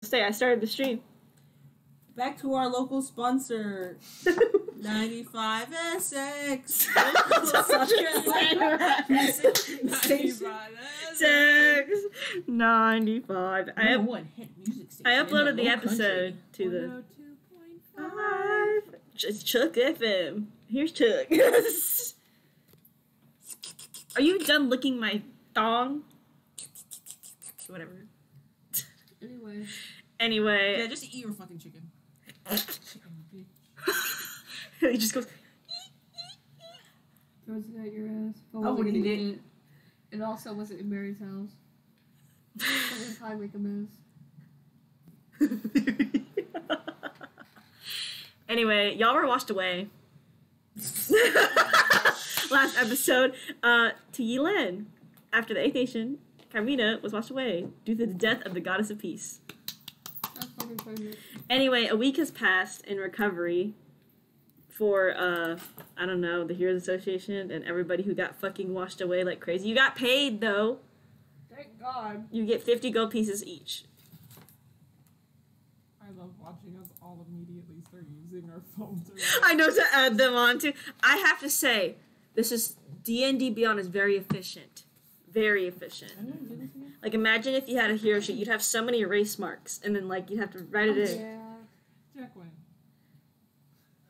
Stay, I started the stream. Back to our local sponsor. 95SX. 95. I uploaded the episode to the 102.5. It's Chuck FM. Here's Chuck. Are you done licking my thong? Whatever. Anyway. Yeah, just eat your fucking chicken. He just goes. Throws it at your ass. I wouldn't eat it. It also wasn't in Mary's house. Sometimes I make a mess. Anyway, y'all were washed away. Last episode, to Yilen, after the 8th Nation, Carmina was washed away due to the death of the goddess of peace. Anyway, a week has passed in recovery for, I don't know, the Heroes Association and everybody who got fucking washed away like crazy. You got paid, though. Thank God. You get 50 gold pieces each. I love watching us all immediately start using our phones. I know to add them on, too. I have to say, this is, D&D Beyond is very efficient. Very efficient. Like, imagine if you had a hero sheet, you'd have so many erase marks, and then, like, you'd have to write it in. Yeah. Jack went.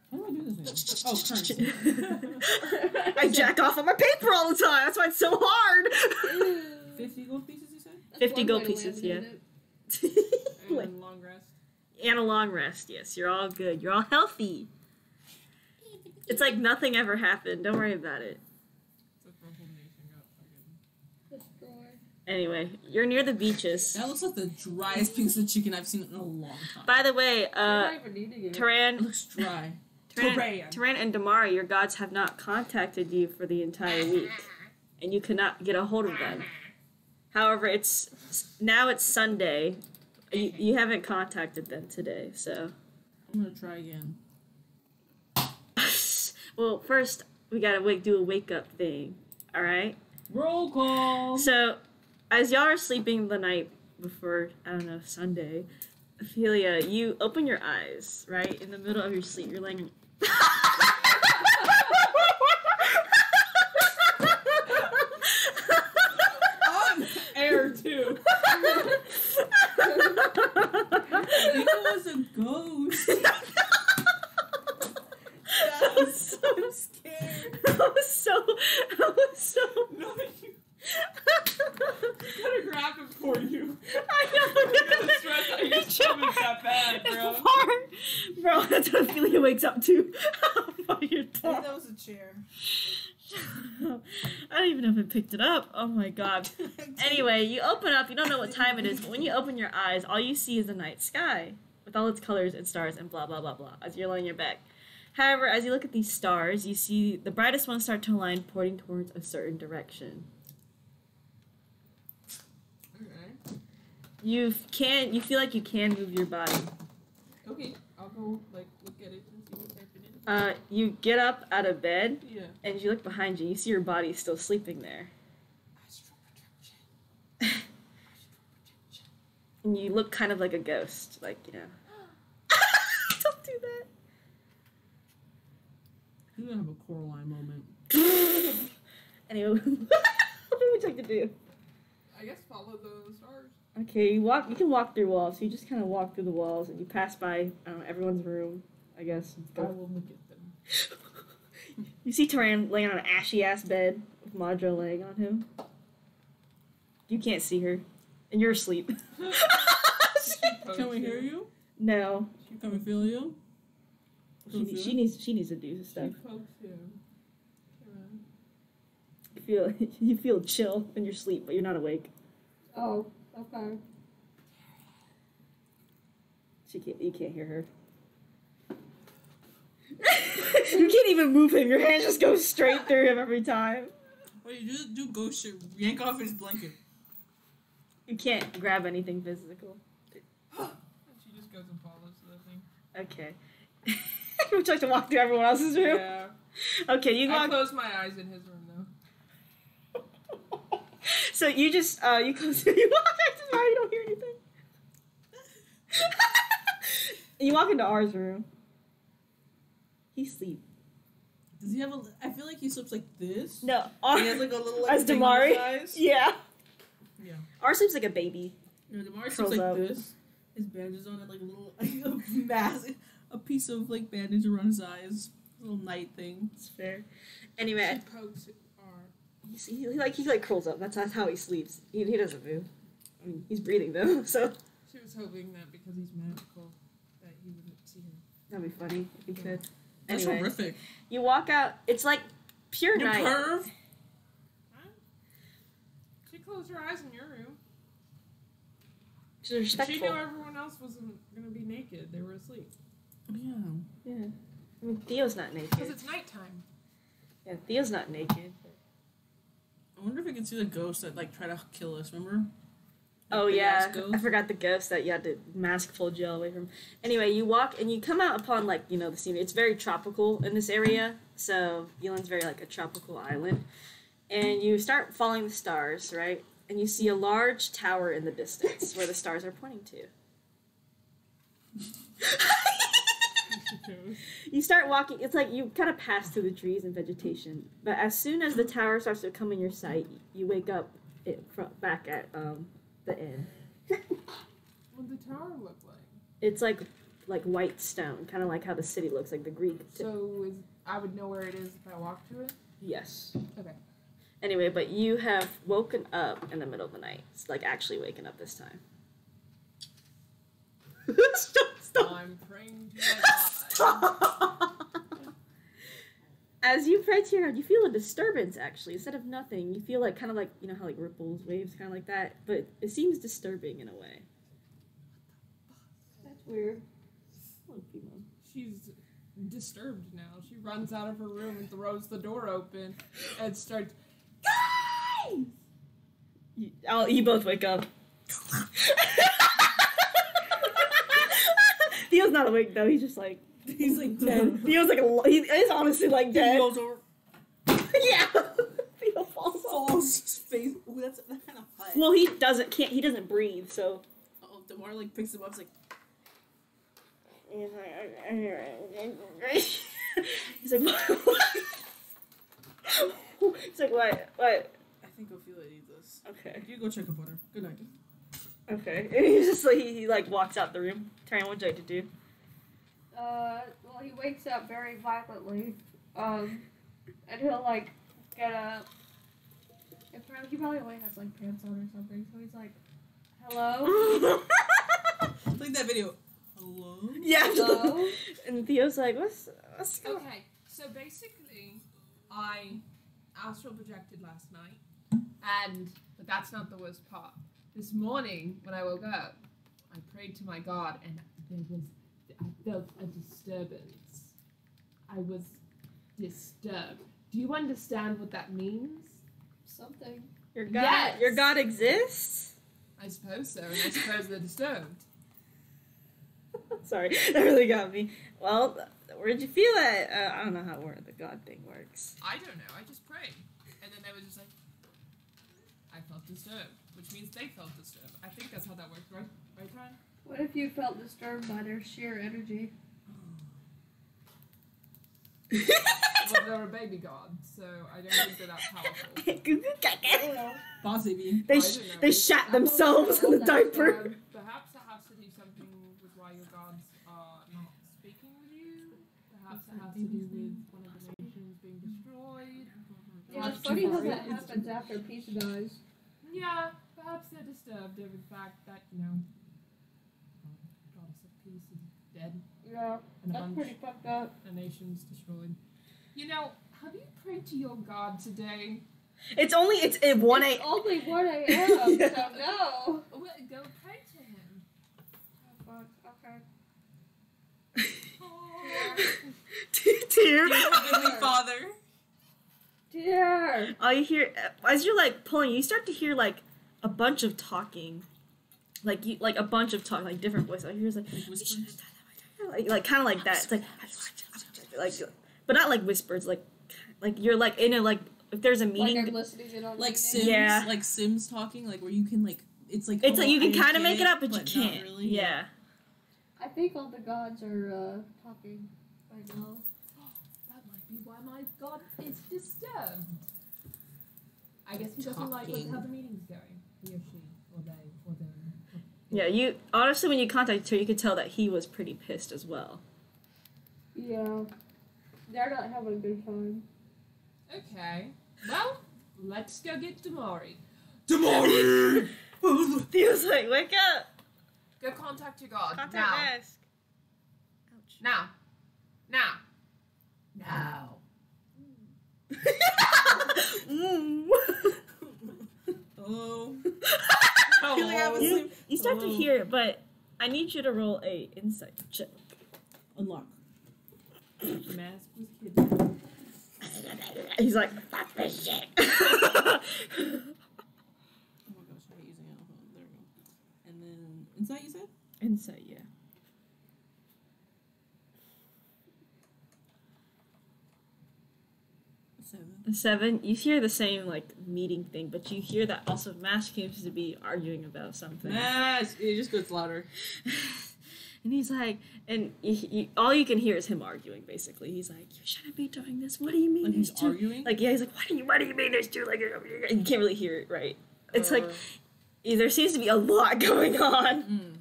How do I do this now? Oh, currency. I jack off on my paper all the time. That's why it's so hard. 50 gold pieces, you said? 50 gold pieces, yeah. And long rest. And a long rest, yes. You're all good. You're all healthy. It's like nothing ever happened. Don't worry about it. It's like the whole nation got fucking... Anyway, you're near the beaches. That looks like the driest piece of chicken I've seen in a long time. By the way, It Taran, looks dry. Taran and Damari, your gods have not contacted you for the entire week, and you cannot get a hold of them. However, it's Sunday. You haven't contacted them today, so. I'm gonna try again. Well, first we gotta do a wake up thing. All right. Roll call. So, as y'all are sleeping the night before, I don't know, Sunday, Ophelia, you open your eyes, right? In the middle of your sleep, you're laying. On air too. I think it was a ghost. That was so scared. I was so. No, you gotta grab it for you. I know. The stress on your stomach's that bad, bro. It's hard. Bro, that's what Ophelia wakes up to. Oh, you're I think dumb. that was a chair. I don't even know if I picked it up. Oh my god. Anyway, you open up, you don't know what time it is, but when you open your eyes, all you see is the night sky with all its colors and stars and blah, blah, blah, blah, as you're laying on your back. However, as you look at these stars, you see the brightest ones start to align, pointing towards a certain direction. Okay. You feel like you can move your body. Okay, I'll go, like, look at it and see what's happening. You get up out of bed, Yeah. and you look behind you, you see your body still sleeping there. Astral projection. And you look kind of like a ghost, like, you know. Don't do that. You're gonna have a Coraline moment. Anyway, what would you like to do? I guess follow the stars. Okay, you can walk through walls, so you just kind of walk through the walls, and you pass by, I don't know, everyone's room, I guess. I will look at them. You see Taran laying on an ashy-ass bed, with Madra laying on him. You can't see her, and you're asleep. Can we hear you? No. Can we feel you? She needs to do stuff. She pokes him. You feel chill in your sleep, but you're not awake. Oh, okay. You can't hear her. You can't even move him. Your hand just goes straight through him every time. Wait, you just do ghost shit. Yank off his blanket. You can't grab anything physical. She just goes and follows the thing. Okay. Would you like to walk through everyone else's room? Yeah. Okay, you I walk. close my eyes in his room, though. So you just you close. You walk back to where you don't hear anything. You walk into ours room. He's asleep. Does he have a? I feel like he sleeps like this. No, He has like a little like as thing on his Damari. eyes. Yeah. Yeah. Ours sleeps like a baby. No, Damari sleeps Curls like up. this. His bandage on and like a little a piece of like bandage around his eyes. A little night thing. It's fair. Anyway, She pokes it or he like curls up. That's how he sleeps. He doesn't move. I mean, he's breathing though, so she was hoping that because he's magical that he wouldn't see her. that'd be funny if he could. That's Anyway, horrific. you walk out. It's like pure You night. perv. Huh? She closed her eyes in your room. She's respectful. She knew everyone else wasn't gonna be naked. They were asleep. Yeah. Yeah. I mean, Theo's not Because naked. it's nighttime. Yeah, Theo's not naked. I wonder if we can see the ghosts that like try to kill us. Remember? Oh Big yeah, ass ghost? I forgot the ghost that you had to mask full jail away from. Anyway, you walk and you come out upon like the scenery. It's very tropical in this area, so Yulon's very like a tropical island. And you start following the stars, right? And you see a large tower in the distance where the stars are pointing to. You start walking. It's like you kind of pass through the trees and vegetation, but as soon as the tower starts to come in your sight, you wake up back at the inn. What did the tower look like? It's like white stone, kind of like how the city looks, like the Greek. So I would know where it is if I walked to it? Yes. Okay. Anyway, but you have woken up in the middle of the night. It's like actually waking up this time. Stop. I'm praying to my God. Stop. As you pray to your God, you feel a disturbance actually. Instead of nothing, you feel like kind of like, how like ripples, waves, kind of like that. But it seems disturbing in a way. That's weird. She's disturbed now. She runs out of her room and throws the door open and starts, guys! You both wake up. Theo's not awake though. He's just like dead. Theo's like he is honestly like dead. He goes over. Yeah. Theo falls off. Falls face. Ooh, that's kind of hot. Well, he doesn't breathe. So. Oh, Damar like picks him up. It's like. He's like, what? He's like, what? I think Ophelia needs this. Okay. You go check up on her. Good night. Okay. And he's just like, he like walks out the room. Tyrion, what'd you like to do? Well, he wakes up very violently, and he'll, like, get up. He probably only has, like, pants on or something, so he's like, hello? Like that video. Hello? Yeah. Hello? And Theo's like, what's going on? Okay, so basically, I astral projected last night, but that's not the worst part. This morning, when I woke up, I prayed to my God, and I felt a disturbance. I was disturbed. Do you understand what that means? Something. Your God, Yes. your God exists? I suppose so, and I suppose they're disturbed. Sorry, that really got me. Well, where'd you feel that? I don't know how the God thing works. I don't know, I just prayed. And then they were just like, I felt disturbed, which means they felt disturbed. I think that's how that works, right? Right, Ryan? What if you felt disturbed by their sheer energy? Well, they're a baby god, so I don't think they're that powerful. Boss baby. They shat themselves in the diaper. Perhaps it has to do something with why your gods are not speaking with you. Perhaps it has to do with one of the nations being destroyed. Yeah, it's funny how that happens after peace dies. Yeah, perhaps they're disturbed over the fact that, goddess of peace is dead Yeah, and that's pretty fucked up. a nation's destroyed. Have you prayed to your god today? It's at 1 It's a.m. only 1 a.m., so no. Well, go pray to him. Oh, fuck, okay. Dear. Heavenly Father. Dear. All you hear as you're like pulling, you start to hear like a bunch of talking, like a bunch of talking, like different voices. All you hear is like like kind of like that. It's like, but not like whispers. Like you're like in a like if there's a Like meeting. I'm listening in on Like the Sims. meeting. Yeah. Like Sims talking. Like where you can like. It's like It's like you can I kind of get make it up, but you not can't. really. Yeah. I think all the gods are talking right now. That might be why my god is disturbed. I guess he doesn't like how the meeting's going. He or she, or they, or them. Yeah, you honestly, when you contacted her, you could tell that he was pretty pissed as well. Yeah. They're not having a good time. Okay. Well, let's go get Damari. Damari! He was like, "Wake up! Go contact your god. Contact now. mask." Ouch. Now. Now. Hello. You start to hear it, but I need you to roll a insight check. Unlock. Mask was kidnapped. He's like, "Fuck this shit." Oh my gosh, I hate using it. Hold on, there we go. And then insight, you said? Insight, yeah. A 7. You hear the same like meeting thing, but you hear that also Mask seems to be arguing about something. Mask! It just gets louder. And he's like, and all you can hear is him arguing. Basically, he's like, "You shouldn't be doing this. What do you mean?" Like he's there's two-" arguing? Like, yeah, he's like, what do you mean there's two? Like, you can't really hear it right. It's like there seems to be a lot going on.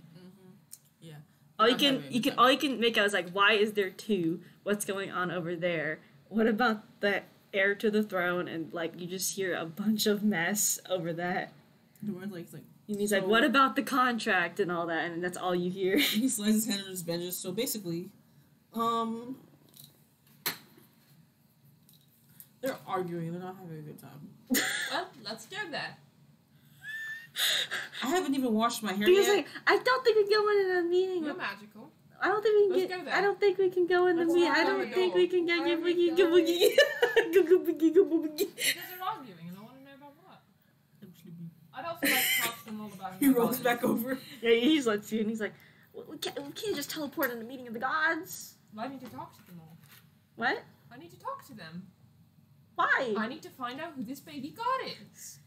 Yeah. All you can make out is like, why is there two? What's going on over there? What about the heir to the throne? And like, you just hear a bunch of mess over that. The word like And he's so, like, what about the contract and all that? And that's all you hear. He slides his hand on his benches. So basically, they're arguing. They're not having a good time. Well, let's go there. I haven't even washed my hair He's yet. like, I don't think we can go in a meeting. You're magical. I don't think we can Let's get. go there. I don't think we can go in the Let's meeting. knock I on don't the think door. we can get. Where are we Boogie. going? Because they're arguing and I want to know about what. I'd also like to talk to them all about He who rolls God back is. over. Yeah, he lets you, and he's like, we can't just teleport in the meeting of the gods. Well, I need to talk to them all. What? I need to talk to them. Why? I need to find out who this baby god is.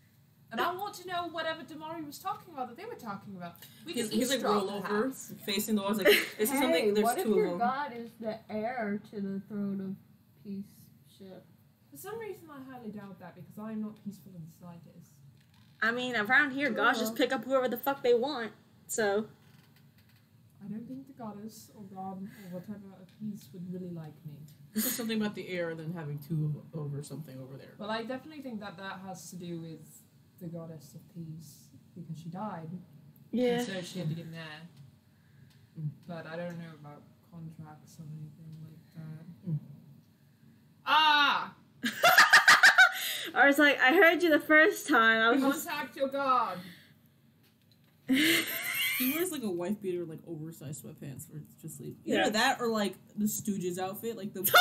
And I want to know whatever Damari was talking about that they were talking about. We can He's like eavesdrop, roll over, perhaps. facing the walls. Like this is something. There's what if two your of them. god is the heir to the throne of peace ship? For some reason, I highly doubt that because I am not peaceful in the slightest. I mean, around here, gods just pick up whoever the fuck they want. So. I don't think the goddess or god or whatever of peace would really like me. This is something about the air than having two over something over there. Well, I definitely think that has to do with the goddess of peace because she died. Yeah. And so she had to get an heir. But I don't know about contracts or anything like that. Ah! I was like, I heard you the first time. I was just. Contact your god! He wears like a wife beater, like oversized sweatpants for just sleep. Either Yeah. that or like the Stooges outfit, like the like,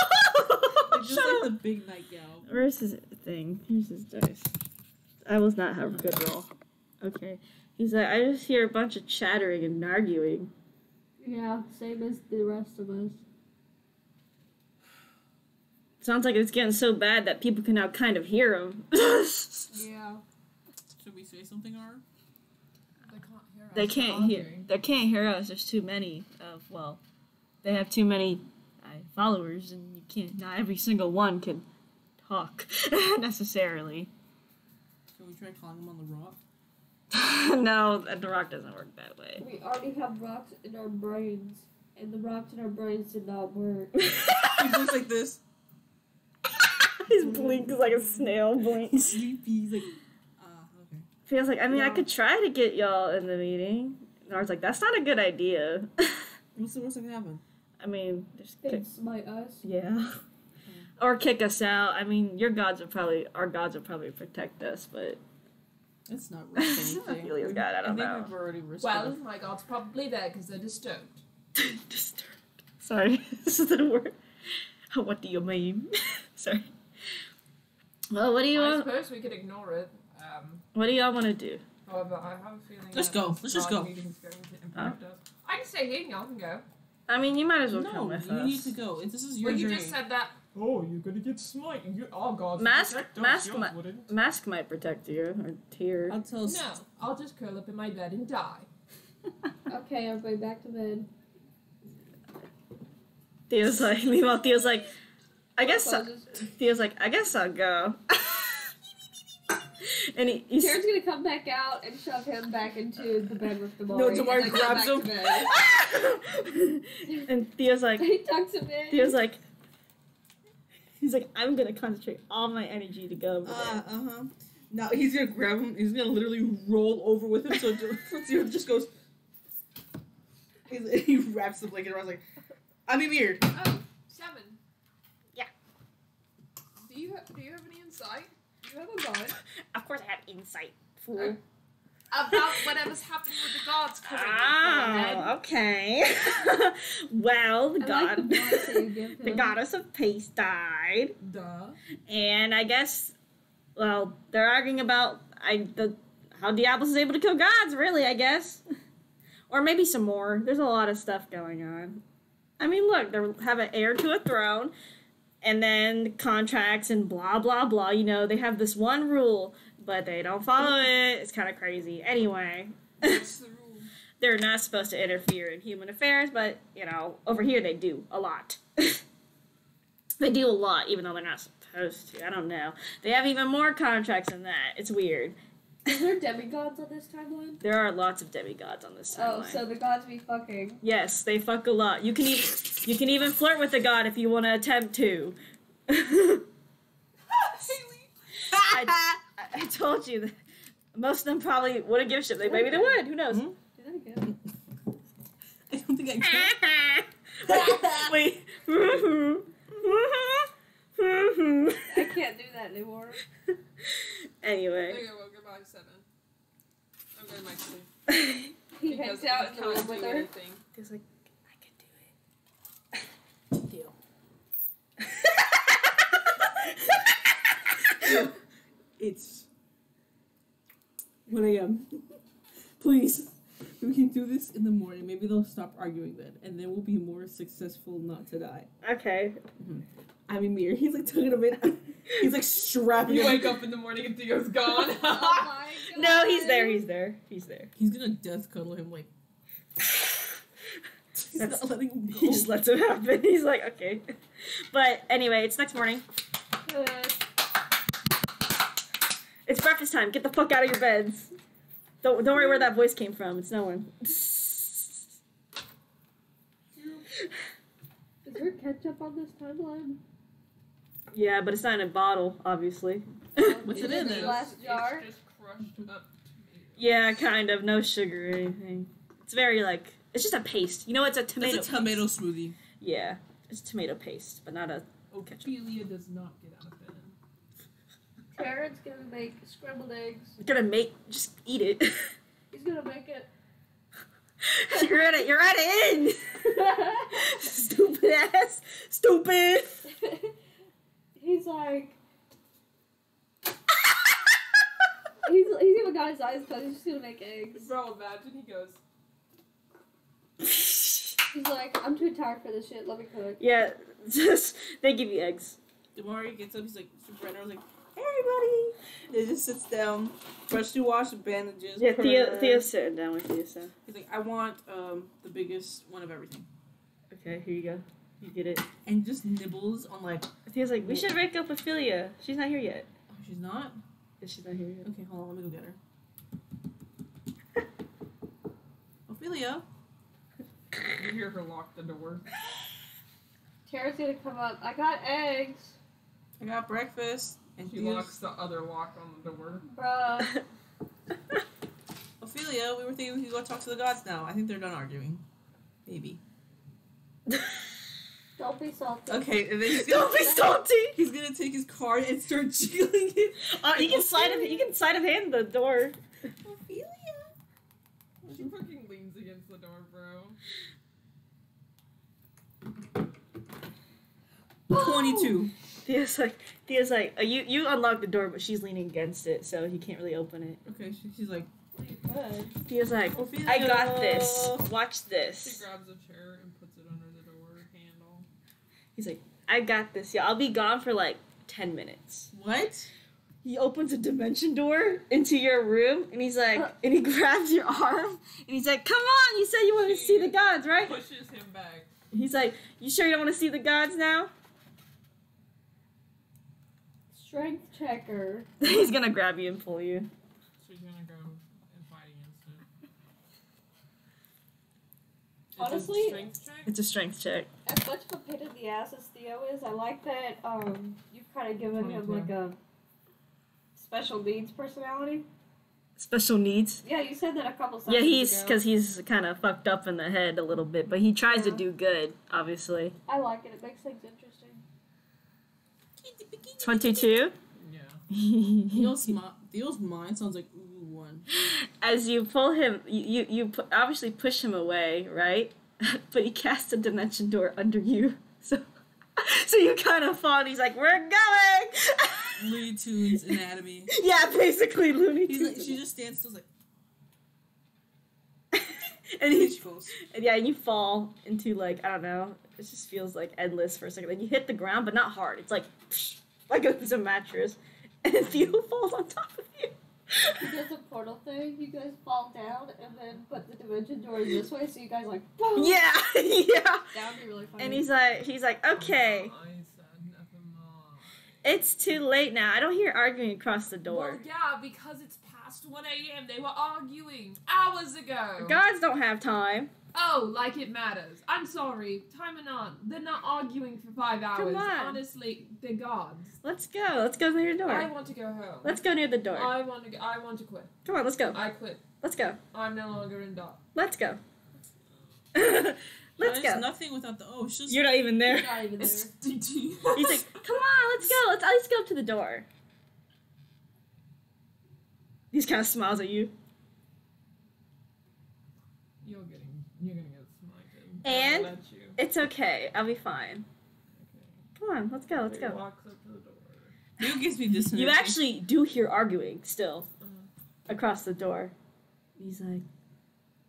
just Shut like up. the big nightgown. Where's his thing? Here's his dice. I was not have a good roll. Okay. He's like, I just hear a bunch of chattering and arguing. Yeah, same as the rest of us. Sounds like it's getting so bad that people can now kind of hear him. Yeah. Should we say something, R? They can't hear us. They can't hear. They can't hear us. There's too many of. Well, they have too many followers, and you can't. Not every single one can talk necessarily. Should we try calling him on the rock? No, the rock doesn't work that way. We already have rocks in our brains, and the rocks in our brains did not work. He looks like this. His blink is like a snail blink. He's sleepy. He's like, okay. Feels like, I mean, I Yeah. could try to get y'all in the meeting. And I was like, that's not a good idea. What's gonna happen? I mean, just They smite us. yeah. Or kick us out. I mean, our gods would probably protect us, but It's not risk anything. Julia's god, I don't think know. we've already risked Well, enough. my god's probably there because they're disturbed. Disturbed. Sorry, this is the word. What do you mean? Sorry. Well, what do you I want? suppose we could ignore it. What do y'all want to do? However, I have a feeling Let's that go. this Let's just God go. meeting's going to impact us. I can stay here, y'all can go. I mean, you might as well No, come with you us. need to go. This is your Well, you journey. just said that. Oh, you're gonna get smite. Oh, God. Mask might protect you, or Tear. I'll tell. No, I'll just curl up in my bed and die. Okay, everybody back to bed. Theo's like, meanwhile, Theo's like, I guess Closes. Theo's like, I guess I'll go. And he's Karen's gonna come back out and shove him back into the bed with Damari. No, Damari and then grabs go him. back to bed. and Theo's like, He tucks him in. Theo's like, he's like, I'm gonna concentrate all my energy to go over there. Now he's gonna grab him. He's gonna literally roll over with him. So Theo just goes. He wraps the blanket around. Like, I'm weird. Oh, 7. Yeah. Do you have any insight? Do you have a gun? Of course, I have insight, fool. About whatever's happening with the gods currently. Oh, okay. Well, the I like the god, voice that you give him. the goddess of peace died, Duh. and I guess, well, they're arguing about how Diablos is able to kill gods. Really, I guess, or maybe some more. There's a lot of stuff going on. I mean, look, they have an heir to a throne, and then contracts and blah blah blah. You know, they have this one rule, but they don't follow it. It's kind of crazy. Anyway. What's the rule? They're not supposed to interfere in human affairs, but, you know, over here they do a lot. They do a lot, even though they're not supposed to. I don't know. They have even more contracts than that. It's weird. Is there demigods on this timeline? There are lots of demigods on this timeline. Oh, so the gods be fucking. Yes, they fuck a lot. You can even flirt with a god if you want to attempt to. I told you that most of them probably wouldn't give a shit. Like, maybe they would. Who knows? Do that again. I don't think I can. Wait. I can't do that anymore. Anyway. Okay, well, goodbye, 7. I'm going to my sleep. He hangs out in the room with her. He's like, I can do it. Deal. It's 1 a.m. Please, we can do this in the morning. Maybe they'll stop arguing then, and then we'll be more successful not to die. Okay. I mean, Mir, he's like tugging him in. He's like strapping You him. wake up in the morning and Theo's gone. Oh my god. No, he's there. He's there. He's there. He's gonna death cuddle him like. He's That's- not letting him go. He just lets it happen. He's like, okay. But anyway, it's next morning. It's breakfast time. Get the fuck out of your beds. Don't worry where that voice came from. It's no one. Is there ketchup on this timeline? Yeah, but it's not in a bottle, obviously. What's it in the there? glass jar? It's just crushed up. Yeah, kind of. No sugar or anything. It's very like, it's just a paste. You know, it's a tomato. It's a tomato smoothie. Yeah, it's tomato paste, but not a ketchup. Ophelia does not get out of bed. Karen's gonna make scrambled eggs. You're gonna just eat it. He's gonna make it. You're at it in. Stupid ass. Stupid. He's like. He's even got his eyes closed. He's just gonna make eggs. Bro, imagine he goes, He's like, I'm too tired for this shit. Let me cook. Yeah, just they give you eggs. Damari gets up. He's like, super red. I was like, hey, everybody. He just sits down, freshly washed bandages. Yeah, purr. Theo's sitting down with you, so. He's like, I want the biggest one of everything. Okay, here you go. You get it. And just nibbles on like. Theo's like, we should wake up Ophelia. She's not here yet. Oh, she's not. Yeah, she's not here yet. Okay, hold on. Let me go get her. Ophelia. you hear her lock the door. Tara's gonna come up. I got eggs. I got breakfast. And She Theo's- locks the other lock on the door. Bruh. Ophelia, we were thinking we could go talk to the gods now. I think they're done arguing. Maybe. Don't be salty. Okay, and then he's gonna, Don't be salty. he's gonna take his card and start jiggling it. You can slide of hand the door. Ophelia. She fucking leans against the door, bro. 22. Theo's like, you unlock the door, but she's leaning against it, so he can't really open it. Okay, she's like, Good. Theo's like, Ophelia. I got this. Watch She this. grabs a chair and puts it under the door handle. He's like, I got this. Yeah, I'll be gone for like 10 minutes. What? He opens a dimension door into your room, and he's like, and he grabs your arm, and he's like, come on, you said you wanted to see the gods, right? Pushes him back. He's like, you sure you don't want to see the gods now? Strength checker. He's gonna grab you and pull you. So you're gonna go and fight against it. Honestly, It's a strength check? It's a strength check. as much of a pain in the ass as Theo is, I like that you've kind of given him 22. like a special needs personality. Special needs. Yeah, you said that a couple Yeah, sessions ago. he's kind of fucked up in the head a little bit, but he tries to Yeah. do good, obviously. I like it. It makes things interesting. 22? Yeah. Theo's mind sounds like ooh one. As you pull him, obviously push him away, right? But he casts a dimension door under you, so you kind of fall. And he's like, "We're going." Looney Tunes anatomy. Yeah, basically Looney He's Tunes. like, she just stands still like. And She he, falls. and yeah, you fall into like, I don't know. It just feels like endless for a second. Like you hit the ground, but not hard. It's like it was a mattress, and Theo falls on top of you. He does a portal thing. You guys fall down and then put the dimension doors this way, so you guys like boom. Yeah, yeah. That would be really funny. And he's like, okay, I said never mind. it's too late now. I don't hear arguing across the door. Well, yeah, because it's past 1 a.m. They were arguing hours ago. Gods don't have time. Oh, like it matters. I'm sorry. Time or not, they're not arguing for 5 hours. Come on. Honestly, they're gods. Let's go. Let's go near the I door. want to go home. Let's go near the door. I want to quit. Come on, let's go. I quit. Let's go. I'm no longer in dot. Let's go. Let's There's go. nothing without the. Oh, it's just. You're not even there. You're not even there. It's DT. He's like, come on, let's go. Let's at least go up to the door. He just kind of smiles at you. You're gonna get smited. And? I'll let you. It's okay. I'll be fine. Okay. Come on, let's go. Let's So he go. walks up to the door. Theo gives me this. You actually do hear arguing still Uh-huh. across the door. He's like,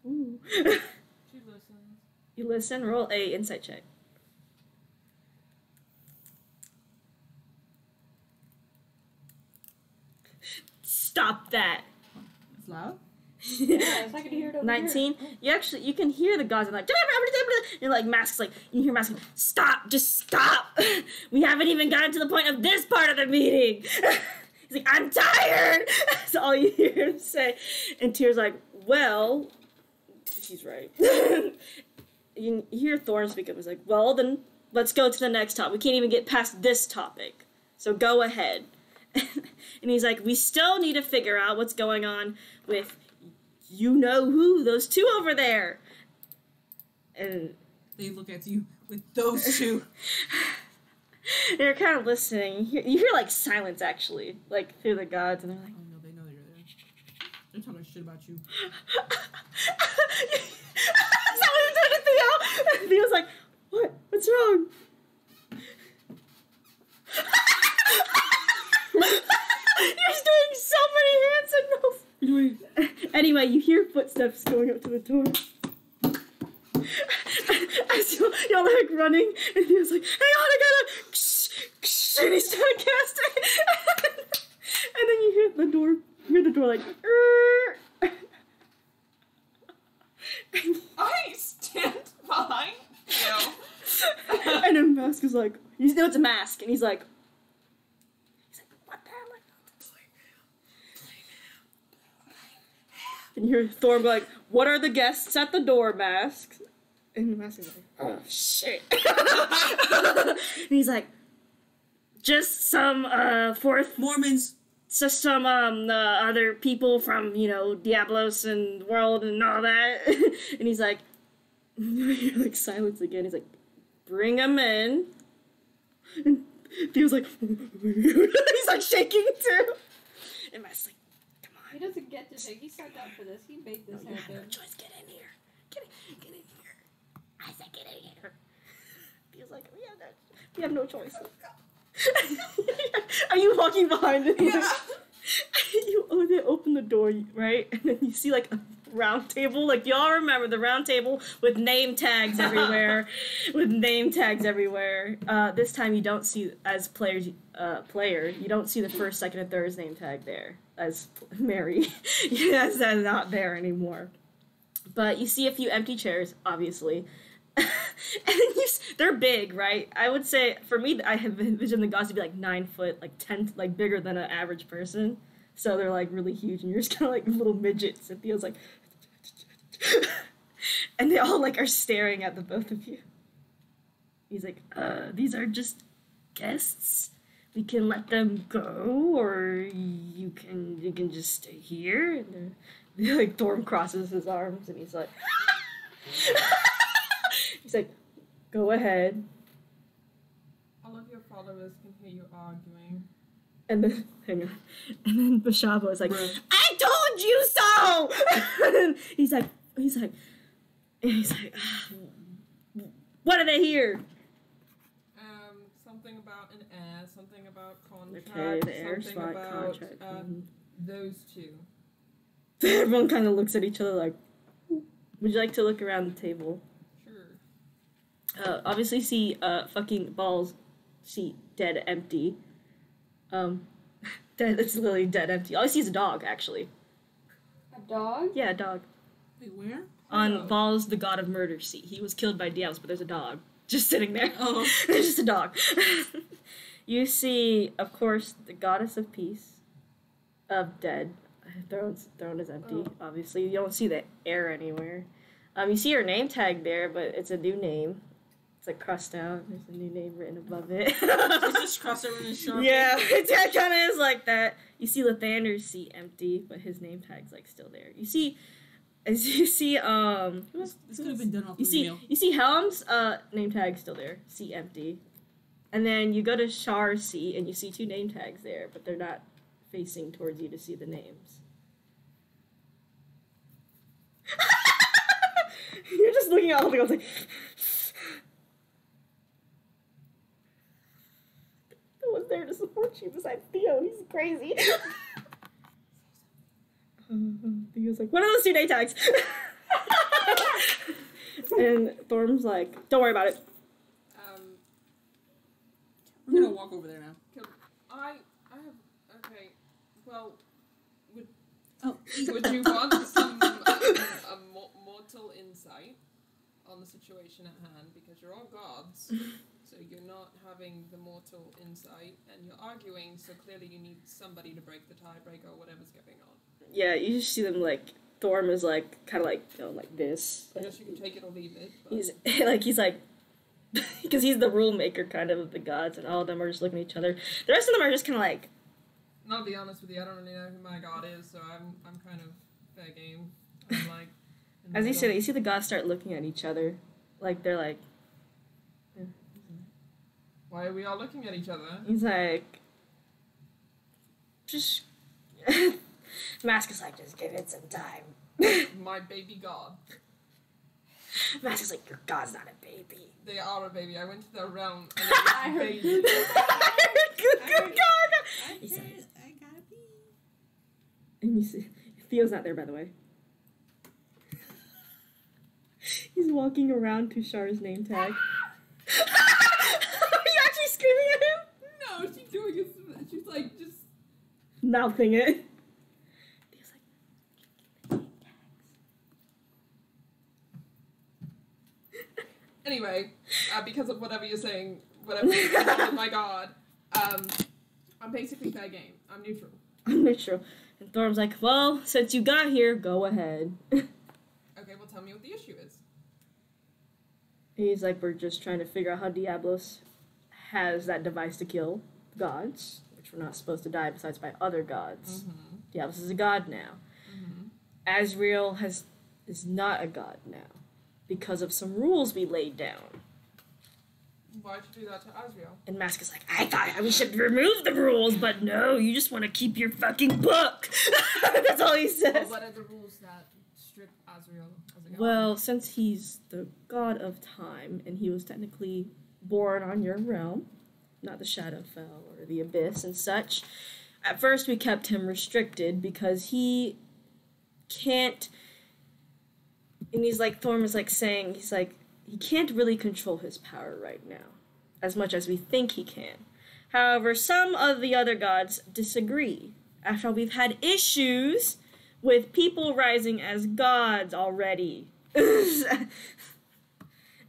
ooh. She listens. You listen, roll a insight check. Stop that. It's loud. Yes, I can hear it over 19. You can hear the gods and like you're like masks like you hear masks like, stop, just stop. We haven't even gotten to the point of this part of the meeting. He's like, I'm tired. That's all you hear him say. And Tyr's like, well, she's right. You hear Thorn speak up. He's like, well, then let's go to the next topic. We can't even get past this topic. So go ahead. And he's like, we still need to figure out what's going on with you know who, those two over there. And They look at you with those two. they're kind of listening. You hear like silence actually, like through the gods, and they're like, Oh no, they know you're there. They're talking shit about you. Is that what you're doing to Theo? And Theo's like, what? What's wrong? You're just doing so many hand signals. Anyway, you hear footsteps going up to the door. As y'all like running, and Theo's like, hang on, I gotta, and he's trying to cast it. And then you hear the door like, I stand behind you. and then Mask is like, you know it's a mask, and he's like, what the hell? And you hear Thorn be like, what are the guests at the door, Mask? And the Mask is like, oh shit. And he's like, just some fourth, Mormons. just some other people from, you know, Diablos and world and all that. And he's like, you're like silence again. He's like, bring them in. And Theo's like, he's like shaking too. And Matt's like, come on. He doesn't get to shake. He signed up for this. He made this You have no happen. choice. Get in here. Get in here. I said get in here. Theo's like, we have no choice. Are you walking behind him? Yeah. They open the door, right? And then you see like a round table. Like y'all remember the round table with name tags everywhere. This time you don't see as player, you don't see the first, second, and third name tag there as Mary. Yes, that's not there anymore. But you see a few empty chairs, obviously. then they're big, right? I would say, for me, I have envisioned the gods to be like 9 foot, like 10, like bigger than an average person. So they're like really huge, and you're just kind of like little midgets. It feels like, and they all like are staring at the both of you. He's like, these are just guests. We can let them go, or you can just stay here. And like Thorm crosses his arms, and he's like, he's like, go ahead. All of your followers can hear you arguing. And then, hang on. And then Bashaba is like, I told you so! And he's like, what are they here? Something about an heir, something about contract, Okay, the heir something spot about contract. those two. Everyone kind of looks at each other like, would you like to look around the table? Sure. Obviously see, fucking Ball's seat dead empty. It's literally dead empty. All I see is a dog, actually. A dog? Yeah, a dog. Wait, where? On Ball's the god of murder seat. He was killed by Diablos, but there's a dog just sitting there. Oh. There's just a dog. You see, of course, the goddess of peace, dead. Throne is empty, obviously. You don't see the air anywhere. You see her name tag there, but it's a new name. It's like crossed out. There's a new name written above it. It's just crossed over in Sharpie. Yeah, it kind of is like that. You see Lathander's seat empty, but his name tag's like still there. You see, this could have been done off the email. You see Helm's name tag still there, seat empty, and then you go to Char's seat and you see 2 name tags there, but they're not facing towards you to see the names. You're just looking at all the girls like. No one's there to support you besides Theo. He's crazy. Theo's like, what are those 2 name tags? And Thorm's like, don't worry about it. We're gonna walk over there now. I have, okay, well, Oh. would you want some a mortal insight on the situation at hand? Because you're all gods, so you're not having the mortal insight, and you're arguing, so clearly you need somebody to break the tiebreaker or whatever's going on. Yeah, you just see them like, Thorm is like, kind of like, you know, like this. I guess you can take it or leave it. But He's like, because he's the rule maker kind of the gods, and all of them are just looking at each other. The rest of them are just kind of like, and I'll be honest with you, I don't really know who my god is, so I'm kind of fair game. I'm like, as he said, you see the gods start looking at each other, like they're like, why are we all looking at each other? He's like, just, Mask is like, just give it some time. My baby god. Mask is like, your god's not a baby. They are a baby. I went to their realm and it was a baby. Good god. He's like, I gotta pee. and you see, Theo's not there, by the way. He's walking around to Char's name tag. Are you actually screaming at him? No, she's doing it. She's like just Mouthing it. Theo's like, name tags. anyway. Because of whatever you're saying, whatever you're saying with my god, I'm basically fair game. I'm neutral. I'm neutral. And Thorm's like, well, since you got here, go ahead. Okay, well, tell me what the issue is. He's like, we're just trying to figure out how Diablos has that device to kill gods, which we're not supposed to die besides by other gods. Mm-hmm. Diablos is a god now. Mm-hmm. Azrael is not a god now because of some rules we laid down. Why'd you do that to Azrael? And Mask is like, I thought we should remove the rules, but no, you just want to keep your fucking book. That's all he says. Well, what are the rules that strip Azrael as a god? Well, since he's the god of time, and he was technically born on your realm, not the Shadowfell or the Abyss and such, at first we kept him restricted because he can't, and he's like, Thorm is like saying, he's like, he can't really control his power right now, as much as we think he can. However, some of the other gods disagree. After all, we've had issues with people rising as gods already.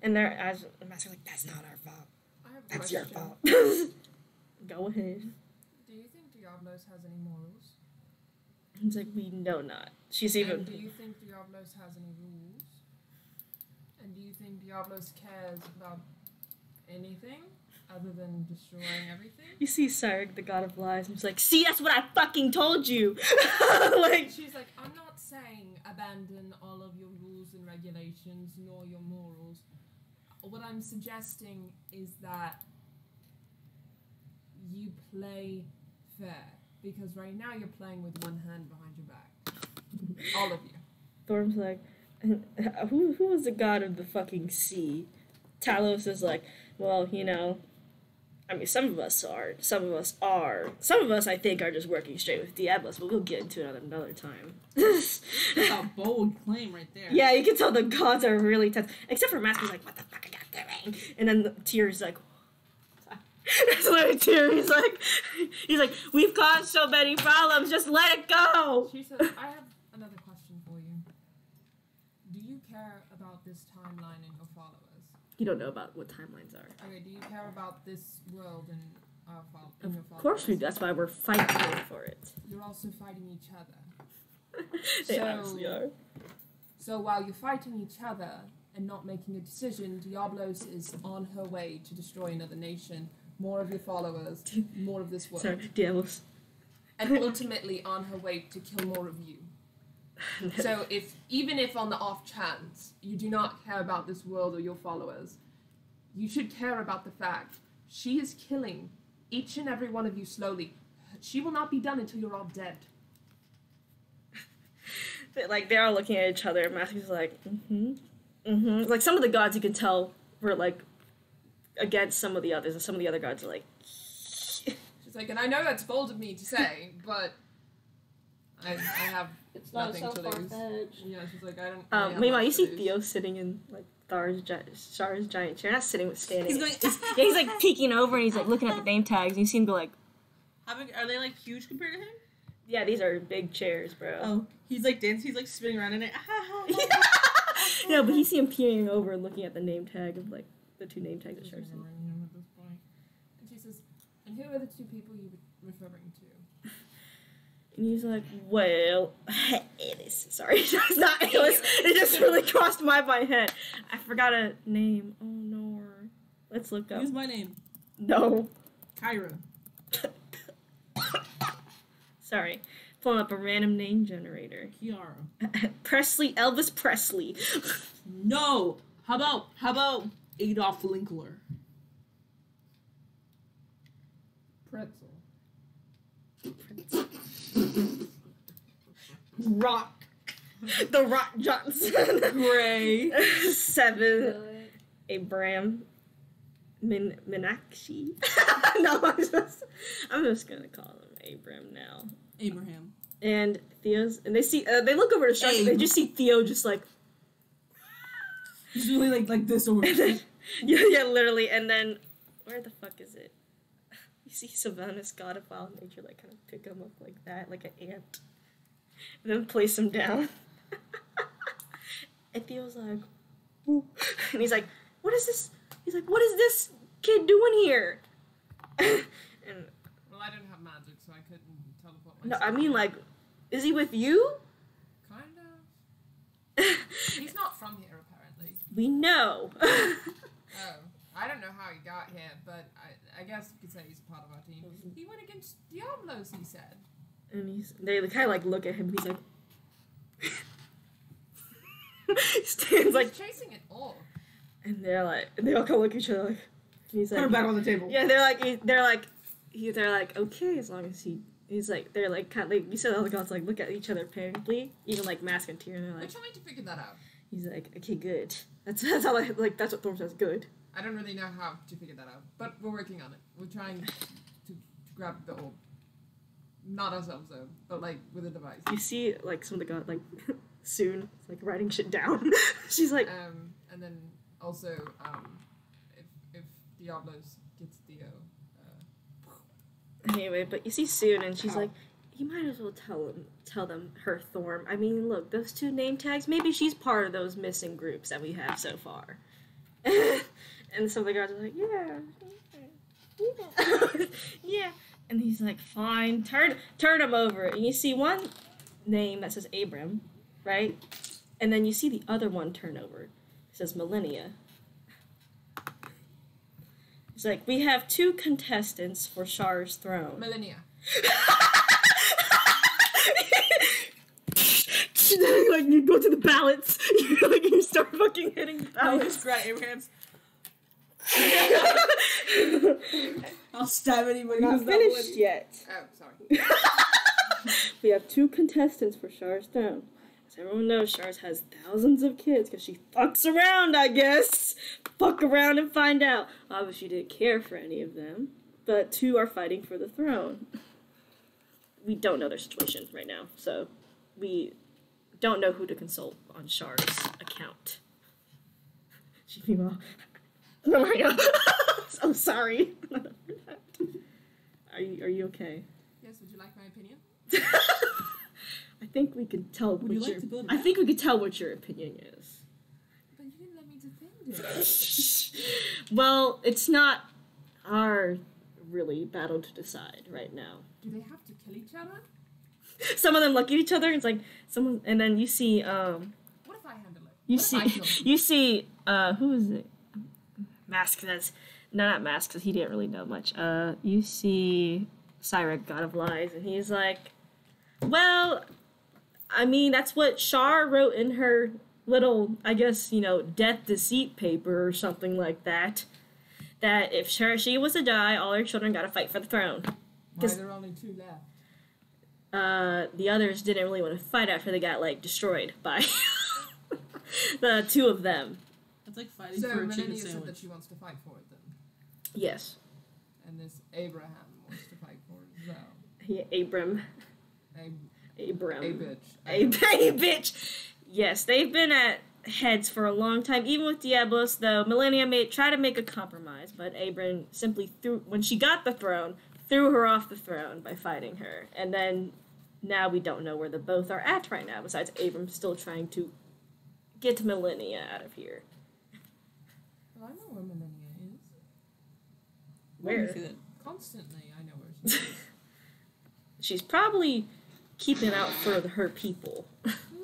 And they're as the master's like, that's not our fault. I have a That's your question. fault. Go ahead. Do you think Diablos has any morals? He's like, we know not. She's And even. do you think Diablos has any rules? And do you think Diablos cares about anything other than destroying everything? You see Sarek, the god of lies, and he's like, see, that's what I fucking told you. Like, She's like, I'm not saying abandon all of your rules and regulations nor your morals. What I'm suggesting is that you play fair. Because right now you're playing with one hand behind your back. All of you. Thorm's like, who was the god of the fucking sea? Talos is like, well, you know, I mean, some of us are. Some of us, I think, are just working straight with Diablos, but we'll get into it another time. That's a bold claim right there. Yeah, you can tell the gods are really tense. Except for Master's like, what the fuck are you doing? And then Tyr's like, that's literally Tyr. He's like, we've caused so many problems, just let it go. She says, I have another question for you. Do you care about this timeline and your followers? You don't know about what timelines are. Okay, do you care about this world and your followers? Of course we do. That's why we're fighting for it. You're also fighting each other. They So- honestly are. So while you're fighting each other and not making a decision, Diablos is on her way to destroy another nation, more of your followers, more of this world. Sorry, Diablos. And ultimately on her way to kill more of you. So even if on the off chance you do not care about this world or your followers, you should care about the fact she is killing each and every one of you slowly. She will not be done until you're all dead. Like, they're all looking at each other, and Matthew's like, Like, some of the gods you can tell were, like, against some of the others, and some of the other gods are like, She's like, and I know that's bold of me to say, but I have It's not nothing so to lose. far-fetched. Yeah, she's like, I don't. I have meanwhile, nothing you to see lose. Theo sitting in, like, Star's giant chair. Not sitting, but standing. He's going. Yeah, he's, like, peeking over, and he's, like, looking at the name tags, and you see him go, like, How big are they? Like huge compared to him? yeah, these are big chairs, bro. Oh, he's like dancing. He's like spinning around in it. Yeah, but you see him peering over and looking at the name tag of, like, the two name tags of Just Charcy. ignoring him at this point. And she says, and who are the two people you were referring to? And he's like, well, Alice. Sorry, it's not Alice. It just really crossed my head. I forgot a name. Oh, no. Let's look up. Use my name, No. Kyra. Sorry. Pulling up a random name generator. Kiara. Presley, Elvis Presley. No. How about Adolf Linkler? Pretzel. Rock. The Rock Johnson. Gray. 7. Good. Abraham. Minakshi. No, I'm just gonna call him Abram now. Abraham. And Theo's, and they see, they look over to Shark, and they just see Theo just like, He's really like this over. and then, yeah, literally, and then, where the fuck is it? You see Savannah's god of wild nature, like, kind of pick him up like that, like an ant, and then place him down. And Theo's like, ooh. And he's like, what is this? He's like, what is this kid doing here? And Well, I didn't have magic, so I couldn't teleport no, myself. I mean, like, is he with you? Kind of. He's not from here, apparently. We know. Oh, I don't know how he got here, but I guess you could say he's a part of our team. He went against Diablos, he said. And they kind of like look at him, and he's like, he stands like, He's chasing it all. and they're like, and they all kind of look at each other like, and he's Put her like, back on the table. yeah, they're like, okay, as long as he's like, they're like, kind of, like, you said all the gods like look at each other apparently, even like Mask and Tyr, and they're We're like, trying to figure that out. he's like, okay, good. That's how like that's what Thorm says, good. I don't really know how to figure that out, but we're working on it. We're trying to grab the orb. Not ourselves though, but like with a device. You see like some of the gods like soon like writing shit down. She's like, And then also, if Diablos gets Theo, anyway, but you see soon, and she's Ow. like, you might as well tell them her Thorm. I mean, look, those two name tags, maybe she's part of those missing groups that we have so far. And some of the guards are like, yeah. Yeah. And he's like, fine, turn him over. And you see one name that says Abram, right? And then you see the other one turn over. It says Millennia. It's like, we have 2 contestants for Shar's throne. Millennia. Like, you go to the ballots. You start fucking hitting the ballots. just grab Abraham's. I'll stab anybody We're who's not not finished winning. yet. Oh, sorry. We have 2 contestants for Shar's throne. As everyone knows, Shar's has thousands of kids because she fucks around, I guess. Fuck around and find out. Obviously, she didn't care for any of them, but 2 are fighting for the throne. We don't know their situation right now, so we don't know who to consult on Shar's account. Oh my god. So sorry. Are you okay? Yes, would you like my opinion? I think we can tell Would you like to build I that? think we can tell what your opinion is. But you didn't let me defend it. Well, it's not our really battle to decide right now. Do they have to kill each other? Some of them look at each other. It's like someone, and then you see What if I handle it? you What see if I kill them? you see who is it? Mask says no, not Mask because he didn't really know much. You see Cyrek, God of Lies, and he's like, well, I mean that's what Shar wrote in her little, I guess, death deceit paper or something like that. That if she was to die, all her children got to fight for the throne. Why are there only 2 left? The others didn't really want to fight after they got, destroyed by the 2 of them. It's like fighting So for a chicken Millennia said sandwich. that she wants to fight for it then. Yes. And this Abraham wants to fight for it as well. Abram. A bitch. A bitch. Yes, they've been at heads for a long time. Even with Diablos, though, Millennia tried to make a compromise, but Abram simply when she got the throne, threw her off the throne by fighting her. And then now we don't know where the both are at right now, besides Abram still trying to get Millennia out of here. Well, I know where Millennia is. Where? Constantly, I know where she is. She's probably keeping out for her people.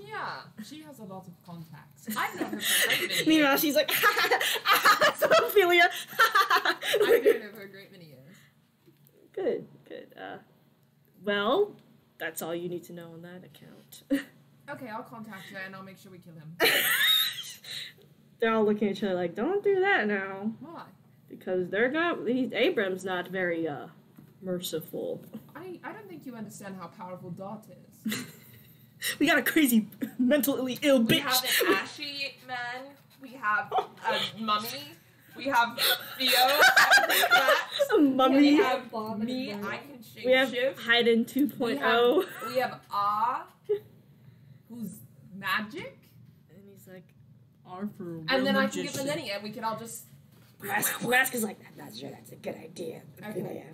Yeah, she has a lot of contacts. I've known her for a great many Meanwhile, years. she's like, Ophelia. I've known her for a great many years. Good. Well, that's all you need to know on that account. Okay, I'll contact her and I'll make sure we kill him. They're all looking at each other like, don't do that now. Why? Because Abram's not very, merciful. I don't think you understand how powerful Dot is. We got a crazy, mentally ill bitch. We have an ashy man. We have a mummy. We have Theo. A mummy. We have Bob me. and I Brian. can shape We have shift. Haydn 2.0. We have Ah, who's magic. And he's like, R for real And then I can get magician. Millennia. And we can all just. Mask is like, I'm not sure that's a good idea. Okay.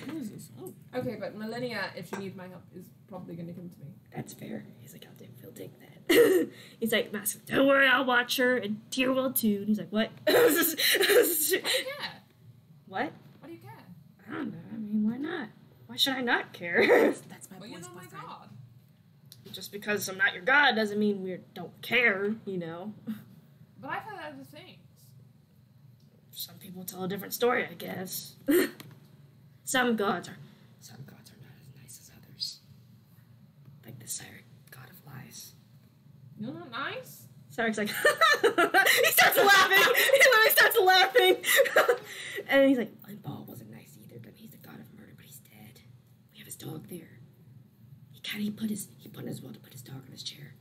What is this? Oh. Okay, but Millennia, if she needs my help, is probably going to come to me. That's fair. He's like, he'll take that. He's like, Mask, don't worry, I'll watch her, and Tyr will too. And he's like, what? Why do you care? What? Why do you care? I don't know. I mean, why not? Why should I not care? That's my Well, you're boy's not my boyfriend. god. Just because I'm not your god doesn't mean we don't care, But I've heard other things. Some people tell a different story, I guess. Some gods are not as nice as others. Like the Cyrek, God of Lies. You're not nice? Cyrek's like, he starts laughing. He literally starts laughing. And he's like, and Paul wasn't nice either. I mean, he's the god of murder, but he's dead. We have his dog there. He put his will to put his dog on his chair.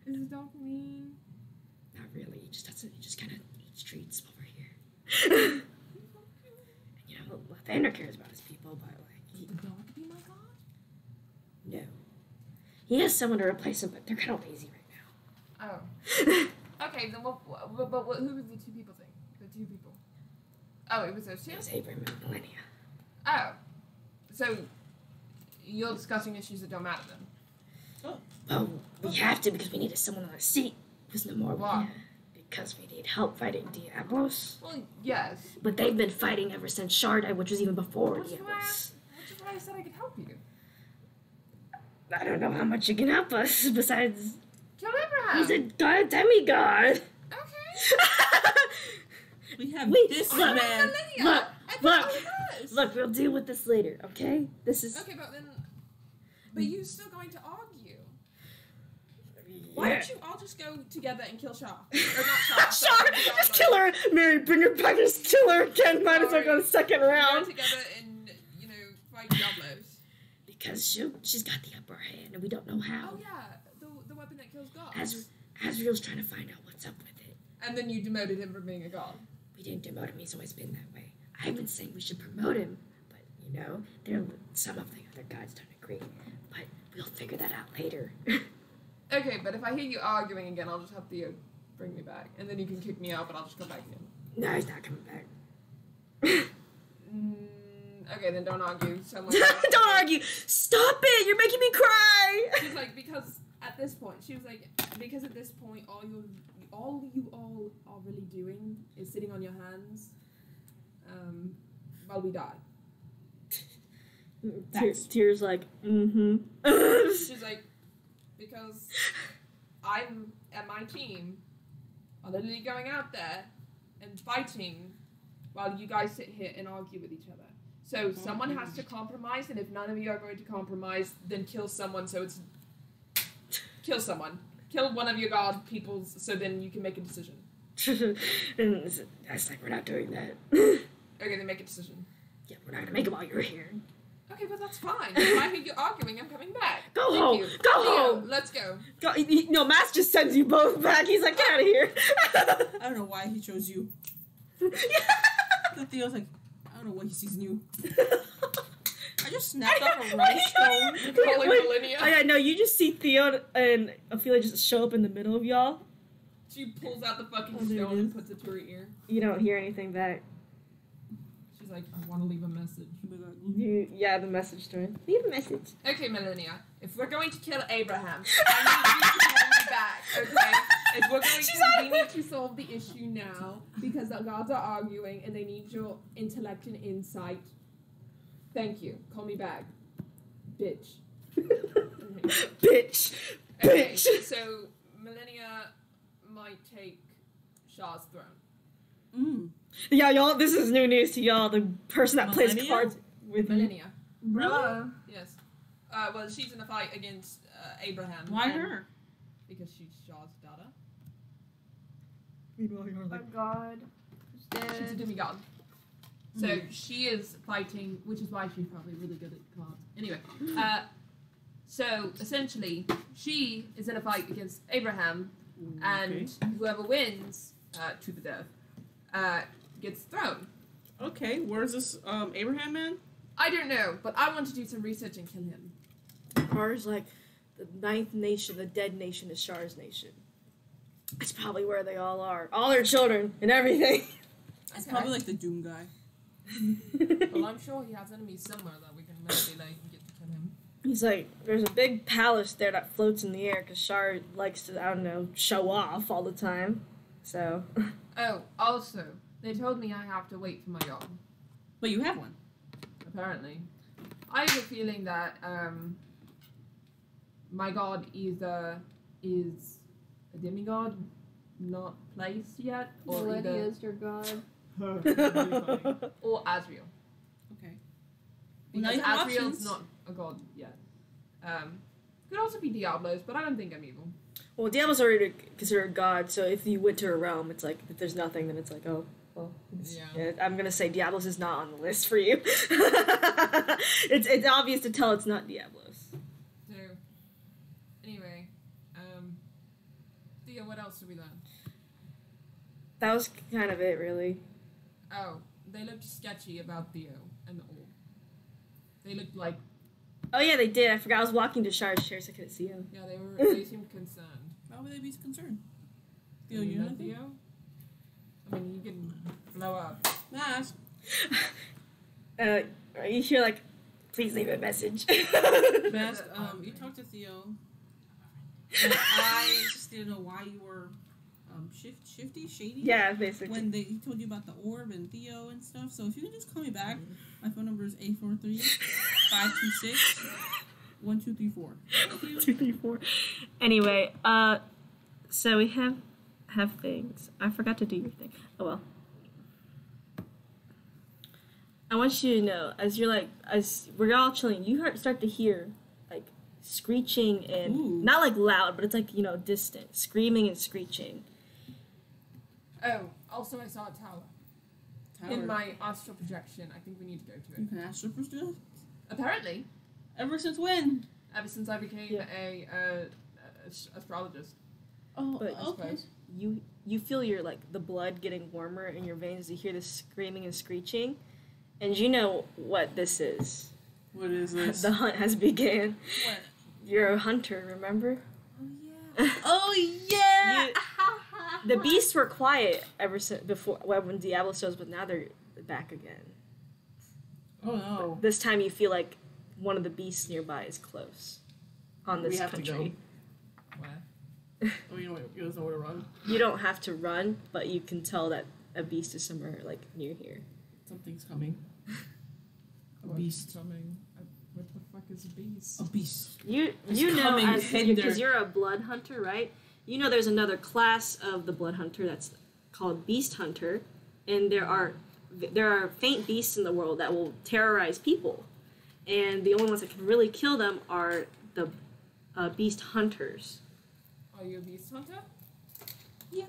Is the dog mean? Not really. He just kind of eats treats over here. And Lathander cares about his people, but Would the dog be my god? no. He has someone to replace him, but they're kind of lazy right now. Oh. Okay, then but who was the 2 people thing? The 2 people. Oh, it was those 2? It was Abram and Millennia. Oh. So, you're discussing issues that don't matter then? Well, we have to because we needed someone on our seat. Who's no more. Why? because we need help fighting Diablos. Well, yes. But they've been fighting ever since Sharda, which was even before Which is Diablos. why I said I could help you. I don't know how much you can help us, besides Kill Abraham. he's a god demigod. Okay. We have Wait, this look, man. Look, we'll deal with this later, okay? This is... Okay, but you're still going to argue. Why Yeah. don't you all just go together and kill Shah? Or not Shah. Sure, just kill her. Mary, bring her back, just kill her again. Might as well go the second Go round. together and, fight Diablos. Because she's got the upper hand, and we don't know how. Oh yeah, the weapon that kills gods. Asriel's trying to find out what's up with it. And then you demoted him from being a god. We didn't demote him, he's always been that way. I've been saying we should promote him, but, some of the other gods don't agree. But we'll figure that out later. Okay, but if I hear you arguing again, I'll just have Theo bring me back. And then you can kick me out, but I'll just go back in. No, he's not coming back. Okay, then don't argue. So Don't argue! Stop it! You're making me cry! She's like, because at this point, all you all are really doing is sitting on your hands, while we die. Tears like, mm-hmm. She's like, because I'm and my team are literally going out there and fighting while you guys sit here and argue with each other. So someone has to compromise, and if none of you are going to compromise, then kill someone. So it's kill someone. Kill one of your god peoples, so then you can make a decision. That's like, we're not doing that. Okay, then make a decision. Yeah, we're not gonna make it while you're here. Okay, but that's fine. If I hear you arguing, I'm coming back. Go Thank home. you. Go Theo, home. Let's go. No, Mass just sends you both back. He's like, get out of here. I don't know why he chose you. The Theo's like, I don't know what he sees in you. I just snapped off a rice stone. Calling Millennia. I know, you just see Theo and Ophelia just show up in the middle of y'all. She pulls out the fucking Oh, there it stone and is. puts it to her ear. You don't hear anything back. She's like, I want to leave a message. The message to him. Leave a message. Okay, Millennia, if we're going to kill Abraham, I need you to call me back, okay? If we're going to, we need to solve the issue now, because the gods are arguing and they need your intellect and insight. Thank you. Call me back. Bitch. Bitch. Okay, Bitch. so Millennia might take Shah's throne. Yeah, y'all, this is new news to y'all. The person that plays Millennia? cards with me. Millennia. Really? Yes. Well, she's in a fight against Abraham. Why and- her? Because she's Shah's daughter. Meanwhile, you're Oh my like, god. Who's She's a dead? demigod. So she is fighting, which is why she's probably really good at cards. Anyway, so essentially, she is in a fight against Abraham, and whoever wins to the death gets thrown. Okay, where's this Abraham man? I don't know, but I want to do some research and kill him. Ours, like, the ninth nation, the dead nation is Shar's nation. That's probably where they all are. All their children and everything. It's probably like the Doom guy. Well, I'm sure he has enemies somewhere that we can maybe get to kill him. He's like, there's a big palace there that floats in the air because Shar likes to, I don't know, show off all the time. So. Oh, also, they told me I have to wait for my god. But you have one. Apparently. I have a feeling that my god either is a demigod, not placed yet, or Millennia either is your god. or Asriel. Okay. Well, now Because you have Asriel's options. not a god yet. Could also be Diablos, but I don't think I'm evil. Well, Diablo's already considered god, so if you went to a realm, it's like, if there's nothing, then it's like, oh, well. Yeah. I'm gonna say Diablos is not on the list for you. It's obvious to tell it's not Diablos. So, anyway, Theo, what else did we learn? That was kind of it, really. Oh, they looked sketchy about Theo and the orb. They looked like, Oh yeah, they did. I forgot I was walking to Shar's chair so I couldn't see him. yeah, they seemed concerned. Why would they be concerned? Theo, You you know know anything? Theo? I mean, you can blow up. Mask. You hear like, please leave a message. Mask, you talked to Theo. And I just didn't know why you were shady. Yeah, basically. When he told you about the orb and Theo and stuff. So if you can just call me back, my phone number is 843-526-1234. Thank you. 234. Anyway, so we have things. I forgot to do your thing. Oh well. I want you to know, as we're all chilling, you start to hear like screeching and Ooh. not like loud, but it's like distant screaming and screeching. Oh, also I saw a tower. In my astral projection. I think we need to go to You it. can astral project? Apparently, Ever since when? ever since I became a astrologist. Oh, But- okay. You feel your the blood getting warmer in your veins. You hear this screaming and screeching, and you know what this is. What is this? The hunt has began. What? You're a hunter, remember? Oh yeah! The beasts were quiet ever since before when Diablos shows, but now they're back again. Oh no. This time you feel like one of the beasts nearby is close on this We have to country. Where? Oh, you know where to run. You don't have to run, but you can tell that a beast is somewhere near here. Something's coming. A What's beast. coming? What the fuck is a beast? A beast. You It's know coming because tender. you're a blood hunter, right? You know there's another class of the blood hunter that's called beast hunter, and there are faint beasts in the world that will terrorize people, and the only ones that can really kill them are the beast hunters. Are you a beast hunter? Yeah.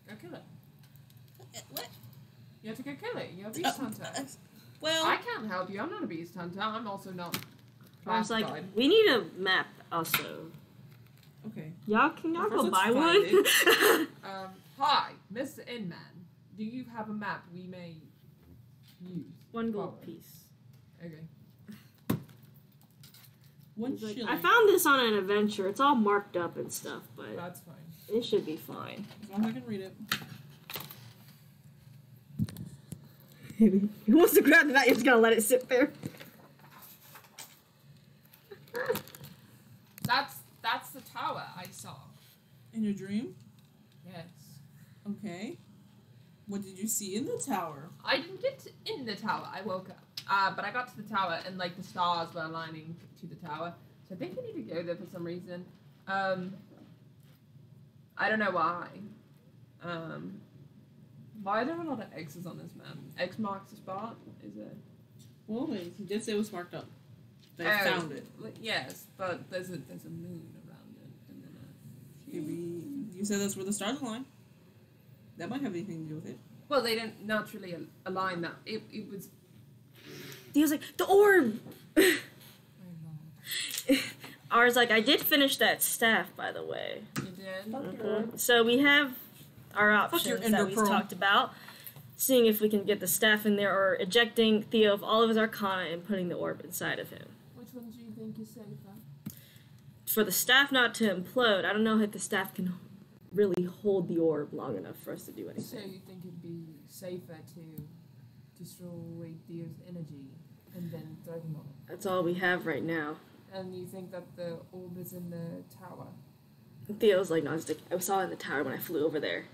Go kill it. What? You have to go kill it. You're a beast hunter. Well, I can't help you. I'm not a beast hunter. I'm also not. I was like, classified. we need a map also. okay. Y'all can Well, go first buy let's one? Hi, Mr. Inman. Do you have a map we may use? One gold Forward. piece. Okay. One He's like, shilling. I found this on an adventure. It's all marked up and stuff, but That's fine. it should be fine. As long as I can read it. He wants to grab that, you're just gonna let it sit there. That's the tower I saw. In your dream? Yes. Okay. What did you see in the tower? I didn't get in the tower. I woke up. But I got to the tower and the stars were aligning to the tower. So I think we need to go there for some reason. I don't know why. Why are there a lot of X's on this map? X marks the spot? Is it? Well, wait, he did say it was marked up. They Oh, found it. Yes, but there's a moon around it, and then Maybe you said that's where the stars align. That might have anything to do with it. well, they didn't naturally align that. It was. He was like, the orb! Oh Lord. Ours like, I did finish that staff, by the way. You did. So we have our your options Ender that we Pearl. talked about. Seeing if we can get the staff in there, or ejecting Theo of all of his arcana and putting the orb inside of him. Which one do you think is safer? For the staff not to implode, I don't know if the staff can really hold the orb long enough for us to do So anything. you think it'd be safer to destroy Theo's energy and then throw him off? That's all we have right now. And you think that the orb is in the tower? And Theo's like, no, I saw it in the tower when I flew over there.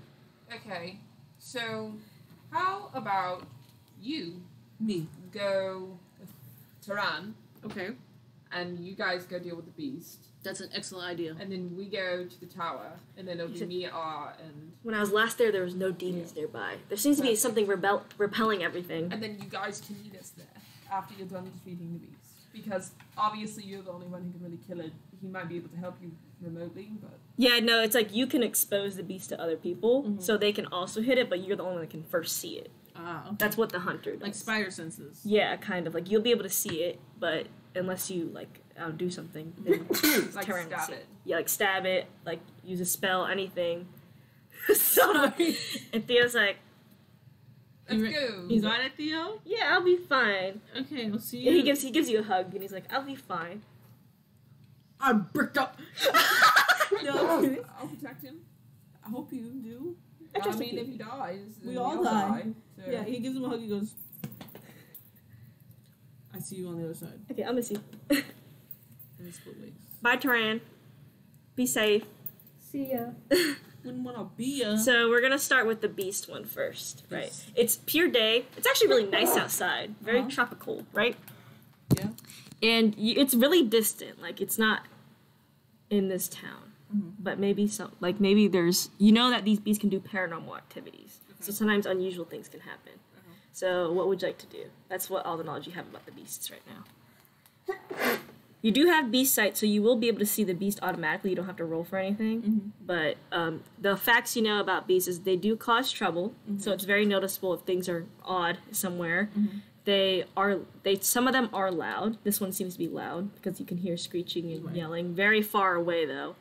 Okay, so how about you Me. go with Taran Okay. and you guys go deal with the beast, That's an excellent idea. and then we go to the tower, and then it'll be me, and When I was last there was no demons nearby. There seems to be something repelling everything. and then you guys can meet us there after you're done defeating the beast. Because obviously you're the only one who can really kill it. He might be able to help you remotely, but Yeah, no, it's like you can expose the beast to other people, Mhm. so they can also hit it, but you're the only one that can first see it. Ah, okay. That's what the hunter does. Like spider senses. Yeah, kind of. Like, you'll be able to see it, but unless you, do something, then like Terran stab see it. Yeah, stab it, use a spell, anything. So, Sorry. and Theo's like, Let's go. You got it, Theo? yeah, I'll be fine. Okay, we'll see you. And he gives you a hug, and he's like, I'll be fine. I'm bricked up. No, I'm kidding. I'll protect him. I hope you do. I trust mean, you. if he dies, We then all all die. So. Yeah, he gives him a hug. He goes, I see you on the other side. Okay, I'll miss you. And it's split ways. Bye, Taran. Be safe. See ya. Wouldn't want to be a. So we're gonna start with the beast one first, right? It's pure day. It's actually really nice outside, very tropical, right? Yeah. And it's really distant. Like it's not in this town, but maybe maybe there's that these beasts can do paranormal activities. So sometimes unusual things can happen. So what would you like to do? That's what all the knowledge you have about the beasts right now. You do have beast sight, so you will be able to see the beast automatically. You don't have to roll for anything. But the facts you know about beasts is they do cause trouble, so it's very noticeable if things are odd somewhere. Some of them are loud. This one seems to be loud because you can hear screeching and yelling. Very far away though,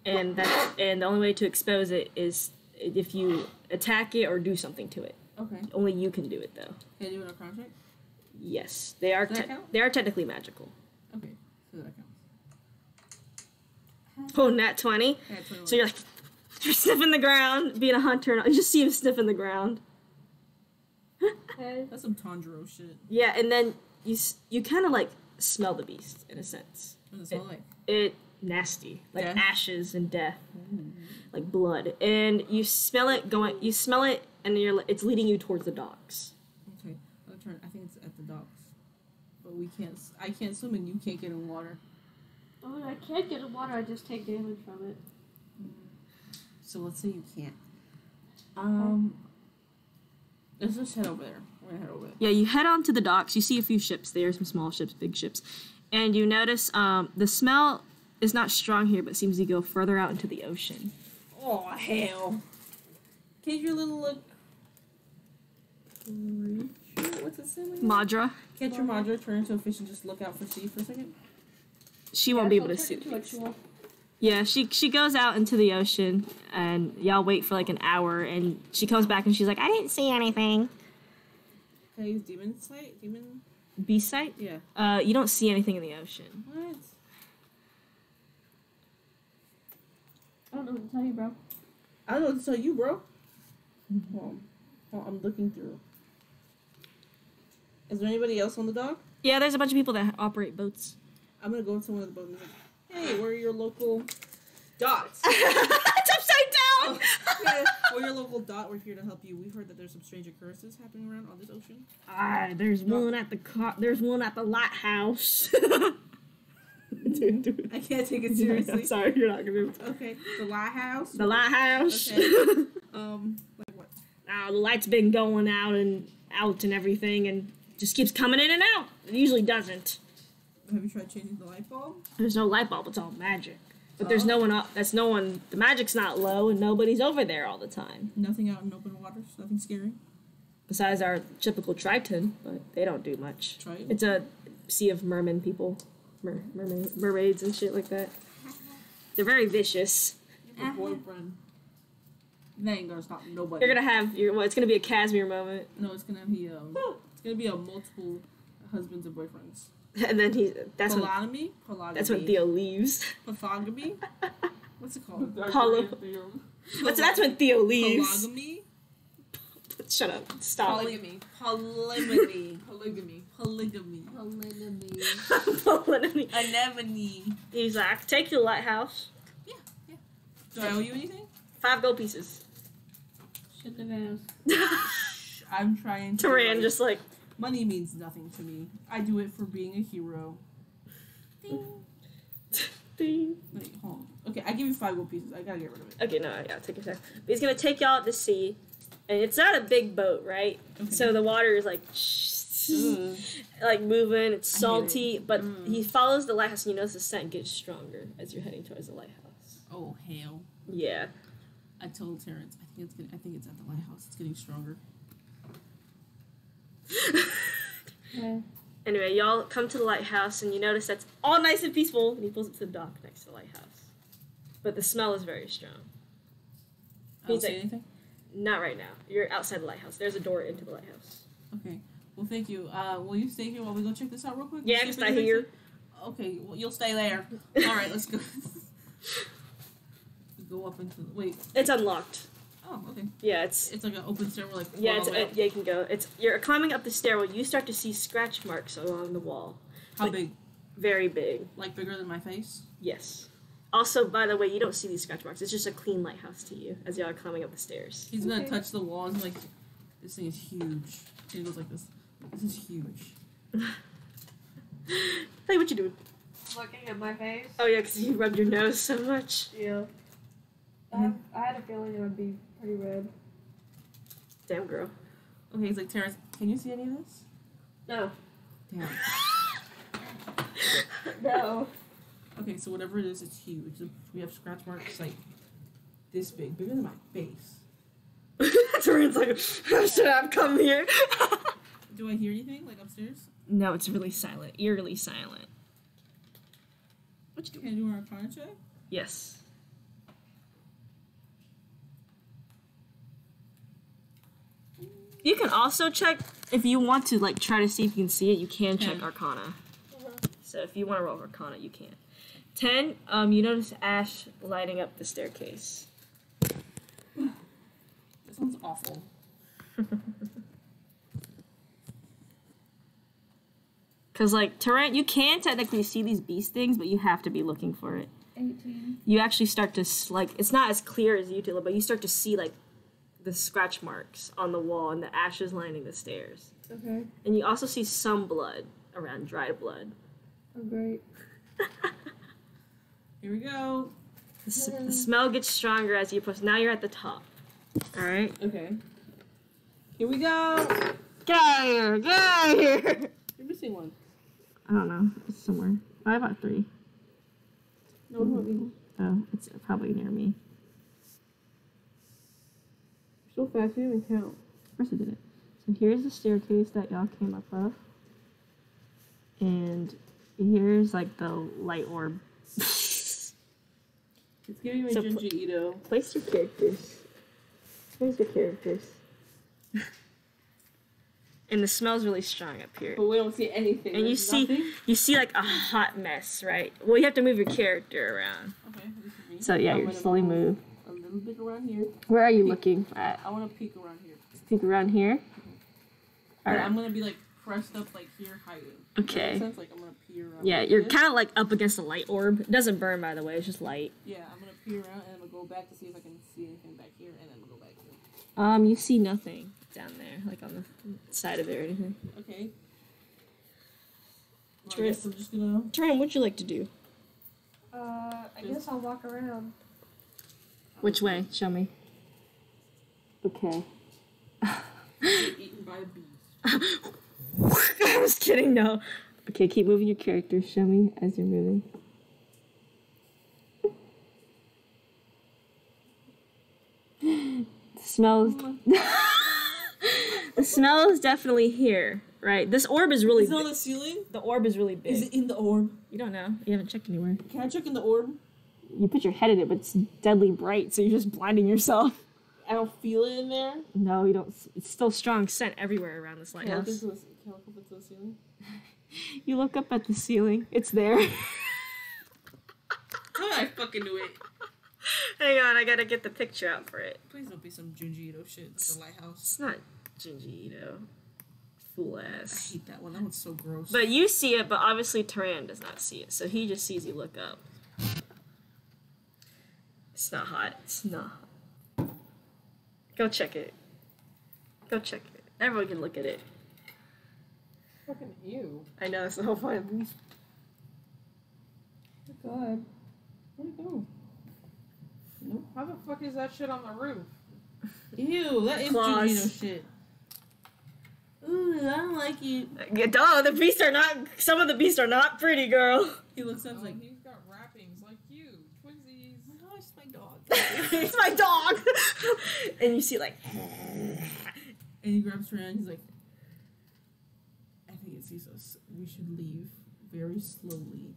and the only way to expose it is if you attack it or do something to it. Okay. Only you can do it though. Can I do it on a crown check? Yes, they are. Does that count? They are technically magical. Okay, so that counts. Oh, nat 20. Yeah, 21. So you're sniffing the ground, being a hunter, and you just see him sniffing the ground. That's some Tanjiro shit. Yeah, and then you kind of like smell the beast in a sense. What does it smell like? It nasty, like Death? ashes and death, like blood, and you smell it going. You smell it, and it's leading you towards the docks. Okay, I'll turn. I think it's at the docks, but we can't. I can't swim, and you can't get in water. Oh, I can't get in water. I just take damage from it. So let's say you can't. Let's just head over there. We're gonna head over there. Yeah, you head on to the docks. You see a few ships there, some small ships, big ships, and you notice the smell is not strong here, but seems to go further out into the ocean. Oh hell! Can't your little what's it say? Madra, Can't your Madra turn into a fish and just look out for sea for a second? she won't be able to see. Yeah, she goes out into the ocean, and y'all wait for like an hour, and she comes back and she's like, I didn't see anything. Can I use demon sight? Demon? Beast sight? Yeah. You don't see anything in the ocean. What? I don't know what to tell you, bro. I don't know what to tell you, bro. I'm looking through. Is there anybody else on the dock? Yeah, there's a bunch of people that operate boats. I'm gonna go up to one of the boats and be like, hey, where are your local dots? It's upside down! Yeah, we're your local dot. We're here to help you. We've heard that there's some strange occurrences happening around on this ocean. There's one at there's one at the lighthouse. Dude. I can't take it seriously. I'm sorry, you're not gonna be able to. Okay, the lighthouse. The lighthouse. Okay. Like what? The light's been going out and everything, and just keeps coming in and out. It usually doesn't. Have you tried changing the light bulb? There's no light bulb. It's all magic. But there's no one up. That's no one. The magic's not low, and nobody's over there all the time. Nothing out in open waters. Nothing scary. Besides our typical Triton, but they don't do much. Triton? It's a sea of merman people, mermaids and shit like that. They're very vicious. Your boyfriend. That ain't gonna stop nobody. You're gonna have it's gonna be a Casimir moment. No, it's gonna be a multiple husbands and boyfriends. And then that's Polygamy? that's when Theo leaves. Pathogamy? What's it called? That's when Theo leaves. Polygamy? Shut up. Stop. Polygamy. Polygamy. Polygamy. Polygamy. Polygamy. Anemone. He's like, take your lighthouse. Yeah. Do I owe you anything? 5 gold pieces. Shouldn't have asked. I'm trying to. Taran just like. Money means nothing to me. I do it for being a hero. Ding. Ding. Wait, hold on. Okay, I give you 5 gold pieces. I gotta get rid of it. Okay, no, yeah, take your time. But he's gonna take y'all out to sea, and it's not a big boat, right? Okay. So the water is like, like moving. It's salty, but he follows the lighthouse, and you notice the scent gets stronger as you're heading towards the lighthouse. Oh hell! Yeah. I told Terrence. I think it's at the lighthouse. It's getting stronger. Yeah. Anyway, y'all come to the lighthouse, and you notice that's all nice and peaceful. And he pulls up to the dock next to the lighthouse, but the smell is very strong. I don't He's say like, anything. Not right now. You're outside the lighthouse. There's a door into the lighthouse. Okay. Well, thank you. Will you stay here while we go check this out real quick? Yeah, I can stay here. Okay. Well, you'll stay there. All right. Let's go. Go up into the wait. It's unlocked. Oh, okay. Yeah, it's like an open stairwell, like yeah, yeah, you can go. You're climbing up the stairwell. You start to see scratch marks along the wall. How big? Very big. Like bigger than my face? Yes. Also, by the way, you don't see these scratch marks. It's just a clean lighthouse to you as y'all are climbing up the stairs. He's gonna touch the wall and like, this thing is huge. He goes like this. This is huge. Hey, what you doing? Looking at my face. Oh yeah, because you rubbed your nose so much. Yeah. I had a feeling it would be pretty red. Damn girl. Okay, he's like, Terrence, can you see any of this? No. Damn. No. Okay, so whatever it is, it's huge. We have scratch marks like this big, bigger than my face. Terrence like, how should I have come here? Do I hear anything like upstairs? No, it's really silent. Eerily silent. What you doing? Can I do our Arcana check? Yes. You can also check if you want to like try to see if you can see it. You can check Arcana. So if you want to roll Arcana, you can. 10. You notice Ash lighting up the staircase. That sounds awful. Cause like Tarrant, you can technically see these beast things, but you have to be looking for it. 18. You actually start to like it's not as clear as you do, but you start to see like the scratch marks on the wall and the ashes lining the stairs. Okay. And you also see some blood around, dried blood. Oh, great. Here we go. The smell gets stronger as you push. Now you're at the top. All right. Okay. Here we go. Get out of here! Get out of here! You're missing one. I don't know. It's somewhere. I have about 3. No, no. Oh, it's probably near me. So fast, you didn't even count. Of course I did it. So here's the staircase that y'all came up of. And here's like the light orb. It's giving me So Junji Ito. Place your characters. Where's your characters? And the smell's really strong up here. But we don't see anything. And There's nothing? you see like a hot mess, right? Well, you have to move your character around. Okay, this is me. So yeah, I'm you gonna slowly move. a little bit around here. Where are you looking at? I want to peek around here. Peek around here. But Alright. I'm gonna be like pressed up like here, hiding. Okay. Makes sense? Like I'm gonna pee around. Yeah, like you're this. kind of like up against a light orb. It doesn't burn, by the way. It's just light. Yeah, I'm gonna pee around and I'm gonna go back to see if I can see anything back here, and then I'm gonna go back here. You see nothing down there, like on the side of it or anything. Okay. Well, I Trip. guess I'm just gonna. Trent, what'd you like to do? I guess I'll walk around. Which way? Show me. Okay. Get eaten by bees. I was kidding, no. Okay, keep moving your character. Show me as you're moving. The smell is... the smell is definitely here, right? This orb is really Is it on big. the ceiling? The orb is really big. Is it in the orb? You don't know. You haven't checked anywhere. Can I check in the orb? You put your head in it, but it's deadly bright, so you're just blinding yourself. I don't feel it in there. No, you don't. It's still strong scent everywhere around this Can I look lighthouse. into the, can I look up into the ceiling? You look up at the ceiling. It's there. Oh, I fucking knew it. Hang on, I gotta get the picture out for it. Please don't be some Junji Ito shit. It's the lighthouse. It's not Junji Ito. Fool I ass. hate that one. That one's so gross. But you see it, but obviously Taran does not see it, so he just sees you look up. It's not hot. It's not hot. Go check it. Go check it. Everyone can look at it. Fucking ew. I know, it's the whole point of these. Good. Where'd it go? Nope. How the fuck is that shit on the roof? Ew, that is Claws. Junji Ito shit. Ooh, I don't like it. Yeah, duh, the beasts are not. Some of the beasts are not pretty, girl. He looks at us like, He's got wrappings like you. Twinsies. oh my gosh, it's my dog. It's my dog. And you see like. And he grabs her hand. He's like, I think it sees us. We should leave very slowly.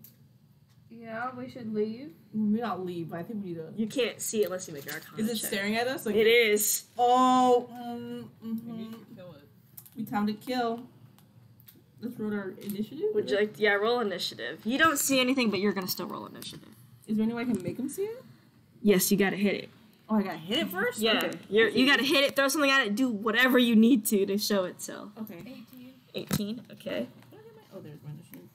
Yeah, we should leave. Maybe not leave, but I think we need to. You can't see it unless you make your Arcana Is it check. staring at us? Like, It is. oh, We need to kill it. we time to kill. Let's roll our initiative. Would you like? Yeah, roll initiative. You don't see anything, but you're gonna still roll initiative. Is there any way I can make him see it? Yes, you gotta hit it. Oh, I gotta hit it first? Yeah, Okay. you gotta hit it, throw something at it, do whatever you need to show itself. Okay. 18. 18, okay. Oh, there's my initiative.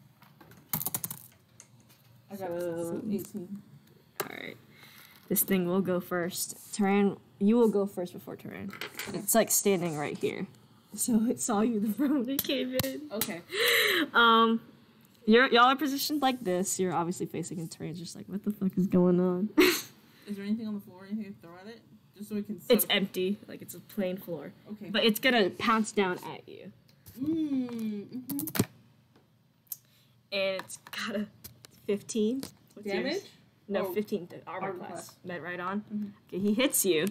I got a 18. Alright. This thing will go first. Tyran, you will go first before Tyran. It's like standing right here. So it saw you the moment it came in. Okay. Y'all are positioned like this. You're obviously facing into Tyran's just like, what the fuck is going on? Is there anything on the floor? Anything to throw at it? Just so we can. It's empty. Like it's a plain floor. Okay. But it's gonna pounce down at you. Mm-hmm. And it's got a 15. What's Damage? yours? No, Oh, 15 to armor armor class. class. Met right on. Mhm. Okay, he hits you,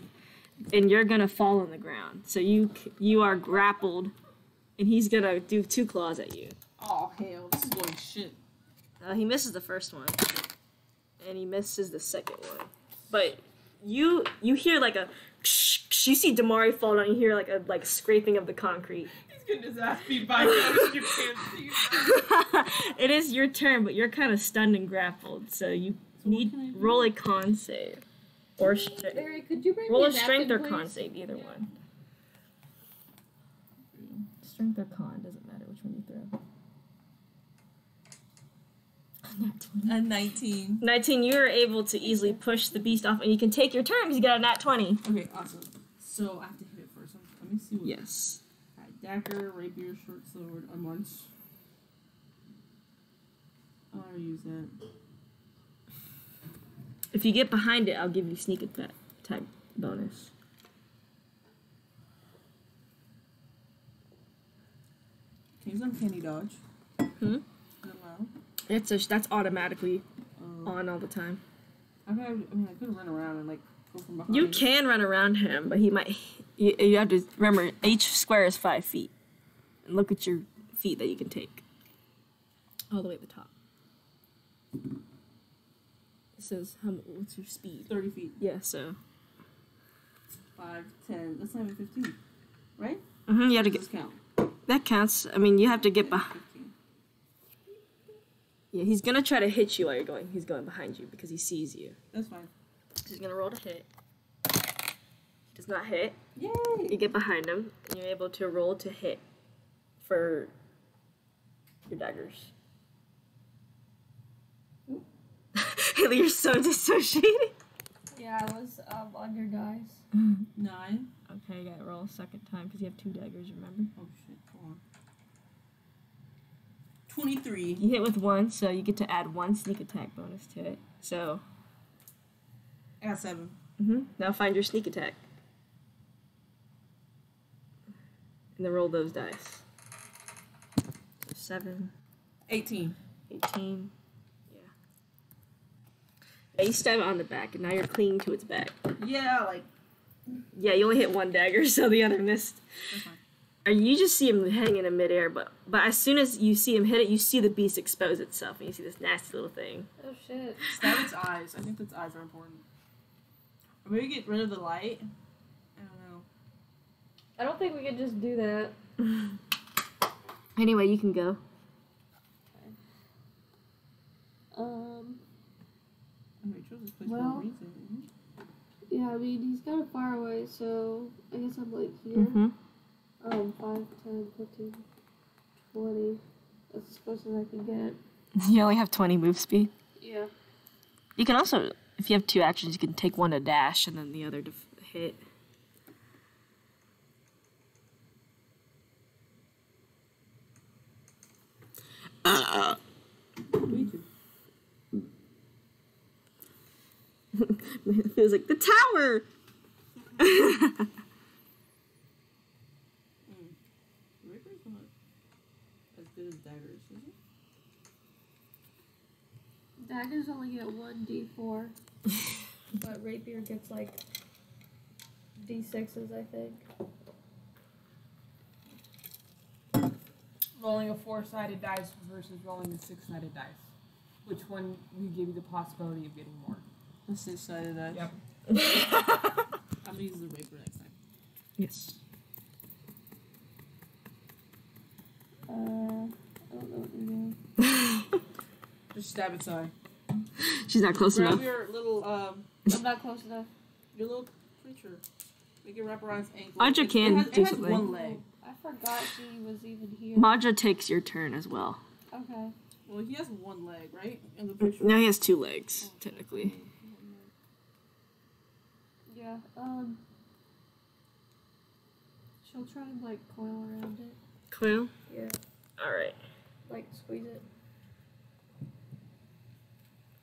and you're gonna fall on the ground. So you are grappled, and he's gonna do 2 claws at you. Oh hell, this is going shit. He misses the first one, and he misses the second one. But you hear like a you see Damari fall down. You hear like a scraping of the concrete. He's getting his ass beat by you can't see that. It is your turn, but you're kind of stunned and grappled, so you need can I do? roll a con save or Barry, could you bring roll me a strength or napkin, con please? save, either one. Strength or con doesn't matter which one you throw. A 19. 19, you are able to easily push the beast off, and you can take your turn because you got a nat 20. Okay, awesome. So I have to hit it first. Let me see what. Yes. Alright, dagger, rapier, short sword, unmarched. I'll use that. If you get behind it, I'll give you sneak attack bonus. Can you use uncanny dodge? Hmm? Is that allowed? That's automatically Oh. on all the time. I could run around and go from behind. You can run around him, but he might. You have to remember each square is 5 feet, and look at your feet that you can take. All the way at the top. It says what's your speed? 30 feet. Yeah, so. 5, 10. That's not even 15. Right? You have to Does get. this count? That counts. I mean, you have to get 10, behind. 15. Yeah, he's gonna try to hit you while you're going. He's going behind you because he sees you. That's fine. He's gonna roll to hit. He does not hit. Yay! You get behind him, and you're able to roll to hit for your daggers. Haley, you're so dissociated. Yeah, I was on your dice. 9. Okay, you gotta roll a second time because you have 2 daggers, remember? Oh shit, hold on. 23. You hit with 1, so you get to add 1 sneak attack bonus to it. So, I got 7. now find your sneak attack. And then roll those dice. So 7, 18. 18. Yeah, you stab it on the back, and now you're clinging to its back. Yeah, Yeah, you only hit 1 dagger, so the other missed. that's fine. Or you just see him hanging in midair, but as soon as you see him hit it, you see the beast expose itself, and you see this nasty little thing. Oh shit. Stab its eyes. I think its eyes are important. Or maybe get rid of the light. I don't know. I don't think we could just do that. Anyway, you can go. We chose this place for Well- a reason. Yeah, I mean, he's kind of far away, so I guess I'm like here. Mm-hmm. 5, 10, 15, 20. That's as close as I can get. You only have 20 move speed. Yeah. You can also, if you have 2 actions, you can take 1 to dash and then the other to hit. Me too. It feels like the tower! Rapiers not as good as daggers, is it? Daggers only get 1d4. But rapier gets like d6s, I think. Rolling a 4-sided dice versus rolling a 6-sided dice. Which one will give you the possibility of getting more? The 6-sided dice. Yep. I'm gonna use the rapier next time. Yes. I don't know what you're doing. Just stab its eye. She's not close Grab enough. your little I'm not close enough. your little creature. Make it wrap around its ankle. Audra can it do has something. one leg. I forgot she was even here. Madra takes your turn as well. Okay. Well, he has one leg, right? In the picture. Now he has 2 legs, technically. Yeah. She'll try and like coil around it. Coil? Yeah. Alright. Like squeeze it.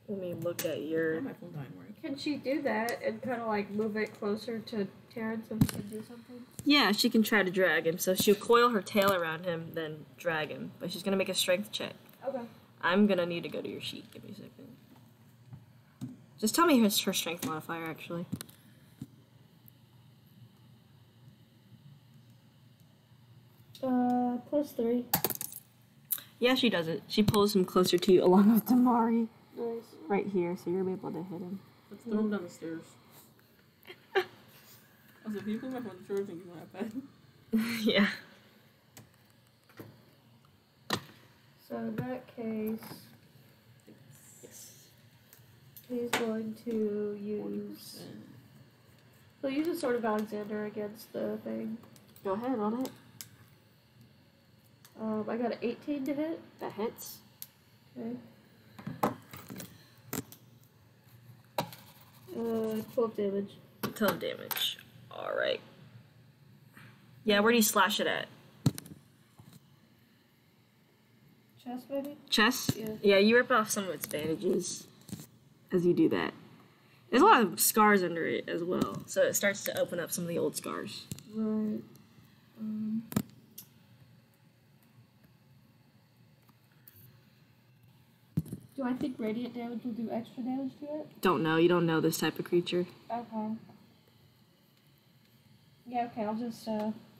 Let me look at your... My phone dying work. Can she do that and kind of like move it closer to Terrence so he can do something? Yeah, she can try to drag him. So she'll coil her tail around him, then drag him. But she's gonna make a strength check. Okay. I'm gonna need to go to your sheet. Give me a second. Just tell me her strength modifier, actually. +3. Yeah, she does it. She pulls him closer to you along with Damari. Nice. Right here, so you're able to hit him. Let's throw him down the stairs. I was like, can you put my phone on the charge and give me my iPad? Yeah. So in that case, Yes. he's going to use... 40%. He'll use a Sword of Alexander against the thing. Go ahead, roll it. I got an 18 to hit. That hits. Okay. 12 damage. 12 damage. Alright. Yeah, where do you slash it at? Chest, maybe? Chest? Yeah. Yeah, you rip off some of its bandages as you do that. There's a lot of scars under it as well, so it starts to open up some of the old scars. Right. Do I think radiant damage will do extra damage to it? Don't know, you don't know this type of creature. Okay. Yeah, okay, I'll just,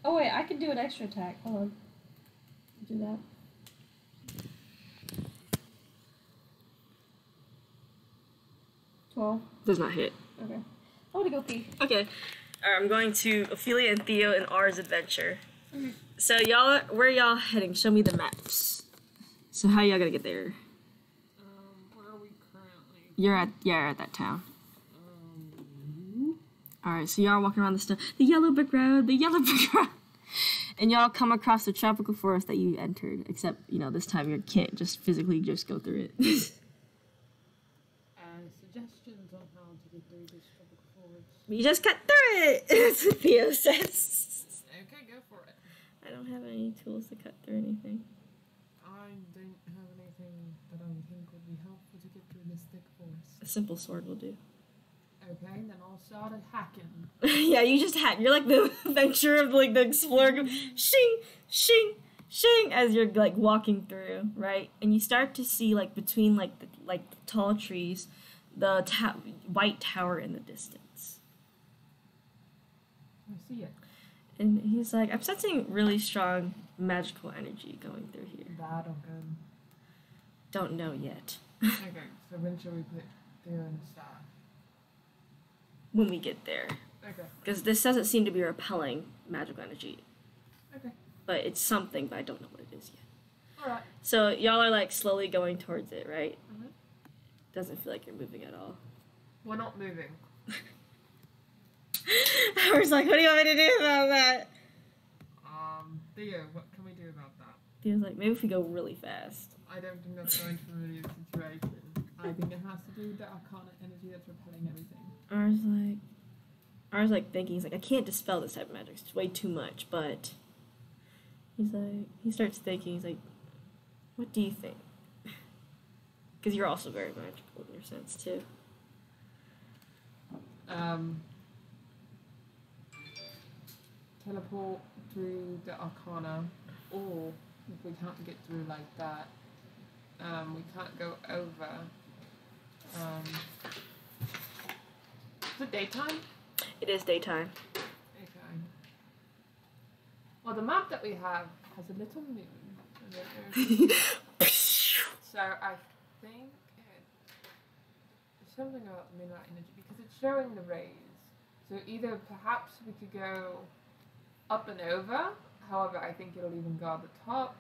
Oh, wait, I can do an extra attack. Hold on. Do that. Does not hit. Okay. I want to go pee. Okay. I'm going to Ophelia and Theo and R's adventure. Okay. So where y'all heading? Show me the maps. So how y'all gonna get there? Where are we currently? You're at that town. Alright, so y'all are walking around the yellow brick road, and y'all come across the tropical forest that you entered, except, this time you can't just physically just go through it. Suggestions on how to get through this tropical forest? You just cut through it! That's what Theo says. Okay, go for it. I don't have any tools to cut through anything. I don't have anything that I would think would be helpful to get through this thick forest. A simple sword will do. Okay, then I'll start hacking. Yeah, you just hack. You're like the adventurer of the explorer. Shing, shing, shing, as you're walking through, right? And you start to see between the tall trees, the white tower in the distance. I see it. And he's like, I'm sensing really strong magical energy going through here. Bad or good? Don't know yet. Okay, so when shall we put Theo in the staff? When we get there. Okay. Because this doesn't seem to be repelling magical energy. Okay. But it's something, but I don't know what it is yet. Alright. So y'all are slowly going towards it, right? Mhm. Doesn't feel like you're moving at all. We're not moving. I was like, what do you want me to do about that? Theo, what can we do about that? He was like, maybe if we go really fast. I don't think that's going to remedy the situation. I think it has to do with the arcana energy that's repelling everything. I was thinking, he's like, I can't dispel this type of magic. It's way too much, but he starts thinking, he's like, what do you think? Because you're also very magical in your sense, too. Teleport through the arcana, or if we can't get through like that, we can't go over. Is it daytime? It is daytime. Okay. Well, the map that we have has a little moon. I don't know. So I think it's something about the moonlight energy because it's showing the rays. So either perhaps we could go up and over, however I think it'll even guard the top,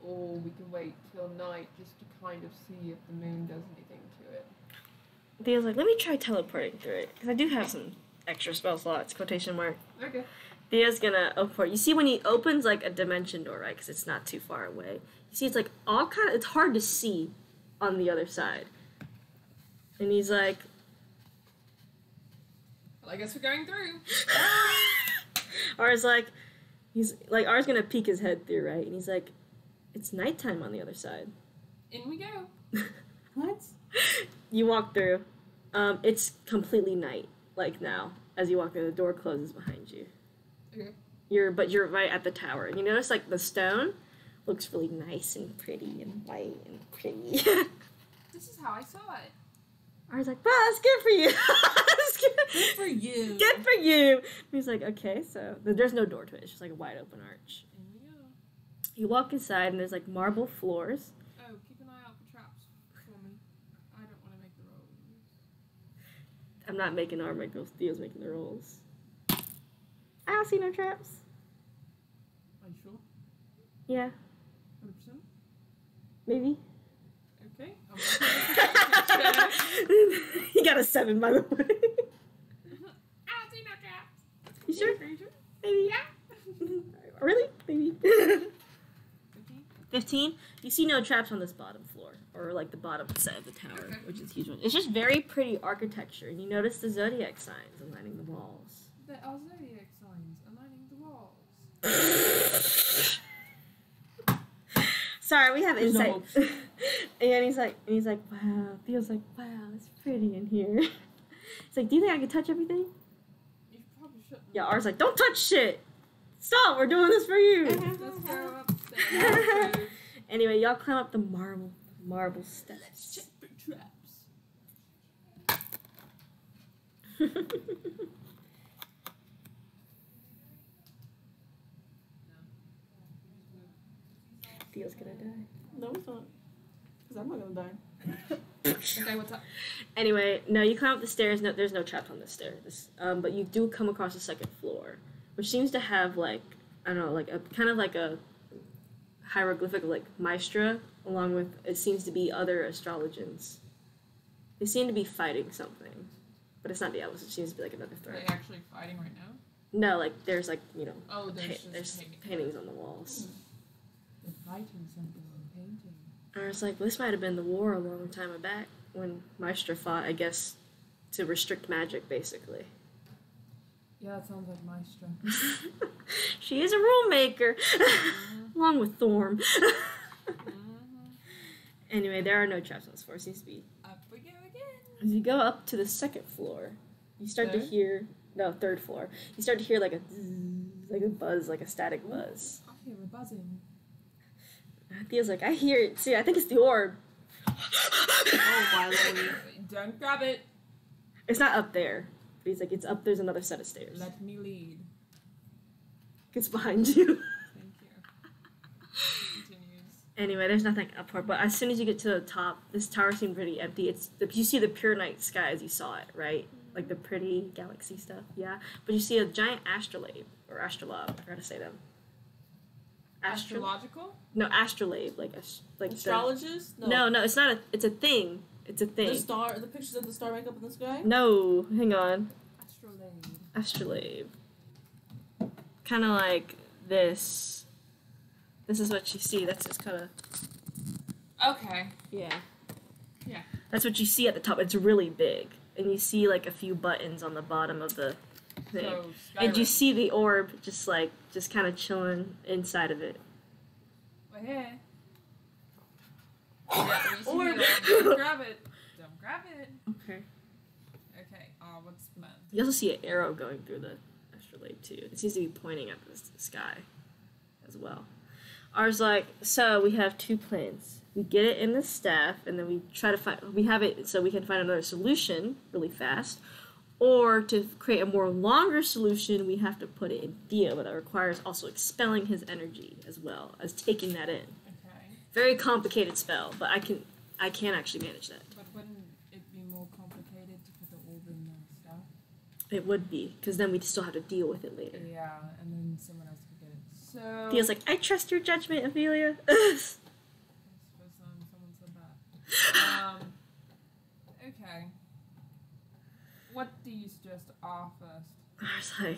or we can wait till night just to kind of see if the moon does anything to it. Theo's like, let me try teleporting through it, because I do have some extra spell slots, quotation mark. Okay. Theo's gonna open it. You see when he opens a dimension door, right, because it's not too far away. You see it's all kind of, it's hard to see on the other side. And he's like, Well, I guess we're going through. R's like, R's gonna peek his head through, right? And he's like, it's nighttime on the other side. In we go. What? You walk through. It's completely night, like now. As you walk through, the door closes behind you. Okay. You're right at the tower. And you notice, like, the stone looks really nice and pretty and white and pretty. This is how I saw it. I was like, wow, that's good for you. That's Good for you. good for you. He's like, okay, so there's no door to it. It's just like a wide open arch. In we go. You walk inside, and there's, like, marble floors. Oh, keep an eye out for traps for me. I don't want to make the rolls. I'm not making our make those. Theo's making the rolls. I don't see no traps. Are you sure? Yeah, 100%? maybe. Okay. He got a 7, by the way. I don't see no traps. You sure? Are you sure? Maybe. Yeah. Really? Maybe. 15? 15. You see no traps on this bottom floor, or like the bottom side of the tower, Okay. which is huge. It's just very pretty architecture, and you notice the zodiac signs lining the walls. There are zodiac signs aligning the walls. Sorry, we have There's no insight. hopes. And he's like, wow. Theo's like, wow, it's pretty in here. He's like, do you think I can touch everything? You probably shouldn't. Yeah, R's like, don't touch shit. Stop, we're doing this for you. Let's go upstairs. Anyway, y'all climb up the marble steps. Check for traps. Theo's gonna die. No, it's not. Because I'm not going to die. Okay, what's up? Anyway, no, you climb up the stairs. No, there's no traps on the stairs. But you do come across a second floor, which seems to have like, I don't know, like a kind of like a hieroglyphic like maestra, along with it seems to be other astrologers. They seem to be fighting something, but it's not Diablos. It seems to be like another Are threat. they actually fighting right now? No, like there's like Oh, there's just paintings on the walls. They're fighting something and painting. I was like, well, this might have been the war a long time back when Maestra fought, I guess, to restrict magic, basically. Yeah, that sounds like Maestra. She is a rule maker, along with Thorm. Anyway, there are no traps on this floor. It seems to be. Up we go again. As you go up to the second floor, you start to Third? hear. No, third floor. You start to hear like a zzz, like a buzz, like a static buzz. I hear a buzzing. Theo's like, I hear it. See, I think it's the orb. Oh, my lord. Don't grab it. It's not up there. But he's like, it's up. There's another set of stairs. Let me lead. It's behind you. Thank you. Continues. Anyway, there's nothing up here. But as soon as you get to the top, this tower seems pretty empty. You see the pure night sky as you saw it, right? Like the pretty galaxy stuff, yeah. But you see a giant astrolabe or astrolabe. I forgot to say them. Astrological? No, astrolabe, like Astrologist? No, it's not a. It's a thing. It's a thing. The pictures of the star make up in the sky? No, hang on. Astrolabe. Astrolabe. Kind of like this. This is what you see. That's just kind of. Okay. Yeah. Yeah. That's what you see at the top. It's really big, and you see like a few buttons on the bottom of the thing. So, And you Skyrim. see the orb just kind of chilling inside of it. We're here. Yeah, we see Orb. it. Don't grab it. Don't grab it. Okay. Okay, what's the plan? You also see an arrow going through the astrolabe too. It seems to be pointing at the sky as well. Ours like, so we have two plans. We get it in the staff, and then we try to find. We have it so we can find another solution really fast. Or to create a more longer solution, we have to put it in Theo, but that requires also expelling his energy as well as taking that in. Okay. Very complicated spell, but I can actually manage that. But wouldn't it be more complicated to put the orb in the stuff? It would be, because then we'd still have to deal with it later. Yeah, and then someone else could get it. So. Theo's like, I trust your judgment, Ophelia. I suppose someone said that. Okay. What do you suggest are first? I was like,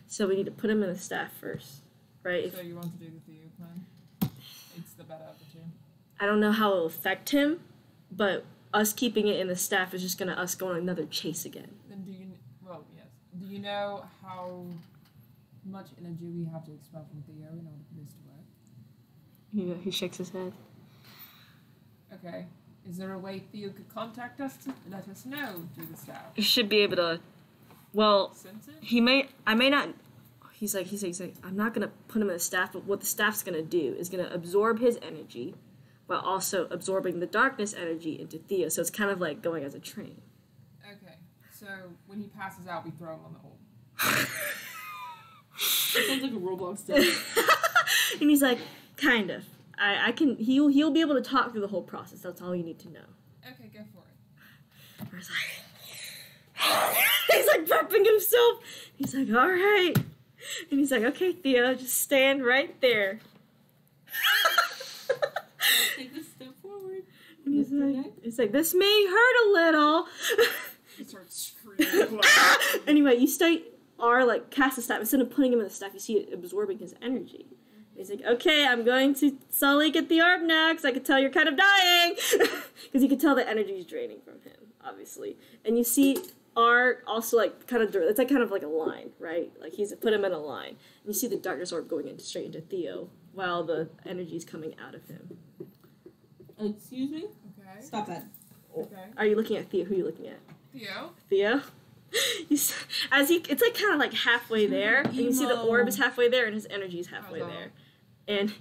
so we need to put him in the staff first, right? So you want to do the Theo plan? It's the better of the two. I don't know how it'll affect him, but us keeping it in the staff is just gonna us go on another chase again. Then do you? Well, yes. you know how much energy we have to expel from Theo in order for this to work? He shakes his head. Okay. Is there a way Theo could contact us to let us know through the staff? He should be able to. Well, Sense it? I may not. He's like, I'm not gonna put him in the staff, but what the staff's gonna do is gonna absorb his energy, while also absorbing the darkness energy into Theo. So it's kind of like going as a train. Okay. So when he passes out, we throw him on the hole. Sounds like a Roblox thing. And he's like, kind of. I can. He'll be able to talk through the whole process. That's all you need to know. Okay, go for it. I was like, he's like prepping himself. He's like, all right. And he's like, okay, Theo, just stand right there. Take a step forward. And he's like, this may hurt a little. He starts screaming. Anyway, you like cast the staff. Instead of putting him in the staff, you see it absorbing his energy. He's like, okay, I'm going to slowly get the orb now, because I can tell you're kind of dying. Because you can tell the energy is draining from him, obviously. And you see R also, like, it's like kind of like a line, right? Like, he's put him in a line. And you see the darkness orb going straight into Theo, while the energy is coming out of him. Excuse me? Okay. Stop that. Okay. Are you looking at Theo? Who are you looking at? Theo? Theo? It's like kind of like halfway there, and you see the orb is halfway there, and his energy is halfway there. And it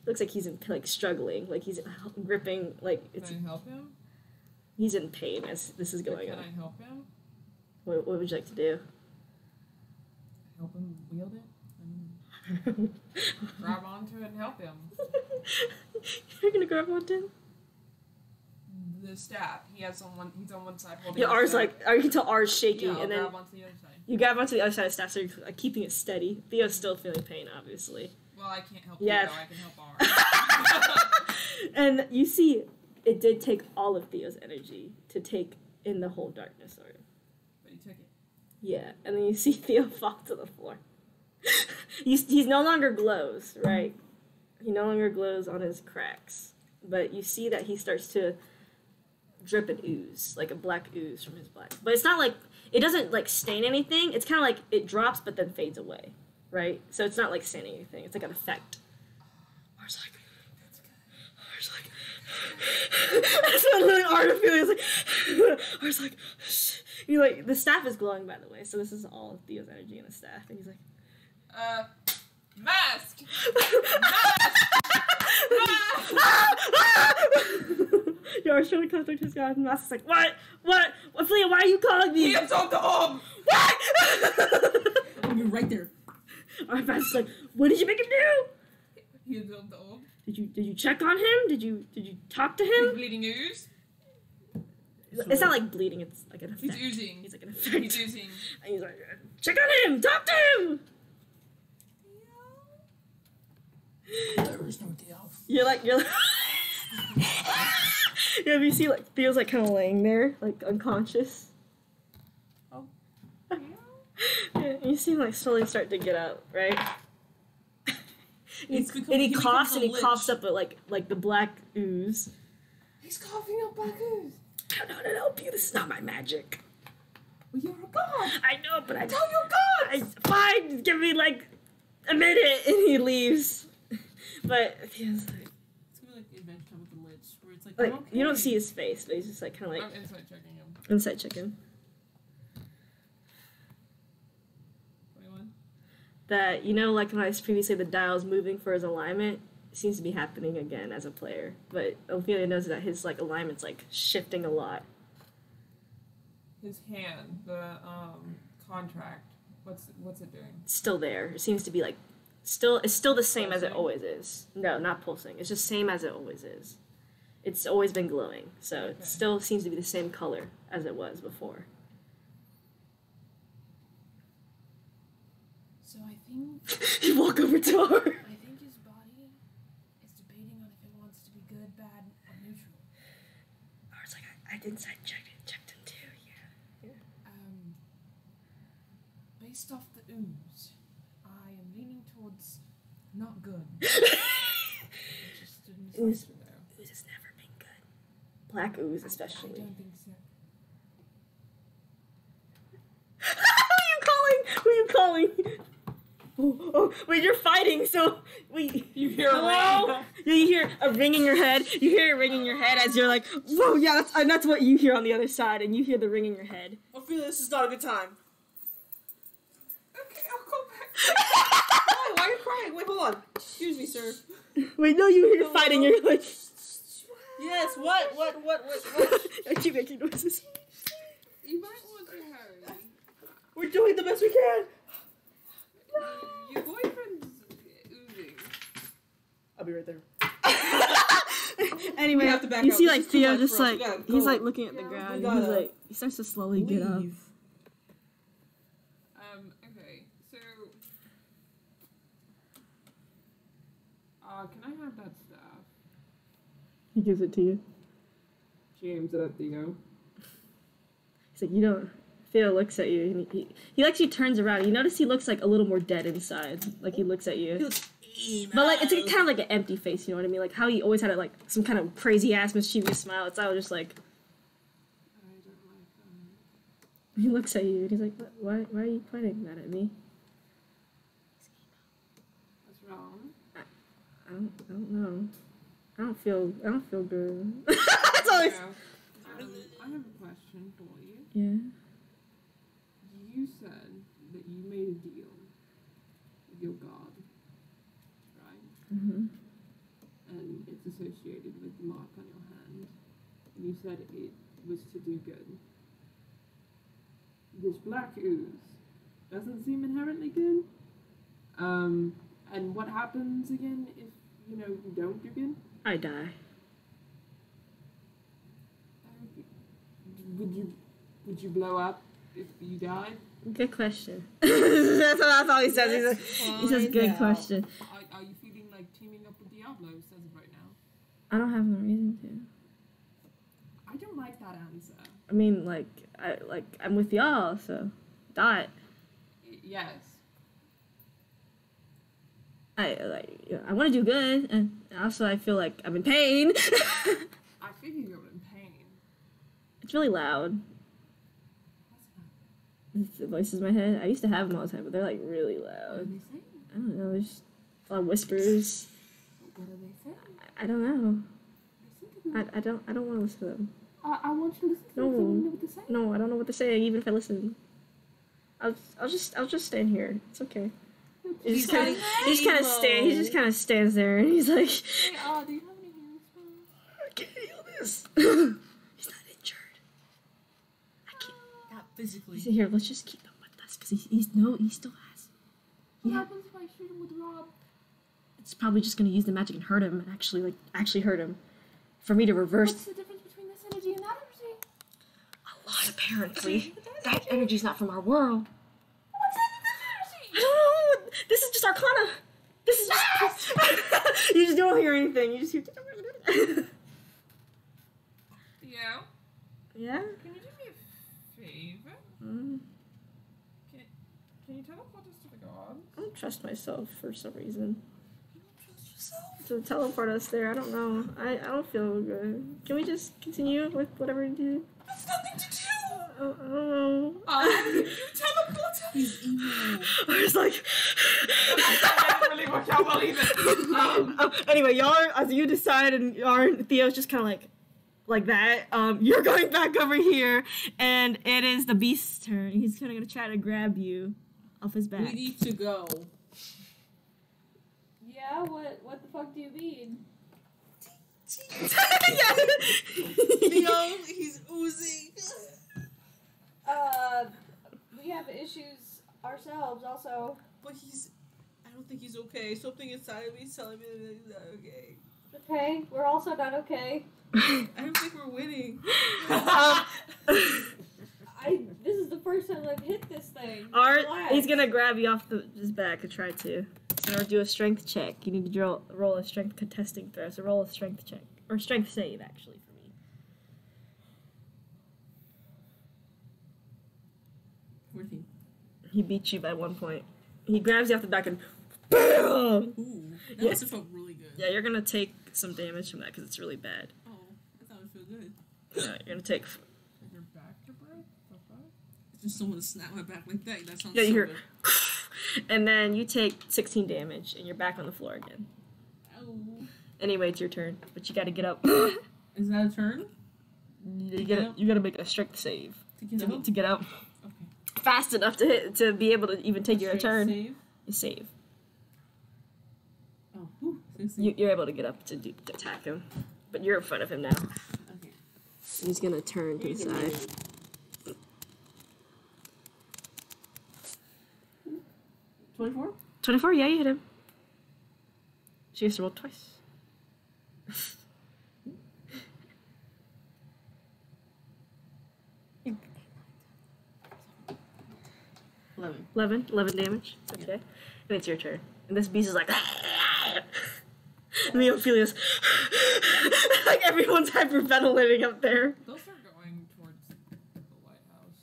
looks like he's like struggling, like he's gripping, like it's. Can I help him? He's in pain as this is going on. Can I help him? What would you like to do? Help him wield it? And grab onto it and help him. You're gonna grab onto him? The staff. He's on one side holding. Yeah, R's like, you can tell R's shaking, yeah, and then grab onto the other side. you grab onto the other side of the staff, so you're keeping it steady. Theo's still feeling pain, obviously. Well, I can't help Yeah. Theo. I can help R. And you see, it did take all of Theo's energy to take in the whole darkness orb. But he took it. Yeah, and then you see Theo fall to the floor. He's no longer glows, right? He no longer glows on his cracks. But you see that he starts to drip and ooze, like a black ooze from his black. But it's not like, it doesn't like stain anything. It's kind of like it drops but then fades away, right? So it's not like staining anything. It's like an effect. Ar's like, that's good. Ar's like, that's what really Art feeling is like. Ar's like, you like, the staff is glowing, by the way. So this is all of Theo's energy in the staff, and he's like, Mask! You're trying to contact his god, and Mask is like, what? Ophelia, why are you calling me? He absorbed the orb! What? You're right there. Alright, Mask is like, what did you make him do? He absorbed the orb. Did you check on him? Did you talk to He's him? bleeding ooze. It's not like bleeding, it's like an effect. He's oozing. He's like an effect. He's oozing. And he's like, check on him! Talk to him! There is no deal. You're like yeah, you see like Theo's like kind of laying there, like unconscious. Oh. Yeah, and you see him like slowly start to get up, right? It's and he becomes coughs a and he lich. coughs up at like the black ooze. He's coughing up black ooze. I don't know how to help you. This is not my magic. Well, you're a god. I know, but I Tell your gods. fine. Give me like a minute, and he leaves. But Theo's like. It's gonna be like the Adventure Time with the Lich, where it's like, Like, I'm okay. you don't see his face, but he's just like kind of like I'm inside checking him. inside chicken. 21. That like when I previously said the dial's moving for his alignment, it seems to be happening again as a player. But Ophelia knows that his like alignment's like shifting a lot. His hand, the contract. What's it doing? It's still there. It seems to be like it's still the same as it Pulsing? always is. No, not pulsing. It's just same as it always is. It's always been glowing, so Okay. it still seems to be the same color as it was before. So I think You walk over to her. I think his body is debating on if it wants to be good, bad, or neutral. I was like, I did checked him too. Yeah. Based off the ooze, I am leaning towards not good. Just didn't Ooze. decide to know. Ooze has never been good. Black ooze, I especially. don't think so. Who are you calling Who are you calling? Oh, wait, you're fighting, so wait. You hear hello? You hear a ring in your head. You hear a ring in your head as you're like, whoa, yeah, that's what you hear on the other side, and you hear the ring in your head. Ophelia, this is not a good time. Okay, I'll go back. Why are you crying? Wait, hold on. Excuse me, sir. Wait, no, you hear fighting. You're like, Yes, what? I keep making noises. You might want to hurry. We're doing the best we can. Your boyfriend's oozing. I'll be right there. Anyway, We have to back you up. see This like is too Theo much just for us. like We gotta he's go. like looking at the Yeah, ground. we And he's gotta like he starts to slowly get up. Leave. Okay, so can I have that staff? He gives it to you. She aims it at Theo. He's like, you don't. Theo looks at you, and he actually turns around. You notice he looks like a little more dead inside. Like he looks at He you, looks emo. but like it's like, kind of like an empty face. You know what I mean? Like how he always had like some kind of crazy ass mischievous smile. It's all just like I don't like he looks at you, and he's like, why are you pointing that at me? What's wrong? I don't know. I don't feel good. That's all I I have a question for you. Yeah. You said that you made a deal with your god, right? Mhm. And it's associated with the mark on your hand. And you said it was to do good. This black ooze doesn't seem inherently good. And what happens again if, you don't do good? I die. Would you blow up if you died? Good question. that's all he says. He says, good question. Are you feeling like teaming up with Diablos as of right now? I don't have no reason to. I don't like that answer. I mean, I'm with y'all, so die. Yes. I want to do good, and also I feel like I'm in pain. I figure you're in pain. It's really loud. What's that? The voices in my head. I used to have them all the time, but they're like really What are loud. they saying? I don't know. There's a lot of whispers. What are they saying? I don't know. Listen to them. I don't want to listen to them. I want you to listen to No. them so you know what they're saying. No, I don't know what they're saying. Even if I listen, I'll just stand here. It's okay. He just kind of stands there, and he's like, Hey, do you have any healing spells? I can't heal this. He's not injured. I can't. Not physically. He said, here, let's just keep him with us, because he still has. What Yeah. happens if I shoot him with Rob? It's probably just gonna use the magic and hurt him, and actually hurt him. For me to reverse. What's the difference between this energy and that energy? A lot, apparently. That energy's not from our world. What's that energy? I don't know. This is just Arcana. This is just. You just don't hear anything. You just hear. Yeah. Yeah. Can you do me a favor? Mm, Can you teleport us to the gods? I don't trust myself for some reason. You don't trust yourself? To teleport us there, I don't know. I don't feel good. Can we just continue with whatever we do? That's nothing to do. I don't know. You teleport us. He's emo. I was like. That didn't really work out well either. Anyway, y'all, as you decide, and Theo's just kind of like that. You're going back over here, and it is the beast's turn. He's kind of gonna try to grab you off his back. We need to go. Yeah, what the fuck do you mean? Theo, he's oozing. We have issues ourselves also. But I don't think he's okay. Something inside of me is telling me that he's not okay. Okay, we're also not okay. I don't think we're winning. This is the first time I've hit this thing. Art, Relax. he's gonna grab you off his back and try to. So do a strength check. You need to roll a strength contesting throw. So roll a strength check. Or strength save, actually, for me. 14. He beats you by 1 point. He grabs you off the back and BAM! Ooh, that Yeah. must have felt really good. Yeah, you're gonna take some damage from that because it's really bad. Oh, I thought it would feel good. You're gonna take. Your back to break? The fuck? Just someone to snap my back like that. That sounds Yeah, you so hear, good. and then you take 16 damage, and you're back on the floor again. Ow. Anyway, it's your turn, but you gotta get up. Is that a turn? You gotta make a strength save To get up? to get up Okay. fast enough to be able to even take your Straight turn. Save. You save. Oh, whew. 16. You're able to get up to attack him, but you're in front of him now. Okay. He's gonna turn to the side. 24? 24, yeah, you hit him. She has to roll twice. 11 damage. Okay. And it's your turn. And this beast is like, me and Ophelia's like everyone's hyperventilating up there. Those are going towards the White House.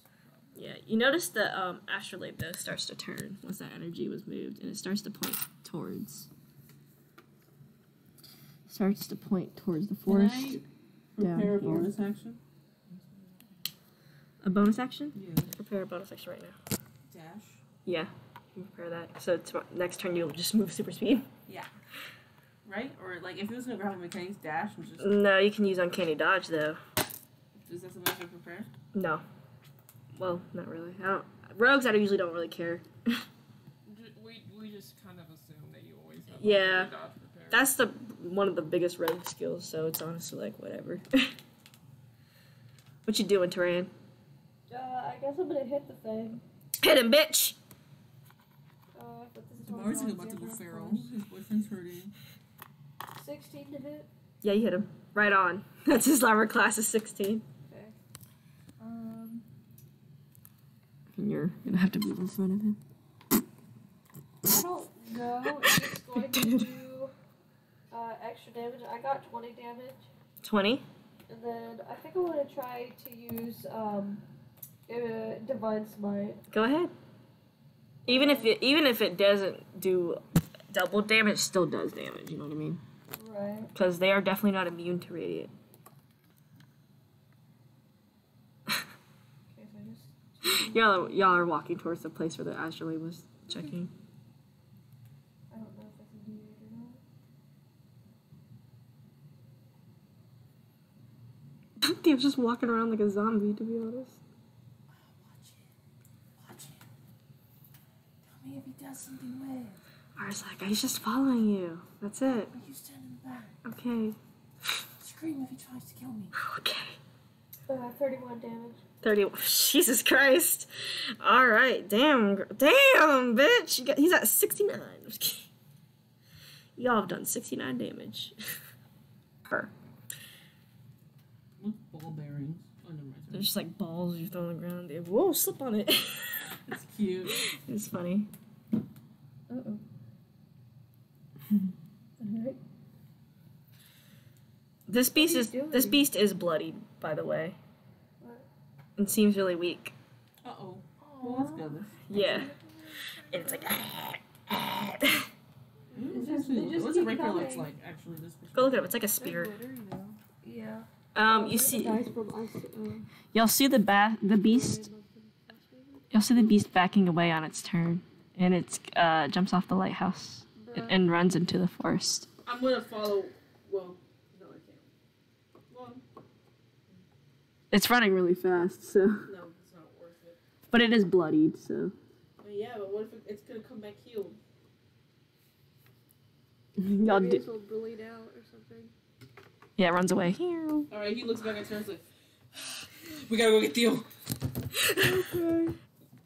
Yeah, you notice the astrolabe though starts to turn once that energy was moved, and it starts to point towards. The forest. Can I down prepare a here. bonus action? A bonus action? Yeah. Prepare a bonus action right now. Dash? Yeah, you can prepare that. So next turn you'll just move super speed. Yeah. Right? Or, like, if it was gonna grab a mechanics, dash and just... No, you can use uncanny dodge though. Is that something I should prepare? No. Well, not really. I don't. Rogues, I usually don't really care. We just kind of assume that you always have Yeah. dodge prepared. That's one of the biggest rogue skills, so it's honestly like whatever. What you doing, Taran? I guess I'm gonna hit the thing. Hit him, bitch! But this is Tomorrow's one about to go zero, feral. of course. His boyfriend's hurting. 16 to hit. Yeah, you hit him. Right on. That's his armor class is 16. Okay. And you're gonna have to move in front of him. I don't know if it's going to do extra damage. I got 20 damage. 20? And then I think I want to try to use Divine Smite. Go ahead. Even if it doesn't do double damage, it still does damage, you know what I mean? Right. Because they are definitely not immune to radiant. Okay, so just. Y'all are walking towards the place where the astrolabe was checking. I don't know if that's a D8 or not. He was just walking around like a zombie, to be honest. Watch it. Tell me if he does something weird. I was like, he's just following you. That's it. Are you standing back? Okay. Scream if he tries to kill me. Okay. 31 damage. 30. Jesus Christ. All right. Damn, bitch. He's at 69. I'm just kidding. Y'all have done 69 damage. Her. What ball bearings? Oh, never mind. They're just like balls you throw on the ground. They whoa, slip on it. It's cute. It's funny. Uh-oh. Alright. This beast you is doing? bloodied, by the way. What? And seems really weak. Uh-oh. Well, let's go. Yeah. And it's like What's a rapier looks like, actually? This go look at it. It's like a spear. Yeah. You see, Dice from us. y'all see the beast. You'll see the beast backing away on its turn, and it jumps off the lighthouse and runs into the forest. I'm gonna follow. Well, no, I can't. Well, It's running really fast, so. no, it's not worth it. But it is bloodied, so. Yeah, but what if it's gonna come back healed? Y'all do. will bleed out or something. Yeah, it runs away. Alright, he looks back at her and like, we gotta go get Theo. Okay.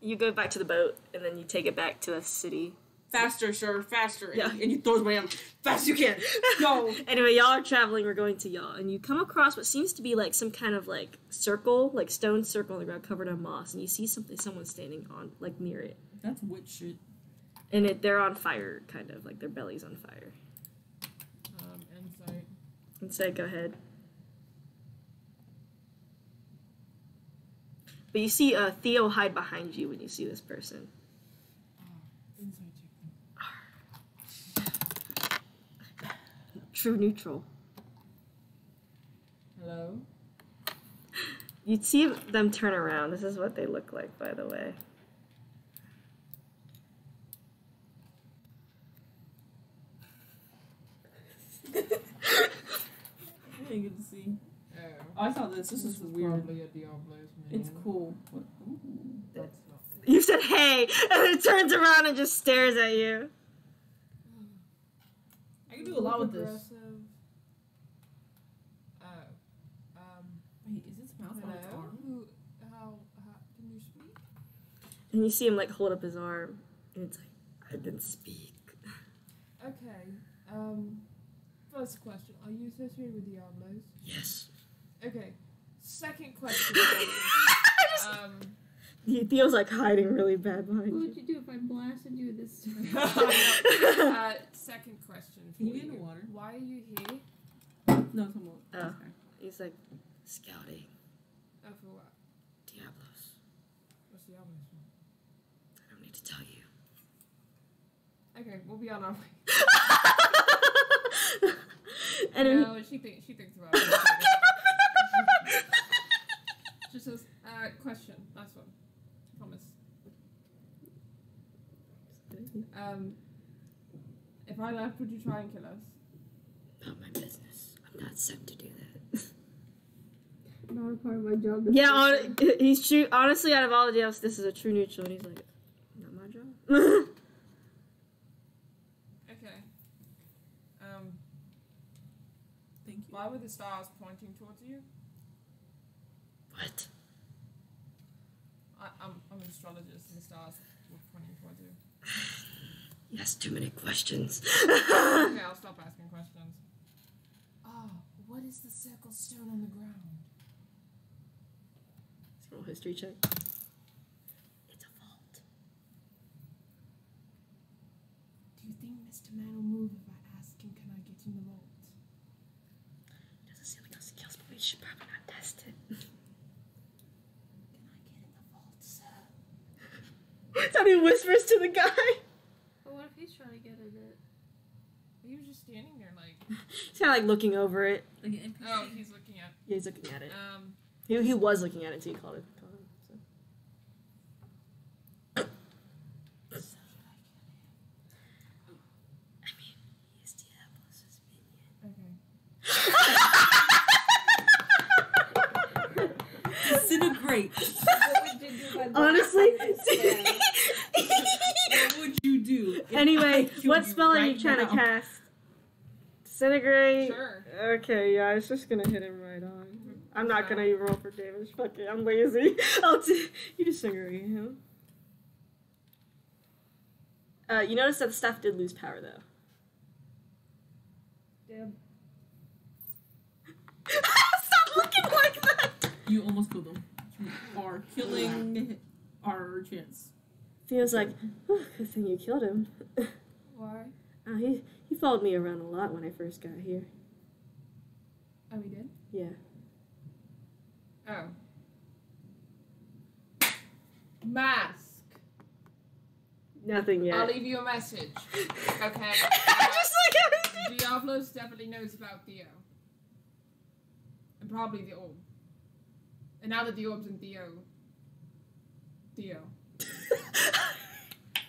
You go back to the boat, and then you take it back to the city. Faster, sir, faster. Yeah. And you throw his way down. Fast as you can. Go. Anyway, y'all are traveling. We're going to y'all, and you come across what seems to be like some kind of like circle, like stone circle on the ground covered in moss, and you see someone standing on like near it, That's witch shit. and they're on fire, kind of like their belly's on fire. Insight. And say, go ahead. But you see Theo hide behind you when you see this person. Insight True neutral. Hello? You'd see them turn around. This is what they look like, by the way. I didn't get to see. Oh. I saw this. This is weird. Probably a Diablos minion. It's cool. What? Ooh. That's not. You said, hey, and then it turns around and just stares at you. I can do a lot with this. Aggressive. Oh. Wait, is its mouth on its Hello? arm? How can you speak? And you see him, like, hold up his arm. And it's like, I can speak. Okay. First question. Are you associated with Diablos? Yes. Okay. Second question. Theo's, like, hiding really bad behind What you. would you do if I blasted you with this? Second question. Can you for get in the water? Why are you here? No, come on. Oh. Okay. He's like, scouting Oh, for what? Diablos. What's Diablos for? I don't need to tell you. Okay, we'll be on our way. And No, she thinks about it. She says, question. Last one. Promise. If I left, would you try and kill us? not my business. I'm not sent to do that. Not a part of my job. Yeah, he's true. Honestly, out of all the deals, this is a true neutral, and he's like, not my job. Okay. Thank you. Why were the stars pointing towards you? What? I'm an astrologist, and the stars were pointing towards you. You asked too many questions. Okay, I'll stop asking questions. Oh, what is the circle stone on the ground? Scroll history check. It's a vault. Do you think Mr. Man will move if I ask him, can I get in the vault? Doesn't seem like those skills, but we should probably not test it. Can I get in the vault, sir? So he whispers to the guy. But what if he's trying to get in it? He was just standing there like... He's kind of like looking over it. Like an NPC. Oh, he's looking at... Yeah, he's looking at it. Um, He was looking at it until you called him. So. I mean, he's Diablos' minion. okay. Disintegrate. What would you do if I Honestly. What would you do? if I Anyway, killed what you spell are you right trying to now? cast? Disintegrate? Sure. Okay, yeah, it's just gonna hit him right on. I'm not gonna even roll for damage. Fuck it, I'm lazy. You disintegrate him. You notice that the staff did lose power, though. Damn. Stop looking like that! You almost killed them. You are killing our chance. Feels like, good thing you killed him. Why? He followed me around a lot when I first got here. Oh, we did? Yeah. Oh. Mask. Nothing yet. I'll leave you a message. Okay. Just like everything. Diablos definitely knows about Theo. And probably the orb. And now that the orb's in Theo.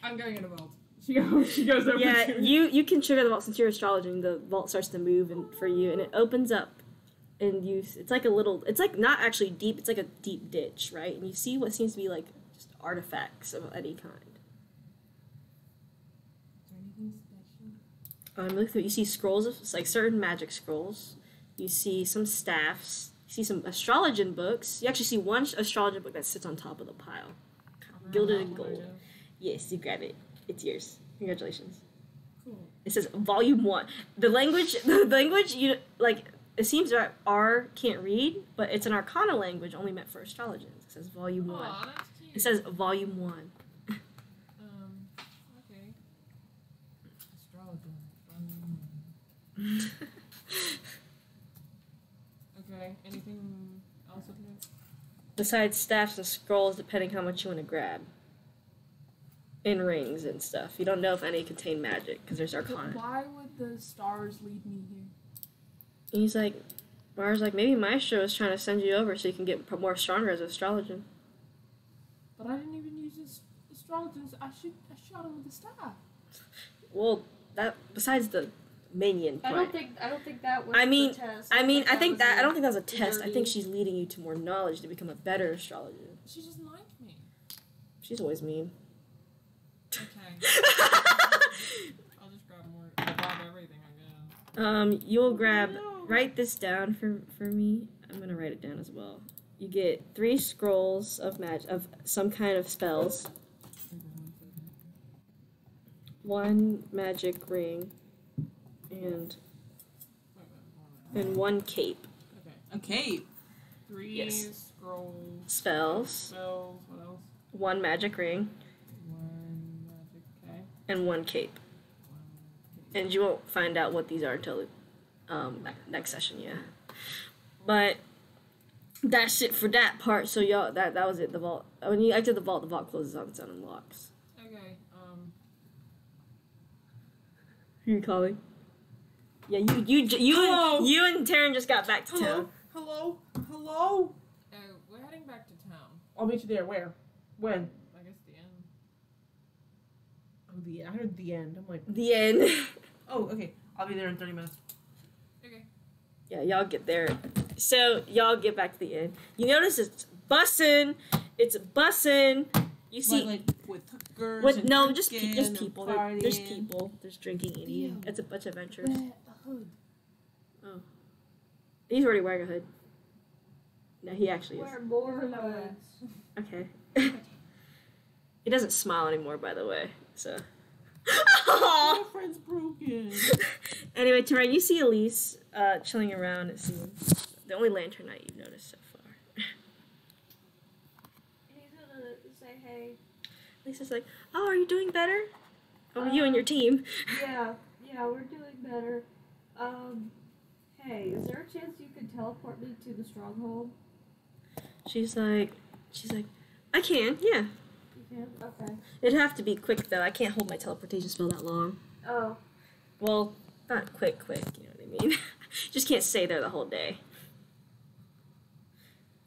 I'm going in a vault. She goes over Yeah, to me. you can trigger the vault since you're astrologing. The vault starts to move and for you, and it opens up. And it's like a little, it's like not actually deep, it's like a deep ditch, right? And you see what seems to be like just artifacts of any kind. Is there anything special? Look through, you see scrolls of, like certain magic scrolls. You see some staffs. You see some astrologian books. You actually see one astrologian book that sits on top of the pile. Gilded in gold. Yes, you grab it. It's yours. Congratulations. Cool. It says Volume 1. The language, you, like, it seems that R can't read, but it's an arcana language only meant for astrologers. It says Volume 1. Aw, that's cute. It says Volume 1. Okay. Astrologer. Okay, anything else of note? Besides staffs and scrolls, depending how much you want to grab. And rings and stuff. You don't know if any contain magic, because there's But arcana. why would the stars lead me here? And he's like, Mars like, maybe Maestro is trying to send you over so you can get more stronger as an astrologer. But I didn't even use this astrologers. I shot him with the staff. Well, that besides the minion part. I don't think that was I mean, the test. I don't think that was a the test. I think journey. she's leading you to more knowledge to become a better astrologer. She doesn't like me. She's always mean. Okay. I'll just grab more. I'll grab everything, I guess. You'll write this down for me. I'm gonna write it down as well. You get 3 scrolls of of some kind of spells, 1 magic ring, and 1 cape. Okay. A cape. 3 Yes. scrolls. Spells, What else? 1 magic ring, 1 magic. Okay. and 1 cape. And you won't find out what these are until next session, yeah. But that's it for that part. So y'all, that was it. The vault. When you exit the vault closes on its own and locks. Okay. Who are you calling? Yeah, you and Taryn just got back to town. Hello? We're heading back to town. I'll meet you there. Where? When? I guess the end. Oh, I heard the end. I'm like, The end. oh, okay. I'll be there in 30 minutes. Okay. Yeah, y'all get there. So y'all get back to the inn. You notice it's bussin'. It's bussin'. You see, like with hookers and just drinking just and people. There's partying. people. There's drinking, eating. Damn. It's a bunch of adventures. A hood. Oh, he's already wearing a hood. No, he actually is. Wear more hoods. Okay. He doesn't smile anymore, by the way. So. My friend's broken. Anyway, Terrain, you see Elise chilling around, it seems. The only lantern night you've noticed so far. He's gonna say, hey. Lisa's like, oh, are you doing better? Oh, you and your team. Yeah, we're doing better. Hey, is there a chance you could teleport me to the stronghold? She's like, I can, yeah. You can? Okay. It'd have to be quick, though. I can't hold my teleportation spell that long. Oh. Well, not quick, you know what I mean? Just can't stay there the whole day.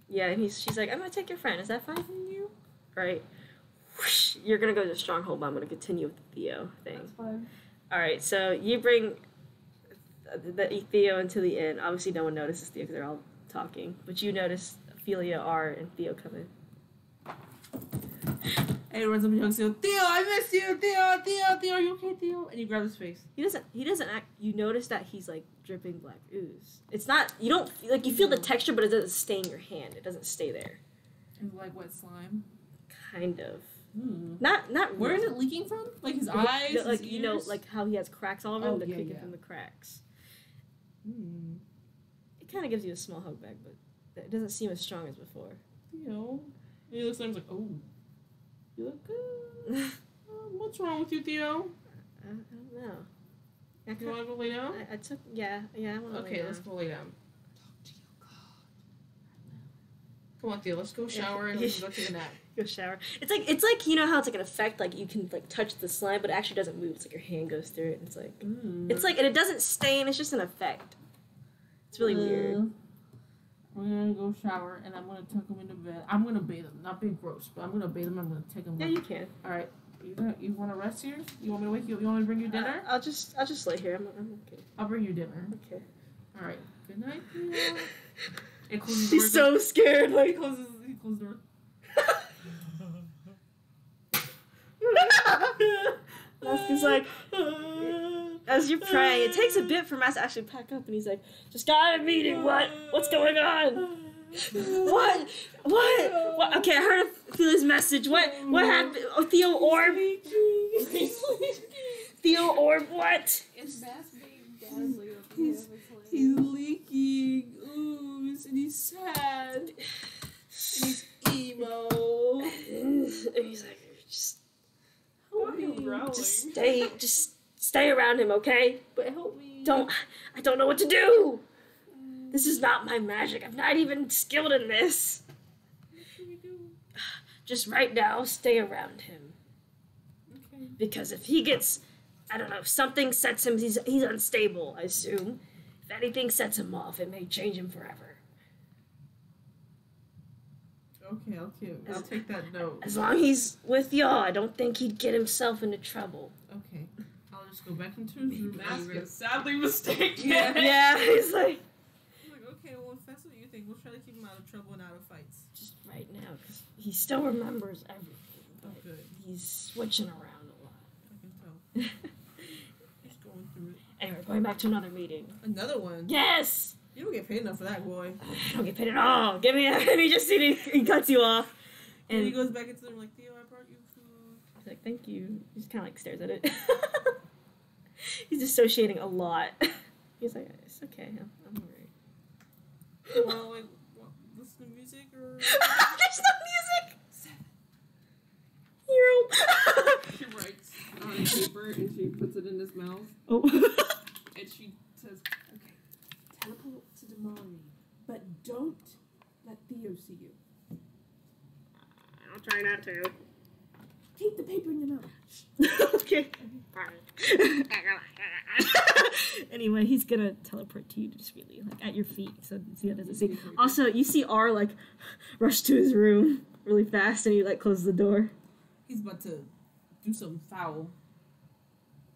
Yeah, and she's like, I'm gonna take your friend. Is that fine with you? Right. Whoosh, you're gonna go to the stronghold, but I'm gonna continue with the Theo thing. That's fine. Alright, so you bring the Theo into the inn. Obviously, no one notices Theo because they're all talking. But you notice Ophelia, R, and Theo come in. And he runs up and hugs Theo. Theo, I miss you. Theo, are you okay, Theo? And you grab his face. He doesn't act. You notice that he's like dripping black ooze. It's not. You don't like. You feel the texture, but it doesn't stain your hand. It doesn't stay there. And like wet slime. Kind of. Hmm. Not. Where is really. it leaking from? Like his eyes, No, like his you know, ears? like how he has cracks all over him. Oh, They're yeah, creaking yeah. from the cracks. Hmm. It kind of gives you a small hug back, but it doesn't seem as strong as before. Theo. And he looks at him like, oh, you look good. What's wrong with you, Theo? I don't know. You want to go lay down? I took. Yeah. I want to. Okay, let's go lay down. Talk to your God. Come on, Theo. Let's go shower and we can go take a nap. Go shower. It's like you know how it's like an effect, like you can like touch the slime, but it actually doesn't move. It's like your hand goes through it. And it's like and it doesn't stain. It's just an effect. It's really weird. We're gonna go shower and I'm gonna tuck him into bed. I'm gonna bathe him, not be gross, but I'm gonna bathe him. I'm gonna take him. Yeah, you can. All right. You want to rest here? You want me to wake you? You want me to bring you dinner? I'll just lay here. I'm okay. I'll bring you dinner. Okay. All right. Good night, Theo. And close his He's door. so scared. He Like. closes the door. Masker's like, as you pray, it takes a bit for Mas to actually pack up, and he's like, just got a meeting. What's going on? What? Okay, I heard Ophelia's message. What happened? Oh, Theo Orb. Theo Orb. What? It's Bass being dazzling of him. He's leaking ooze and he's sad. And he's emo. And he's like, just Why are you growling? just stay around him, okay? But help me. I don't know what to do. This is not my magic. I'm not even skilled in this. What should we do? Just right now, stay around him. Okay. Because if he gets, I don't know, something sets him, he's unstable, I assume. If anything sets him off, it may change him forever. Okay, I'll take that note. As long as he's with y'all, I don't think he'd get himself into trouble. Okay. I'll just go back into his room. Mask is sadly mistaken. Yeah, he's like... I'm like, okay, well, if that's what you think, we'll try to keep him out of trouble and out of fights. Just right now, because he still remembers everything. Oh, But good. he's switching around a lot. I can tell. He's going through it. Anyway, going back to another meeting. Another one? Yes! You don't get paid enough for that, boy. I don't get paid at all. Give me that. And he just he cuts you off. And he goes back into the room like, Theo, I brought you food. He's like, thank you. He just kind of like stares at it. He's dissociating a lot. He's like, it's okay. I'm alright. Well, like, listen to music or... There's no music! Hero. She writes on a paper and she puts it in his mouth. Oh. And she says, okay, teleport to Damari, but don't let Theo see you. I'll try not to. Keep the paper in your mouth. Okay. Anyway, he's gonna teleport to you discreetly, like at your feet, so he doesn't see. Also, you see R like rush to his room really fast, and he like closes the door. He's about to do something foul.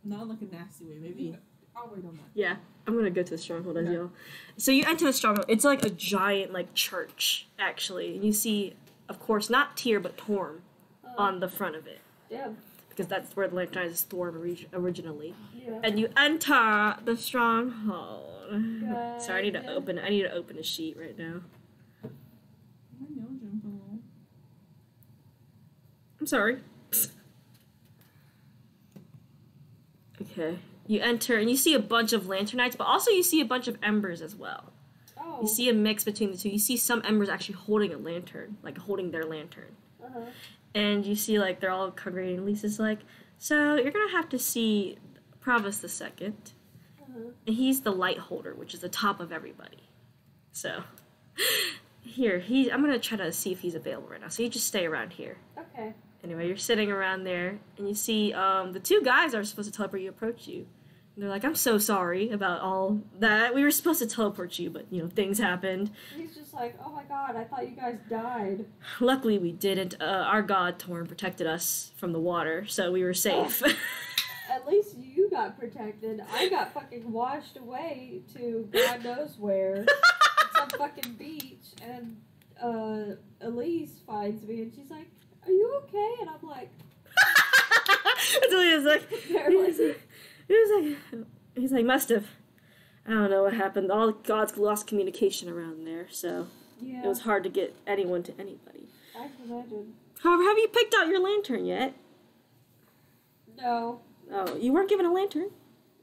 Not in like a nasty way, maybe. I'll wait on that. Yeah, I'm gonna go to the stronghold as y'all. So you enter the stronghold. It's like a giant like church actually, and you see, of course, not Tyr but Torm on the front of it. Yeah. Because that's where the lantern is Thorm originally. Yeah. And you enter the stronghold. Good. Sorry, I need to open a sheet right now. My nail jumped a little. I'm sorry. Okay. You enter and you see a bunch of lanternites, but also you see a bunch of embers as well. Oh. You see a mix between the two. You see some embers actually holding a lantern, like holding their lantern. Uh-huh. And you see, like, they're all congregating. Lisa's like, so you're going to have to see Provost the Second. Uh-huh. And he's the light holder, which is the top of everybody. So, here, I'm going to try to see if he's available right now. So you just stay around here. Okay. Anyway, you're sitting around there, and you see the two guys are supposed to teleport you, approach you. And they're like, I'm so sorry about all that. We were supposed to teleport you, but, things happened. He's just like, oh my god, I thought you guys died. Luckily, we didn't. Our god, Torn, protected us from the water, so we were safe. At least you got protected. I got fucking washed away to God knows where. Some fucking beach. And Elise finds me and she's like, are you okay? And I'm like... Until he was like... Barely. He's like, must have. I don't know what happened. All the gods lost communication around there, so Yeah. it was hard to get anyone to anybody. I can imagine. However, have you picked out your lantern yet? No. Oh, you weren't given a lantern?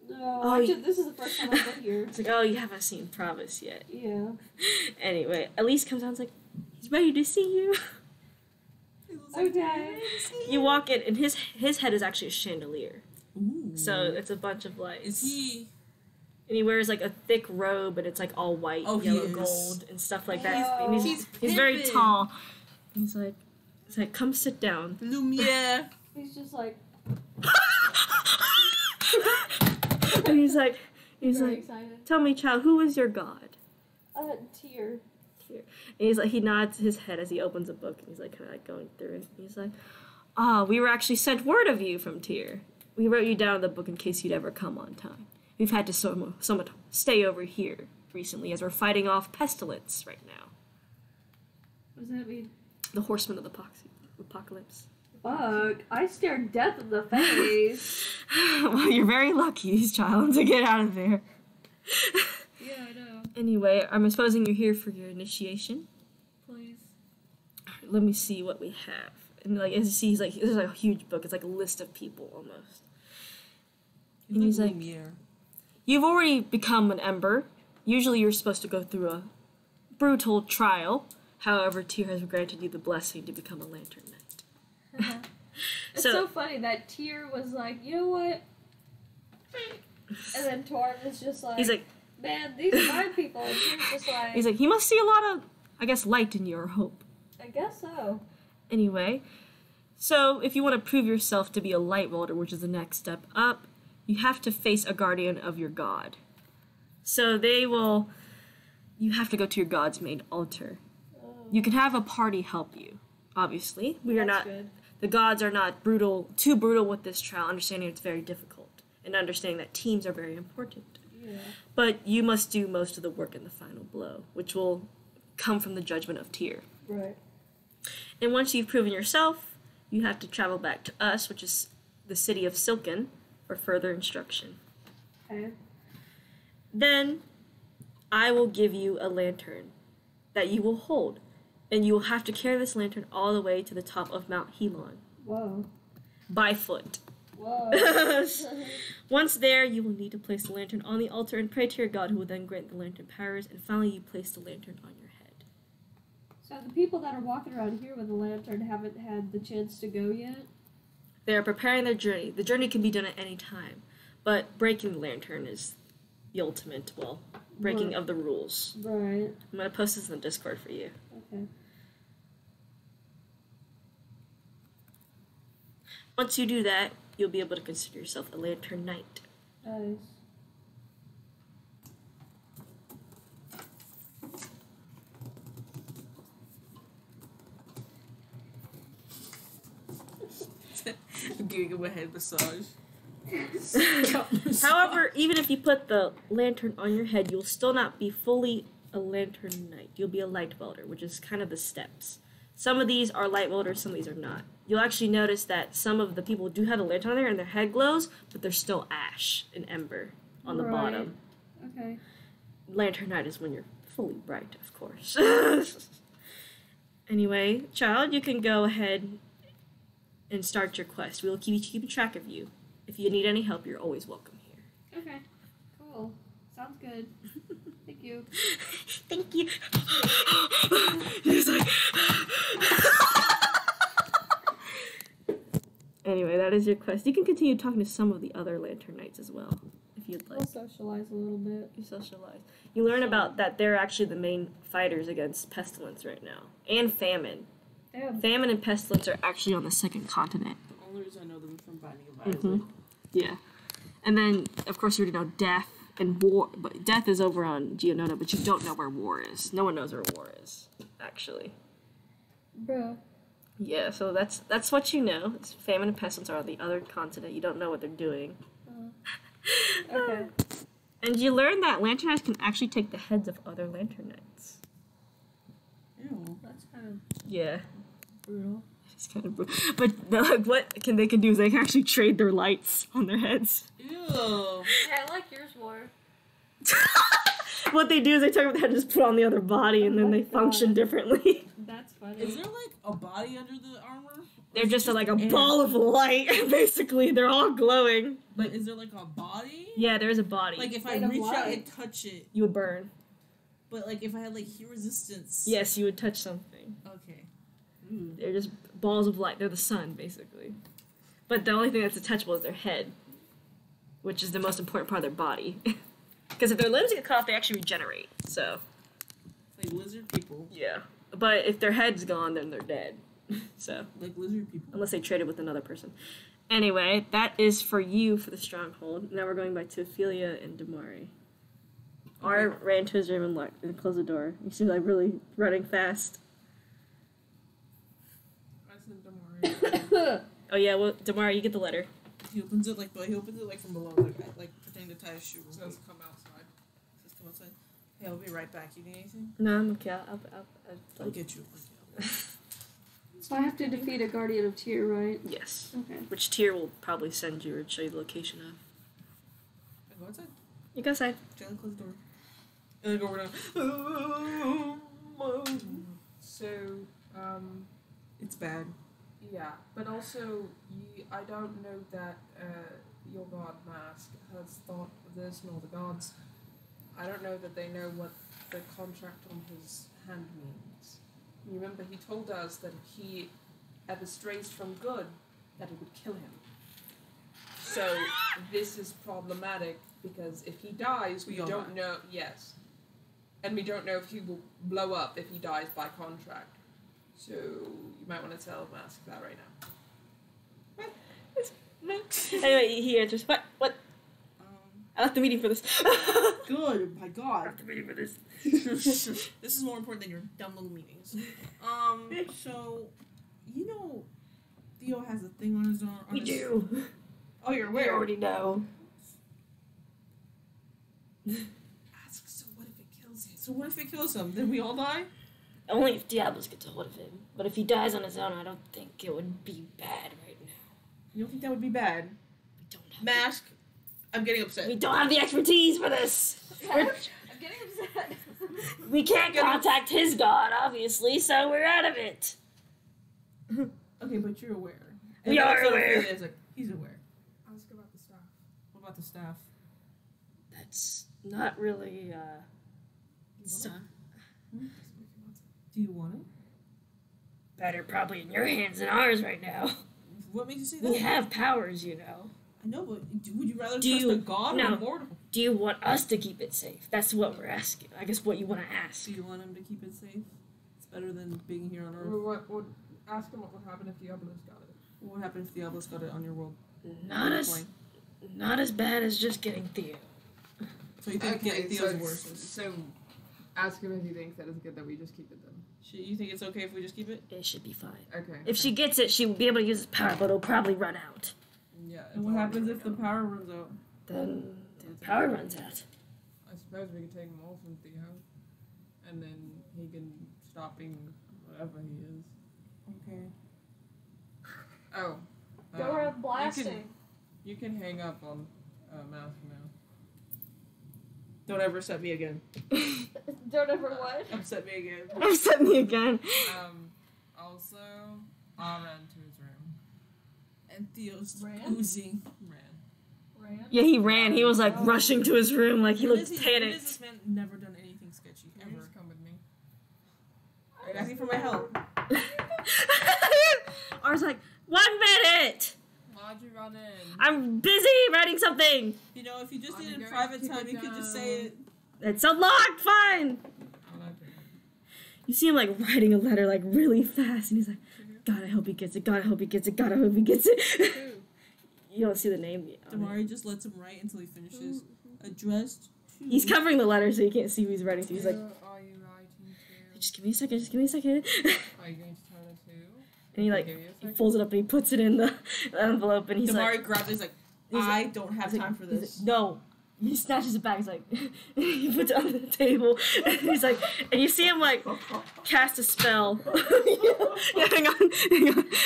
No. Oh, This is the first time I've been here. It's like, oh, you haven't seen Provis yet. Yeah. Anyway, Elise comes out and is like, he's ready to see you. Okay. You walk in, and his head is actually a chandelier. Ooh. So it's a bunch of lights. Is he... And he wears like a thick robe, and it's like all white, Oh, he yellow, is. gold, and stuff like that. Oh. And He's he's very pimpin'. tall. And he's like, come sit down. Lumiere. He's just like, And he's like, very excited. tell me, child, who is your god? Tear. Here. And he nods his head as he opens a book, and he's like, kind of like going through it. And he's like, we were actually sent word of you from Tyr. We wrote you down in the book in case you'd ever come on time. We've had to somewhat stay over here recently as we're fighting off pestilence right now. What does that mean? The horsemen of the apocalypse. Fuck. I stared death in the face. Well, you're very lucky, child, to get out of there. Yeah, I know. Anyway, I'm supposing you're here for your initiation. Please. Let me see what we have. And like, as you see, he's like, there's like a huge book. It's like a list of people almost. And he's like, Lumiere. you've already become an ember. Usually you're supposed to go through a brutal trial. However, Tyr has granted you the blessing to become a lantern knight. It's so funny that Tyr was like, you know what? And then Torm is just like, He's like, man, these are my people. And Tyr's just like, he's like, you must see a lot of, I guess, light in your hope. I guess so. Anyway, so if you want to prove yourself to be a light welder, which is the next step up, you have to face a guardian of your god. So you have to go to your god's main altar. Oh. You can have a party help you, obviously. Good. The gods are not too brutal with this trial, understanding it's very difficult, and understanding that teams are very important. Yeah. But you must do most of the work in the final blow, which will come from the judgment of Tyr. Right. And once you've proven yourself, you have to travel back to us, which is the city of Silken, for further instruction. Okay. Then I will give you a lantern that you will hold, and you will have to carry this lantern all the way to the top of Mount Helon Whoa. by foot. Whoa. Once there, you will need to place the lantern on the altar and pray to your god, who will then grant the lantern powers, and finally you place the lantern on your head. So the people that are walking around here with a lantern haven't had the chance to go yet? They are preparing their journey. The journey can be done at any time, but breaking the lantern is the ultimate, breaking Right. of the rules. Right. I'm going to post this in the Discord for you. Okay. Once you do that, you'll be able to consider yourself a lantern knight. Nice. Giving him a head massage. However, even if you put the lantern on your head, you'll still not be fully a lantern knight. You'll be a light welder, which is kind of the steps. Some of these are light welders, some of these are not. You'll actually notice that some of the people do have a lantern on there and their head glows, but there's still ash and ember on the Right. bottom. Okay. Lantern night is when you're fully bright, of course. Anyway, child, you can go ahead and start your quest. We will keep track of you. If you need any help, you're always welcome here. Okay. Cool. Sounds good. Thank you. Thank you. He's like. Anyway, that is your quest. You can continue talking to some of the other lantern knights as well, if you'd like. We'll socialize a little bit. You socialize. You learn about that they're actually the main fighters against pestilence right now, and famine. Damn. Famine and pestilence are actually on the second continent. The only reason I know them is from Binding of Isaac. Yeah, and then of course you already know death and war, but death is over on Geonona, but you don't know where war is. No one knows where war is, actually. Bruh. Yeah, so that's what you know. It's famine and pestilence are on the other continent. You don't know what they're doing. Okay. And you learn that lantern knights can actually take the heads of other lantern knights. Ew. That's kind of Yeah, brutal. it's kind of. But what they can do is they can actually trade their lights on their heads. Ew. Yeah, I like yours more. What they do is they take off the head and just put on the other body, and then they function differently. That's funny. Is there like a body under the armor? Or They're is it just like a air? ball of light, basically. They're all glowing. But is there like a body? Yeah, there is a body. Like if I Made of reach out light. and touch it, You would burn. but like if I had like heat resistance. Yes, you would touch something. Okay. Ooh. They're just balls of light. They're the sun, basically. But the only thing that's attachable is their head, which is the most important part of their body. Because if their limbs get cut off, they actually regenerate. So, It's like lizard people. yeah. But if their head's gone, then they're dead. So, Like lizard people. unless they traded with another person. Anyway, that is for you for the stronghold. Now we're going back to Ophelia and Damari. R ran to his room and locked and closed the door. You see, like, really running fast. I said, don't worry. Oh, yeah, well, Damari, you get the letter. He opens it like from below, like pretending to tie a shoe. So let's come outside. Says come outside. Hey, I'll be right back. You need anything? No, I'm okay. I'll get you. So I have to defeat a guardian of Tyr, right? Yes. Okay. Which Tyr will probably send you or show you the location of. I go outside. You go outside. Jalen, close the door. And I go over down. So, It's bad. yeah, but also, I don't know that your god Mask has thought of this, nor the gods. I don't know that they know what the contract on his hand means. You remember, he told us that if he ever strays from good, that it would kill him. So, this is problematic, because if he dies, we We all don't die. know, yes. And we don't know if he will blow up if he dies by contract. So, you might want to tell Mask that right now. Anyway, he answers, what? Um, I left the meeting for this. Good, my I God. left the meeting for this. This is more important than your dumb little meetings. So, you know, Theo has a thing on his own. We do. Oh, you're We aware. already know. Ask. So what if it kills him? So what if it kills him? Then we all die. Only if Diablos gets a hold of him. But if he dies on his own, I don't think it would be bad right now. You don't think that would be bad? We don't have Mask. I'm getting upset. We don't have the expertise for this. I'm getting upset. We can't contact his god, obviously, so we're out of it. Okay, but you're aware. We are that's what aware. Ophelia is like, he's aware. Ask about the staff. What about the staff? That's not really, Do you want it? better probably in your hands than ours right now. What makes you say that? We have powers, you know. I know, but would you rather Do trust you- a god or no. a mortal? Do you want us to keep it safe? That's what we're asking. I guess what you want to ask. Do you want him to keep it safe? It's better than being here on Earth. Ask him what would happen if Diablos got it. What happens if Diablos got it on your world? Not as bad as just getting Theo. So you think getting Theo's worse? So, ask him if he thinks that it's good that we just keep it then. You think it's okay if we just keep it? It should be fine. Okay. If she gets it, she will be able to use his power, but it'll probably run out. Yeah. And what happens if the power runs out? Then the power runs out. I suppose we could take him all from Theo, and then he can stop being whatever he is. Okay. Oh. Go around blasting. You can hang up on Mask now. Don't ever upset me again. Don't ever what? Upset me again. Upset me again. Also, I'll run to his room. And Theo's Ran? oozing. Ran? Yeah, he ran. He was like rushing to his room, like he When looked has when has panicked. this man never done anything sketchy, You ever? just come with me. Are you asking for my help? I was like, 1 minute! Why'd you run in? I'm busy writing something! You know, if you just I'm needed going private to keep time, it you could just down. say it. It's unlocked, fine! I like it. You see him like writing a letter like really fast, and he's like, God, I hope he gets it, God, I hope he gets it, God, I hope he gets it. You don't see the name yet. on it. Damari just lets him write until he finishes. Addressed to... He's covering the letter so you can't see who he's writing to. He's like, Who are you writing to? just give me a second, just give me a second. Are you going to tell us who? And he like, Give you a he second. folds it up and he puts it in the envelope, and he's Damari like, grabs it, he's like, he's I like- don't have he's time like- for he's this. like, no. He snatches it back. He's like, he puts it on the table. And he's like, and you see him like cast a spell. Yeah, hang on.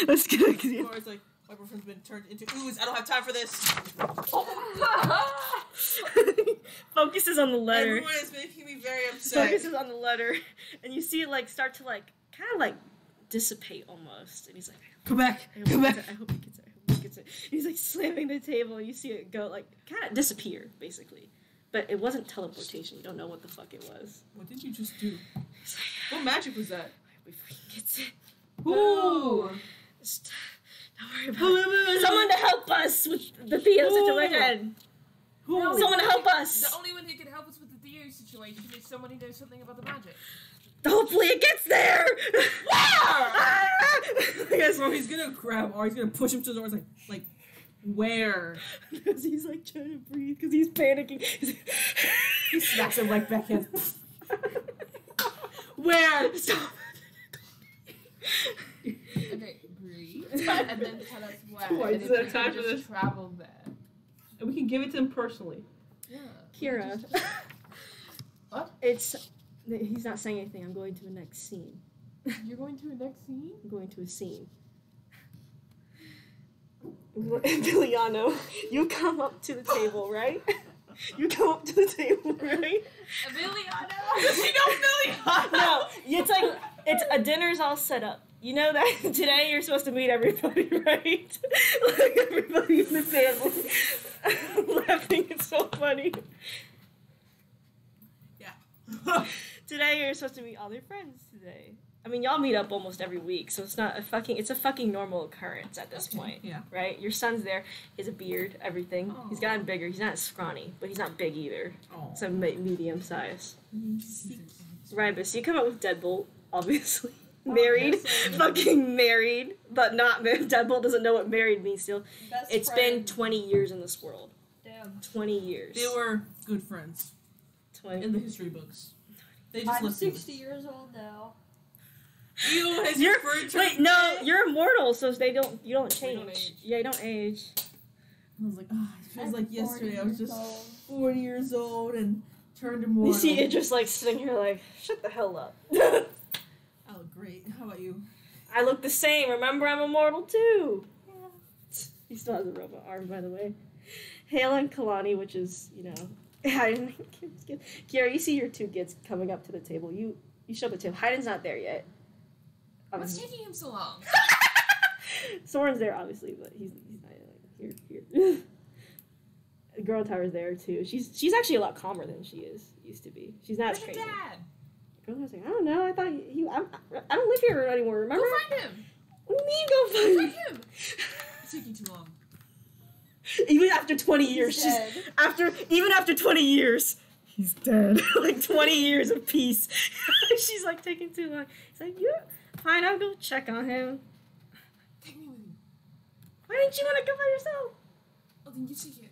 Let's get it. Damari's like, my boyfriend's been turned into ooze, I don't have time for this. Focuses on the letter. Everyone is making me very upset. Focuses on the letter, and you see it like start to like kind of like dissipate almost. And he's like, Come back, I hope he come gets back. it. I hope he gets it. I hope he gets it. He's like slamming the table, and you see it go like kind of disappear basically. But it wasn't teleportation. You don't know what the fuck it was. What did you just do? He's like, What magic was that? I hope he fucking gets it. Ooh. Just, don't worry about it. Someone to help us with the Theo situation. Who? Someone to help The us. only one who can help us with the Theo situation is someone who knows something about the magic. Hopefully it gets there. Because Bro, he's gonna grab or he's gonna push him to the door. It's like where? because he's like trying to breathe because he's panicking. He smacks him like backhand. Where? Stop. Okay, breathe, and then tell us where. Why and is if there we time can for just this? travel there. And we can give it to him personally. Yeah. Kira. What? It's. He's not saying anything. I'm going to the next scene. You're going to the next scene? I'm going to a scene. Emiliano, you come up to the table, right? You come up to the table, right? Emiliano! Does he know Emiliano? No, it's like it's a dinner's all set up. You know that today you're supposed to meet everybody, right? Like everybody in the family. I'm laughing, it's so funny. Yeah. Today you're supposed to meet all your friends today. I mean, y'all meet up almost every week, so it's not a fucking. It's a fucking normal occurrence at this point. Yeah. Right? Your son's there. He has a beard, everything. He's Aw. gotten bigger. He's not scrawny, but he's not big either. Oh. It's a medium size. Right, but so you come up with Deadbolt, obviously. Married, Obviously. fucking married, but not married. Deadbolt doesn't know what married means still. Best It's friend. been 20 years in this world. Damn. him. 20 years. They were good friends 20. in the history books. They just I'm lived 60 years old now. You has You're, referred to wait, no, you're immortal, so you don't change. don't age. Yeah, you don't age. I was like, it feels like 40 yesterday. I was years just old. 40 years old and turned immortal. You see it just like sitting here like, shut the hell up. I look great. How about you? I look the same. Remember, I'm immortal too. He still has a robot arm, by the way. Hale and Kalani, which is, Hayden. Kiara, you see your two kids coming up to the table. You show up at the table. Hayden's not there yet. What's taking him so long? Soren's there, obviously, but he's not like here. The girl tower's there too. She's actually a lot calmer than she used to be. She's not as Where's your crazy. dad? Girl tower's like, I don't know. I thought I don't live here anymore. Remember? Go find him. What do you mean go find Go him? find him. It's taking too long. Even after 20 years, He's dead. even after 20 years, he's dead. Like 20 years of peace. She's like taking too long. He's like, yeah, fine, I'll go check on him. Take me with you. Why didn't you want to go by yourself? Oh, then you stay here.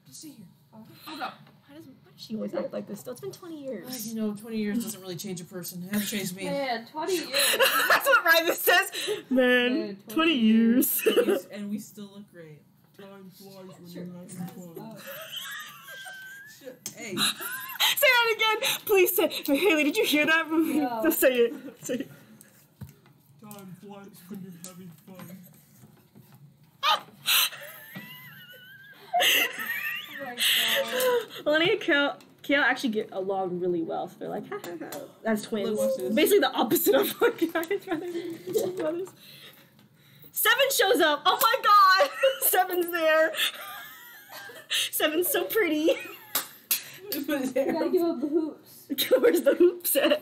Just stay here. Hold up. Why does she always act like this? Still, it's been 20 years. 20 years doesn't really change a person. It hasn't changed me. Man, 20 years. That's what Ryder says. Man, 20 years. And we still look great. Time flies when you're having fun. Hey. Say that again. Please say. Hey, Haley, did you hear that? No. Just say it. Say it. Time flies when you're having fun. Oh my god. Melanie and Kale actually get along really well. So they're like, ha ha ha. That's twins. Look, watch this. Basically the opposite of what Ryan's brothers. Seven shows up. Oh my god. Seven's there. Seven's so pretty. Just put his You hair gotta up. give him the hoops. Where's the hoops at?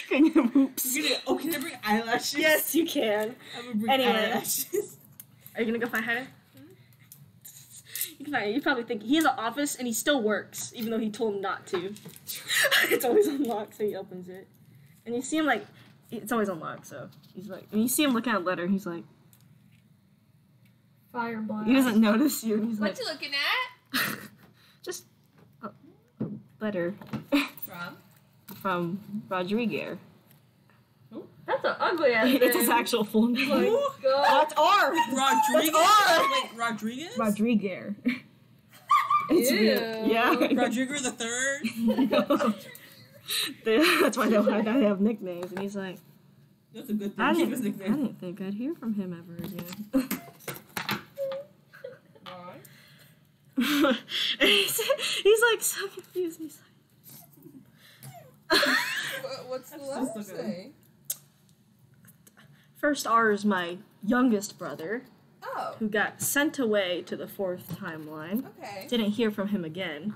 Can you have hoops? Can I bring eyelashes? Yes, you can. I'm gonna bring Anyway. eyelashes. Are you gonna go find Hyder? You can find. You probably think he has an office and he still works, even though he told him not to. It's always unlocked, so he opens it, and you see him like it's always unlocked. So he's like, and you see him looking at a letter. He's like, Fire blast. he doesn't notice you. And he's What like, you looking at? just a letter from Rodriguez. That's an ugly ass It's his name. actual full name. Oh my god. That's R. Rodriguez? R. Wait, Rodriguez? Rodriguez. It's Ew. real. Yeah. Rodriguez the third? That's why I have nicknames, and he's like, That's a good thing. I Keep his didn't nickname. think I'd hear from him ever again. Why? And he's like so confused. He's like, What's the That's letter so good. say? first R is my youngest brother, Oh, who got sent away to the fourth timeline. okay. Didn't hear from him again.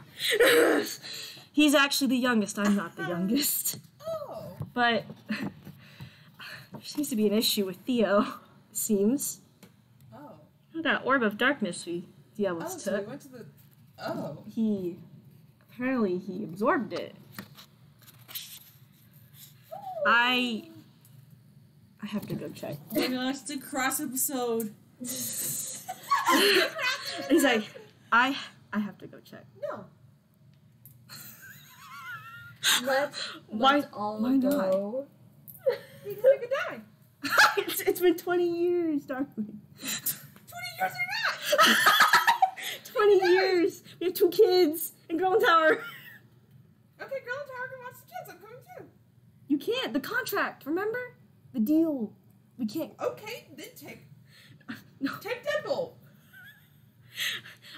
He's actually the youngest. I'm not the youngest. Oh. But there seems to be an issue with Theo, it seems. Oh. That orb of darkness Oh, Diablos so we took. went to the. Oh. He absorbed it. I have to go check. Oh my gosh, it's a cross episode. He's like, I have to go check. No. Why- all why not? go. Because I could die. it's been 20 years, darling. 20 years or not. 20 years. We have 2 kids in Girl Tower. Okay, girl in tower can watch the kids. I'm coming too. You can't. The contract. Remember the deal. We can't. Okay, then take No. Deadbolt.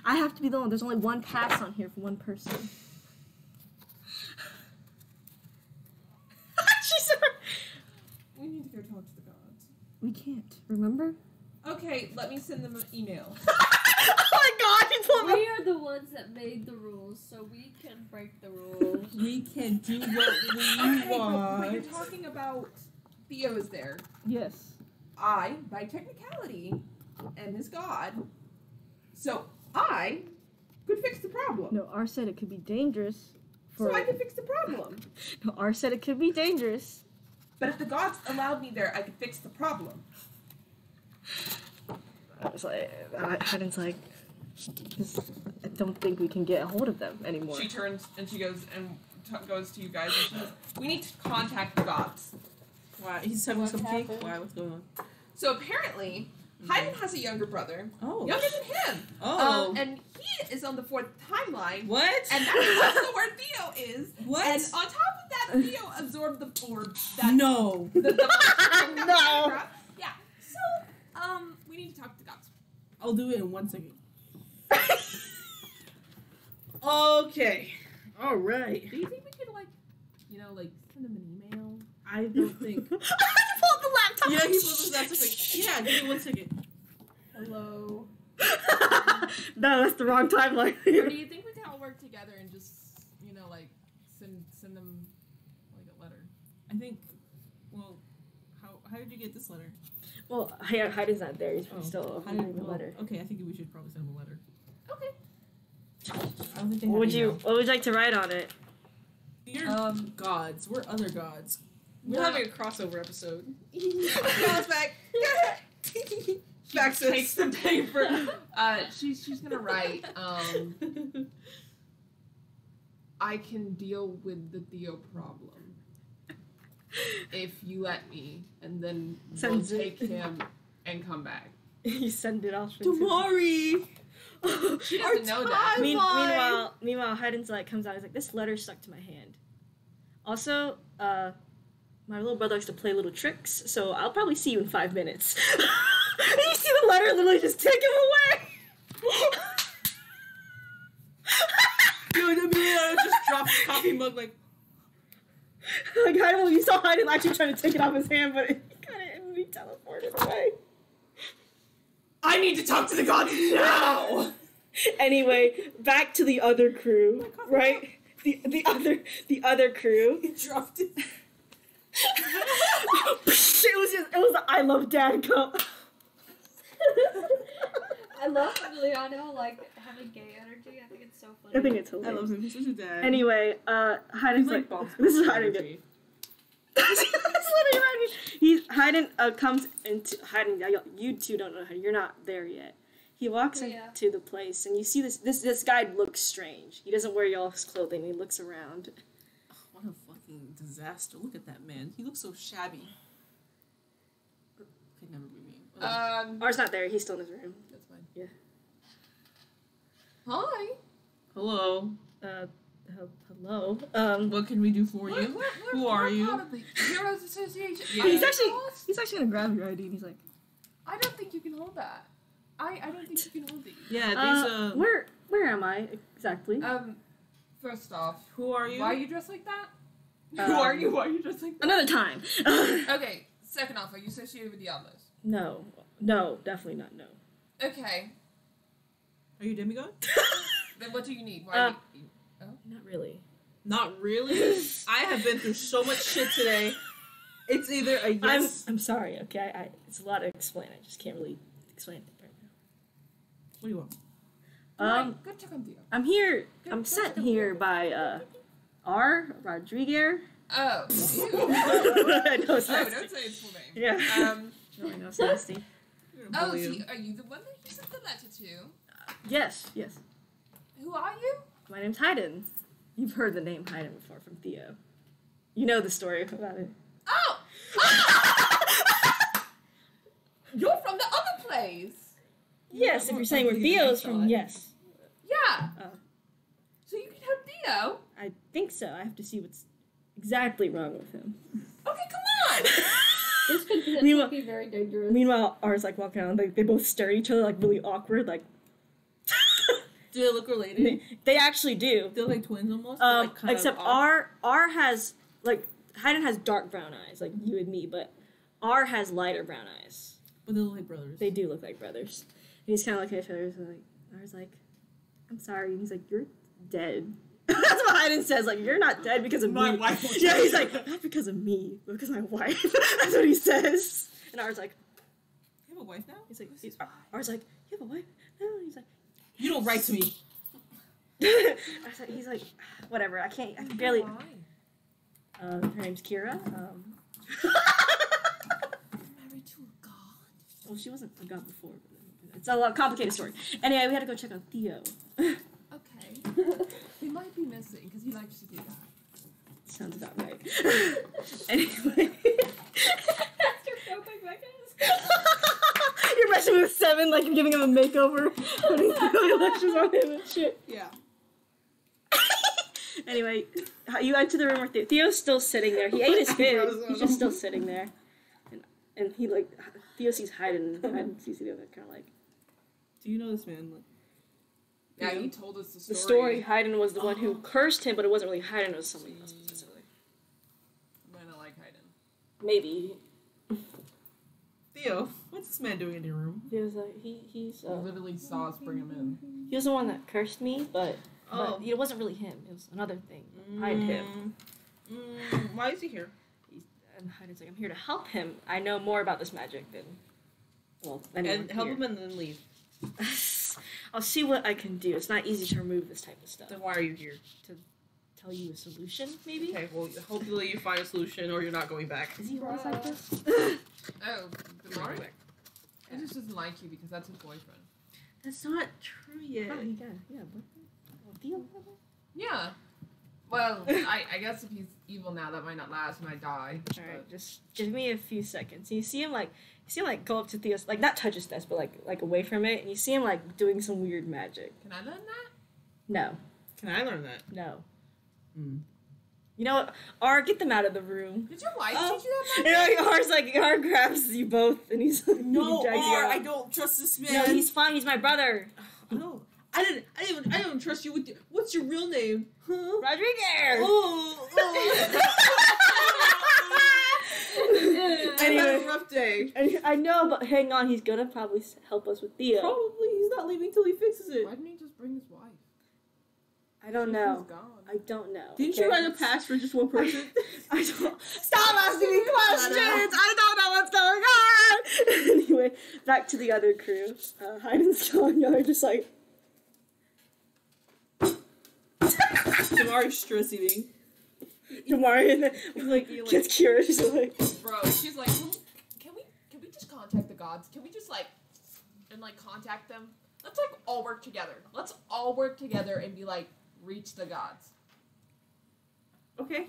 I have to be the one. There's only one pass on here for one person. She's. We need to go talk to the gods. We can't. Remember? Okay, let me send them an email. Oh my God! You told me. We are the ones that made the rules, so we can break the rules. We can do what we Okay, but want. you're talking about Theo is there. Yes. I, by technicality, am his god. So I could fix the problem. No, R said it could be dangerous. For... So I could fix the problem. No, R said it could be dangerous. But if the gods allowed me there, I could fix the problem. I was like, Hayden's like, I don't think we can get a hold of them anymore. She turns and she goes and goes to you guys and she says, "We need to contact the gods." Why? He's having What some cake? happened? Why? What's going on? So apparently, Hayden has a younger brother, Oh. younger than him. Oh. And he is on the 4th timeline. What? And that's also where Theo is. What? And on top of that, Theo absorbed the orb. That No. No. Yeah. So, we need to talk to the gods. I'll do it in 1 second. Okay. All right. Do you think we could, like, send him an email? I don't think. Pull up the laptop. Yeah, he pulled his laptop. Yeah, give me 1 second. Hello. No, that's the wrong timeline. Or do you think we can all work together and just, send them, a letter? I think. Well, how did you get this letter? Well, Hayden's not there. He's still How did reading the letter. Okay, I think we should probably send him a letter. Okay. I don't think they have What would email. what would you like to write on it? You're gods. We're other gods. We're No. having a crossover episode. Goes back. Back sis. Takes the paper. She's gonna write, I can deal with the Theo problem if you let me, and then we'll Sends it. take him and come back. You send it off. into- Tamari! She doesn't know that. Meanwhile, Hayden's like comes out. He's like, this letter stuck to my hand. Also, my little brother likes to play little tricks, so I'll probably see you in 5 minutes. And you see the letter literally just take him away. Yo, I just dropped the coffee mug like. Like Hayden, you saw Hayden actually trying to take it off his hand, but he kind of immediately teleported away. I need to talk to the gods now. Anyway, back to the other crew, right? The other crew. He dropped it. it was a I love dad cup. I love Leonardo having gay energy. I think it's so funny. I think it's I hilarious. love him. He's such a dad. Anyway, Hayden's like, this is Hayden. energy. That's literally right. Hayden comes into Hayden. You two don't know how. You're not there yet. He walks Yeah. into the place, and you see this guy looks strange. He doesn't wear y'all's clothing. He looks around. What a fucking disaster. Look at that man. He looks so shabby. Could never be me. Ours not there. He's still in his room. That's fine. Yeah. Hi. Hello. Hello. What can we do for you? Who are you? Part of the Heroes Association. Yeah. He's actually gonna grab your ID, and he's like, I don't think you can hold that. I don't think you can hold these. Yeah, these where am I exactly? First off, who are you? why are you dressed like that? Um, Who are you? Why are you dressed like that? Another time. Okay, second off, are you associated with Diablos? No, definitely not. No. Okay, Are you demigod? then what do you need? Why do you... Not really. Not really. I have been through so much shit today. It's either a yes. I'm sorry. Okay, it's a lot to explain. I just can't really explain it right now. What do you want? Go check on Theo. I'm here. I'm sent here by R. Rodriguez. Oh, ew. I know it's Oh, nasty. don't say his full name. Yeah. I know it's nasty. You're gonna Oh, bully so him. are you the one that you sent the letter to? Yes. Who are you? My name's Hayden. You've heard the name Hayden before from Theo. You know the story about it. Oh! You're from the other place. Yes, if you're saying where Theo's from, yes. Yeah. Oh. So you can help Theo. I think so. I have to see what's exactly wrong with him. Okay, come on. This could potentially Meanwhile- be very dangerous. Meanwhile, ours like walking around, they both stare at each other like really awkward, like. Do they look related? They actually do. They're like twins almost. but, like, kind Except of off. R has like Hayden has dark brown eyes like you and me, but R has lighter brown eyes. But they look like brothers. They do look like brothers. And he's kind of like each other. So like R's like, I'm sorry. And he's like, you're dead. That's what Hayden says. Like, you're not dead because of My me. wife was Yeah, he's dead. like, not because of me, but because of my wife. That's what he says. And R's like, You have a wife now? he's like, R's like, you have a wife? No. He's like, You don't write to me. he's like, whatever. I can barely. Her name's Kira. Married to a god. Well, she wasn't a god before. It's a lot complicated story. Anyway, we had to go check on Theo. Okay. He might be missing because he likes to do that. Sounds about right. Anyway. That's your coping mechanism. You're messing with Seven, like you're giving him a makeover, putting eyelashes on him and shit. Yeah. Anyway, you enter the room where Theo's still sitting there. He ate his food. He's just still sitting there. And he, like, Theo sees Hayden, and Hayden sees Theo, kind of like... Do you know this man? Like, Yeah, he told us the story. The story, Hayden was the one who cursed him, but it wasn't really Hayden, it was somebody else specifically. I might not like Hayden. Maybe. Theo, what's this man doing in your room? Theo's like, he's... He literally saw us bring him in. He was the one that cursed me, but it wasn't really him. It was another thing behind him. Why is he here? And Hayden's like, I'm here to help him. I know more about this magic than... Well, anyone And help here. him and then leave. I'll see what I can do. It's not easy to remove this type of stuff. Then why are you here? To tell you a solution, maybe? Okay, well, hopefully you find a solution or you're not going back. Is he always like this? Oh, You're Demari? going back. He just doesn't like you because that's his boyfriend. That's not true yet. Oh, he got it. Yeah, but... Well, Theo got it? Yeah. Well, I guess if he's evil now, that might not last and I die. Alright, just give me a few seconds. You see him go up to Theo's, like, not touch his desk, but like away from it, and you see him like doing some weird magic. Can I learn that? No. Can I learn that? No. Mm. You know what? R, get them out of the room. Did your wife teach you that And like, R grabs you both, and he's like, No, he drags you R, out. I don't trust this man. No, he's fine. He's my brother. No, I don't trust you with your, what's your real name? Huh? Rodriguez. Oh, I had Anyway, a rough day. I know, but hang on. He's gonna probably help us with Theo. Probably he's not leaving till he fixes it. Why didn't he just bring his wife? I don't She's know. gone. I don't know. Didn't okay? you write a pass for just one person? I don't. Stop asking me questions. I don't know what's going on. Anyway, back to the other crew. Hayden's gone. Y'all are just like. Tamari's stress eating. Damarian Like, gets cured. She's like. Bro, she's like, can we just contact the gods? Can we just contact them? Let's all work together. Let's all work together and be like, reach the gods. Okay.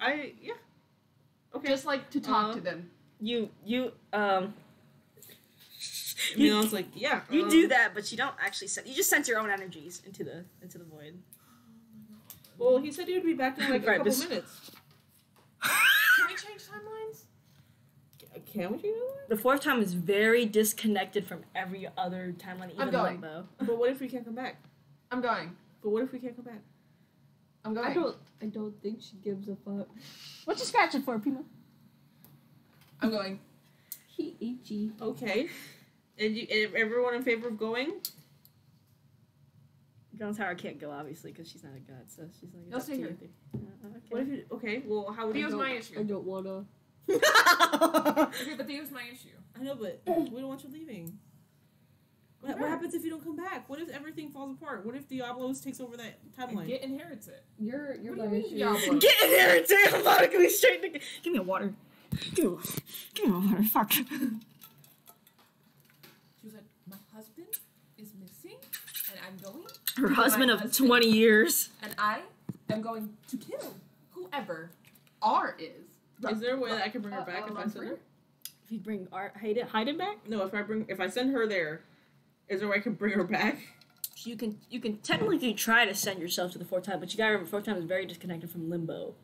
Yeah. Okay. Just to talk to them. You I mean, I was like, yeah. You do that, but you don't actually send. You just send your own energies into the void. Well, he said he would be back in like a Right, couple this- minutes. Can we change timelines? Can we do that? The fourth time is very disconnected from every other timeline, even I'm going. Limbo. But what if we can't come back? I'm going. But what if we can't come back? I'm going. I don't think she gives a fuck. What you scratching for, Pima? I'm going. He itchy. Okay. And everyone in favor of going? Gun's Tower can't go, obviously, because she's not a god, so she's like... They'll it's up stay to here. you. What if you... Okay, well, how would you Theo's go? my I issue. don't wanna. Okay, but Theo's my issue. I know, but we don't want you leaving. What happens if you don't come back? What if everything falls apart? What if Diablos takes over that timeline? Git inherits it. You're What do my you mean, issue. Diablo? Get in here and take automatically straight to... Give me a water. Give me a water, fuck. She was like, my husband is missing, and I'm going. Her to husband my of husband, 20 years. And I am going to kill whoever R is. Is there a way that I can bring her back if I send her? If you bring Hayden back, No, if I send her there, is there a way I can bring her back? you can technically try to send yourself to the fourth time, but you gotta remember fourth time is very disconnected from Limbo.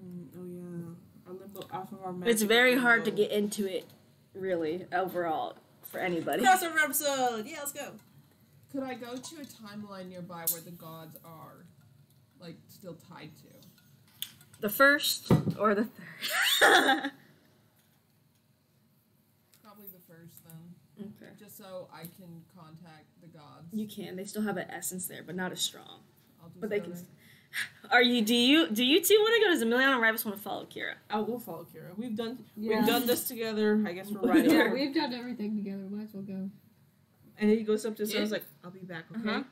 Oh yeah, our limbo off of our magic. It's very hard to get into it, really, overall, for anybody. Crossover episode. Yeah, let's go. Could I go to a timeline nearby where the gods are, still tied to? The first or the third? Probably the first then. Okay. Just so I can contact the gods. You can. They still have an essence there, but not as strong. I'll just But they go can. there. Are you? Do you two want to go? Does Emiliano and Ravis want to follow Kira? I'll go follow Kira. We've done Yeah. this together. I guess we're right Yeah, here. we've done everything together. Might as well go. And he goes up to us. I was like, "I'll be back." Okay. Uh-huh.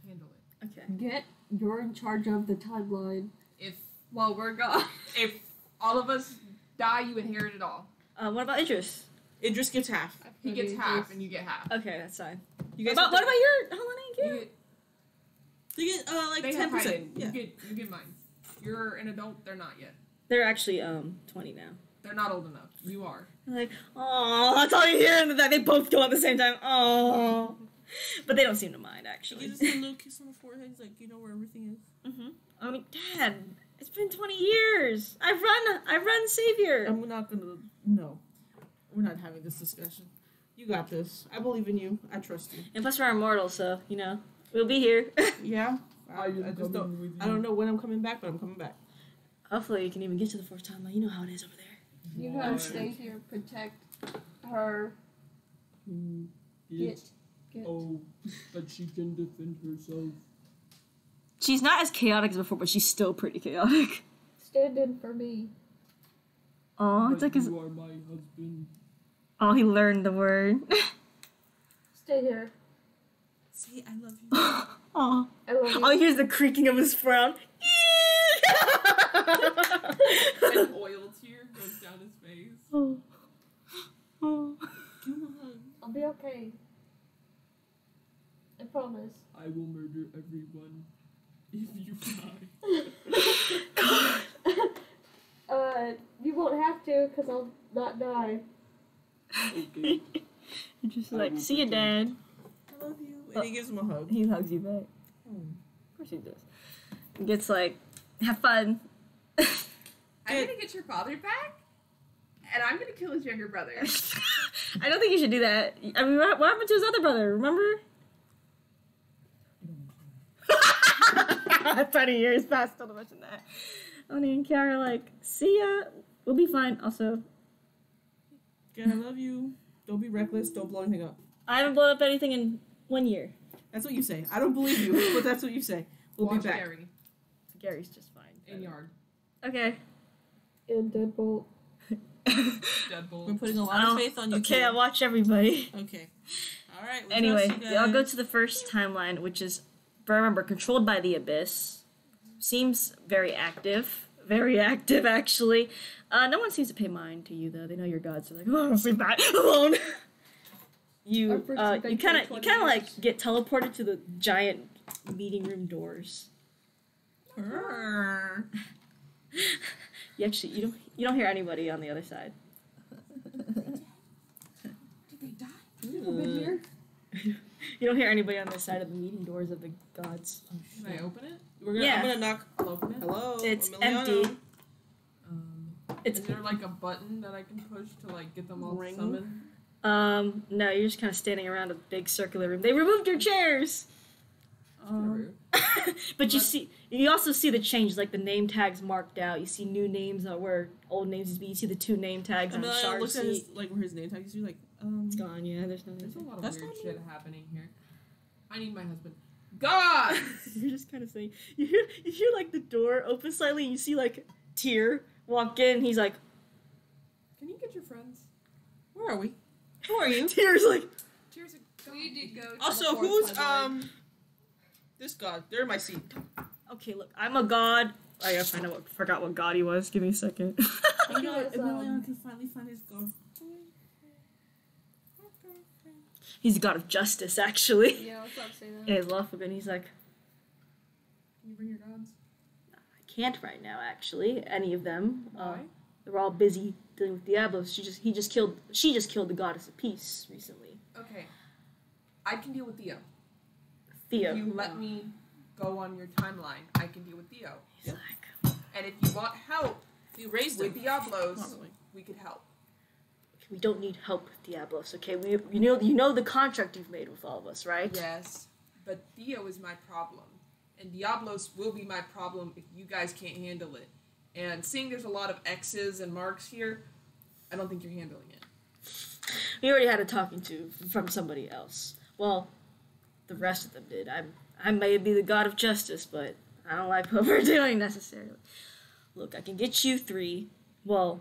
Handle it. Okay. You're in charge of the timeline. If While we're gone. if all of us die, you inherit it all. What about Idris? Idris gets half. He gets half, and you get half. Okay, that's fine. You guys What about your holiday You gift? You get like they have 10%. hiding. Yeah. You get mine. You're an adult. They're not yet. They're actually 20 now. They're not old enough. You are. They're like, oh, that's all you hear, and then they both go at the same time. Oh, but they don't seem to mind She actually. gives us a little kiss on the forehead. He's like, you know where everything is. I mean, Dad, it's been 20 years. I've run Savior. I'm not gonna. No, we're not having this discussion. You got this. I believe in you. I trust you. And plus, we're immortal, so we'll be here. Yeah. I just don't. I don't know when I'm coming back, but I'm coming back. Hopefully, you can even get to the fourth timeline. You know how it is over there. You gotta stay here, protect her. Get. Oh, but she can defend herself. She's not as chaotic as before, but she's still pretty chaotic. Stand in for me. Oh, it's like his. You are my husband. Oh, he learned the word. Stay here. Say I love you. Oh. I love you. All he hears is the creaking of his frown. An oil tear goes down his face. Oh. Oh. Give him a hug. I'll be okay. I promise. I will murder everyone if you die. You won't have to, because I'll not die. Okay. You're just like, see you, Dad. I love you. And he gives him a hug. He hugs you back. Of course he does. He gets like, have fun. I'm gonna get your father back, and I'm gonna kill his younger brother. I don't think you should do that. I mean, what happened to his other brother? Remember? 20 years passed. Still to mention that. Oni and Kiara are like, see ya. We'll be fine. Also, Again, I love you. Don't be reckless. Don't blow anything up. I haven't blown up anything in 1 year. That's what you say. I don't believe you, but that's what you say. We'll Watch be back. Gary Gary's just fine. in yard. Okay. And Deadbolt. Deadbolt. We're putting a lot of faith on you. Okay, two. I watch everybody. Okay. All right. we Anyway, trust you I'll go guys. to the first timeline, which is, remember, controlled by the Abyss. Seems very active. Very active, actually. No one seems to pay mind to you, though. They know your gods. They're like, oh, we're not alone. You kind of like get teleported to the giant meeting room doors. Purr. You don't hear anybody on the other side. Did they die? People been here? You don't hear anybody on the side of the meeting doors of the gods. Can I open it? I'm gonna knock. I'll open it. Hello. It's Emiliano. empty. It's Is there like a button that I can push to like get them all Ring? summoned? No, you're just kind of standing around a big circular room. They removed your chairs. But you also see the changes, like the name tags marked out. You see new names where old names used to be. You see the 2 name tags on the Emiliano shard looks at seat. his, like where his name tag is. He's like, It's gone. Yeah, there's no. There's a lot of That's weird not shit happening here. I need my husband. God! You're just kind of saying. You hear like the door open slightly. And you see like Tyr walk in. And he's like, Can you get your friends? where are we? Who are you? Tyr's like, Cheers. We did go to Also, the fourth who's timeline. this god? They're in my seat. okay, look, I'm a god. I gotta find out forgot what god he was. Give me a second. He was, Emiliano can finally find his god. He's the god of justice, actually. Yeah, I was about to say that. Yeah, he's lawful, and he's like, Can you bring your gods? I can't right now, actually. Any of them. Why? They're all busy dealing with Diablos. She just killed the goddess of peace recently. Okay. I can deal with Theo. Theo. If you let me go on your timeline, I can deal with Theo. He's like, And if you want help You raised with him. Diablos, Probably. we could help. we don't need help with Diablos, okay? You know the contract you've made with all of us, right? Yes, but Theo is my problem. And Diablos will be my problem if you guys can't handle it. And seeing there's a lot of X's and marks here, I don't think you're handling it. We already had a talking to from somebody else. Well, the rest of them did. I may be the god of justice, but I don't like what we're doing necessarily. Look, I can get you 3, well,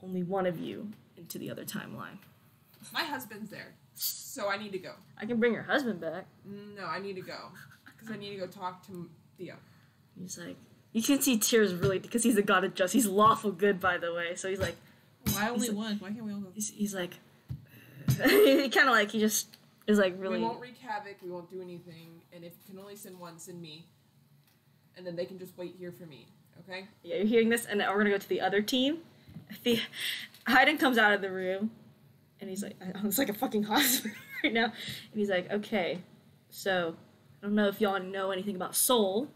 only one of you, into the other timeline. My husband's there, so I need to go. I can bring your husband back. No, I need to go. Because I need to go talk to Theo. He's like, you can see Tears really, because he's the god of justice. He's lawful good, by the way. So he's like, Why only He's- one? Why can't we all go? he's like, he kind of like, he just is like really... We won't wreak havoc, we won't do anything, and if you can only send one, send me. And then they can just wait here for me, okay? Yeah, you're hearing this, and we're gonna go to the other team. Hayden comes out of the room, and he's like, it's like a fucking hospital right now. And he's like, okay, so, I don't know if y'all know anything about soul.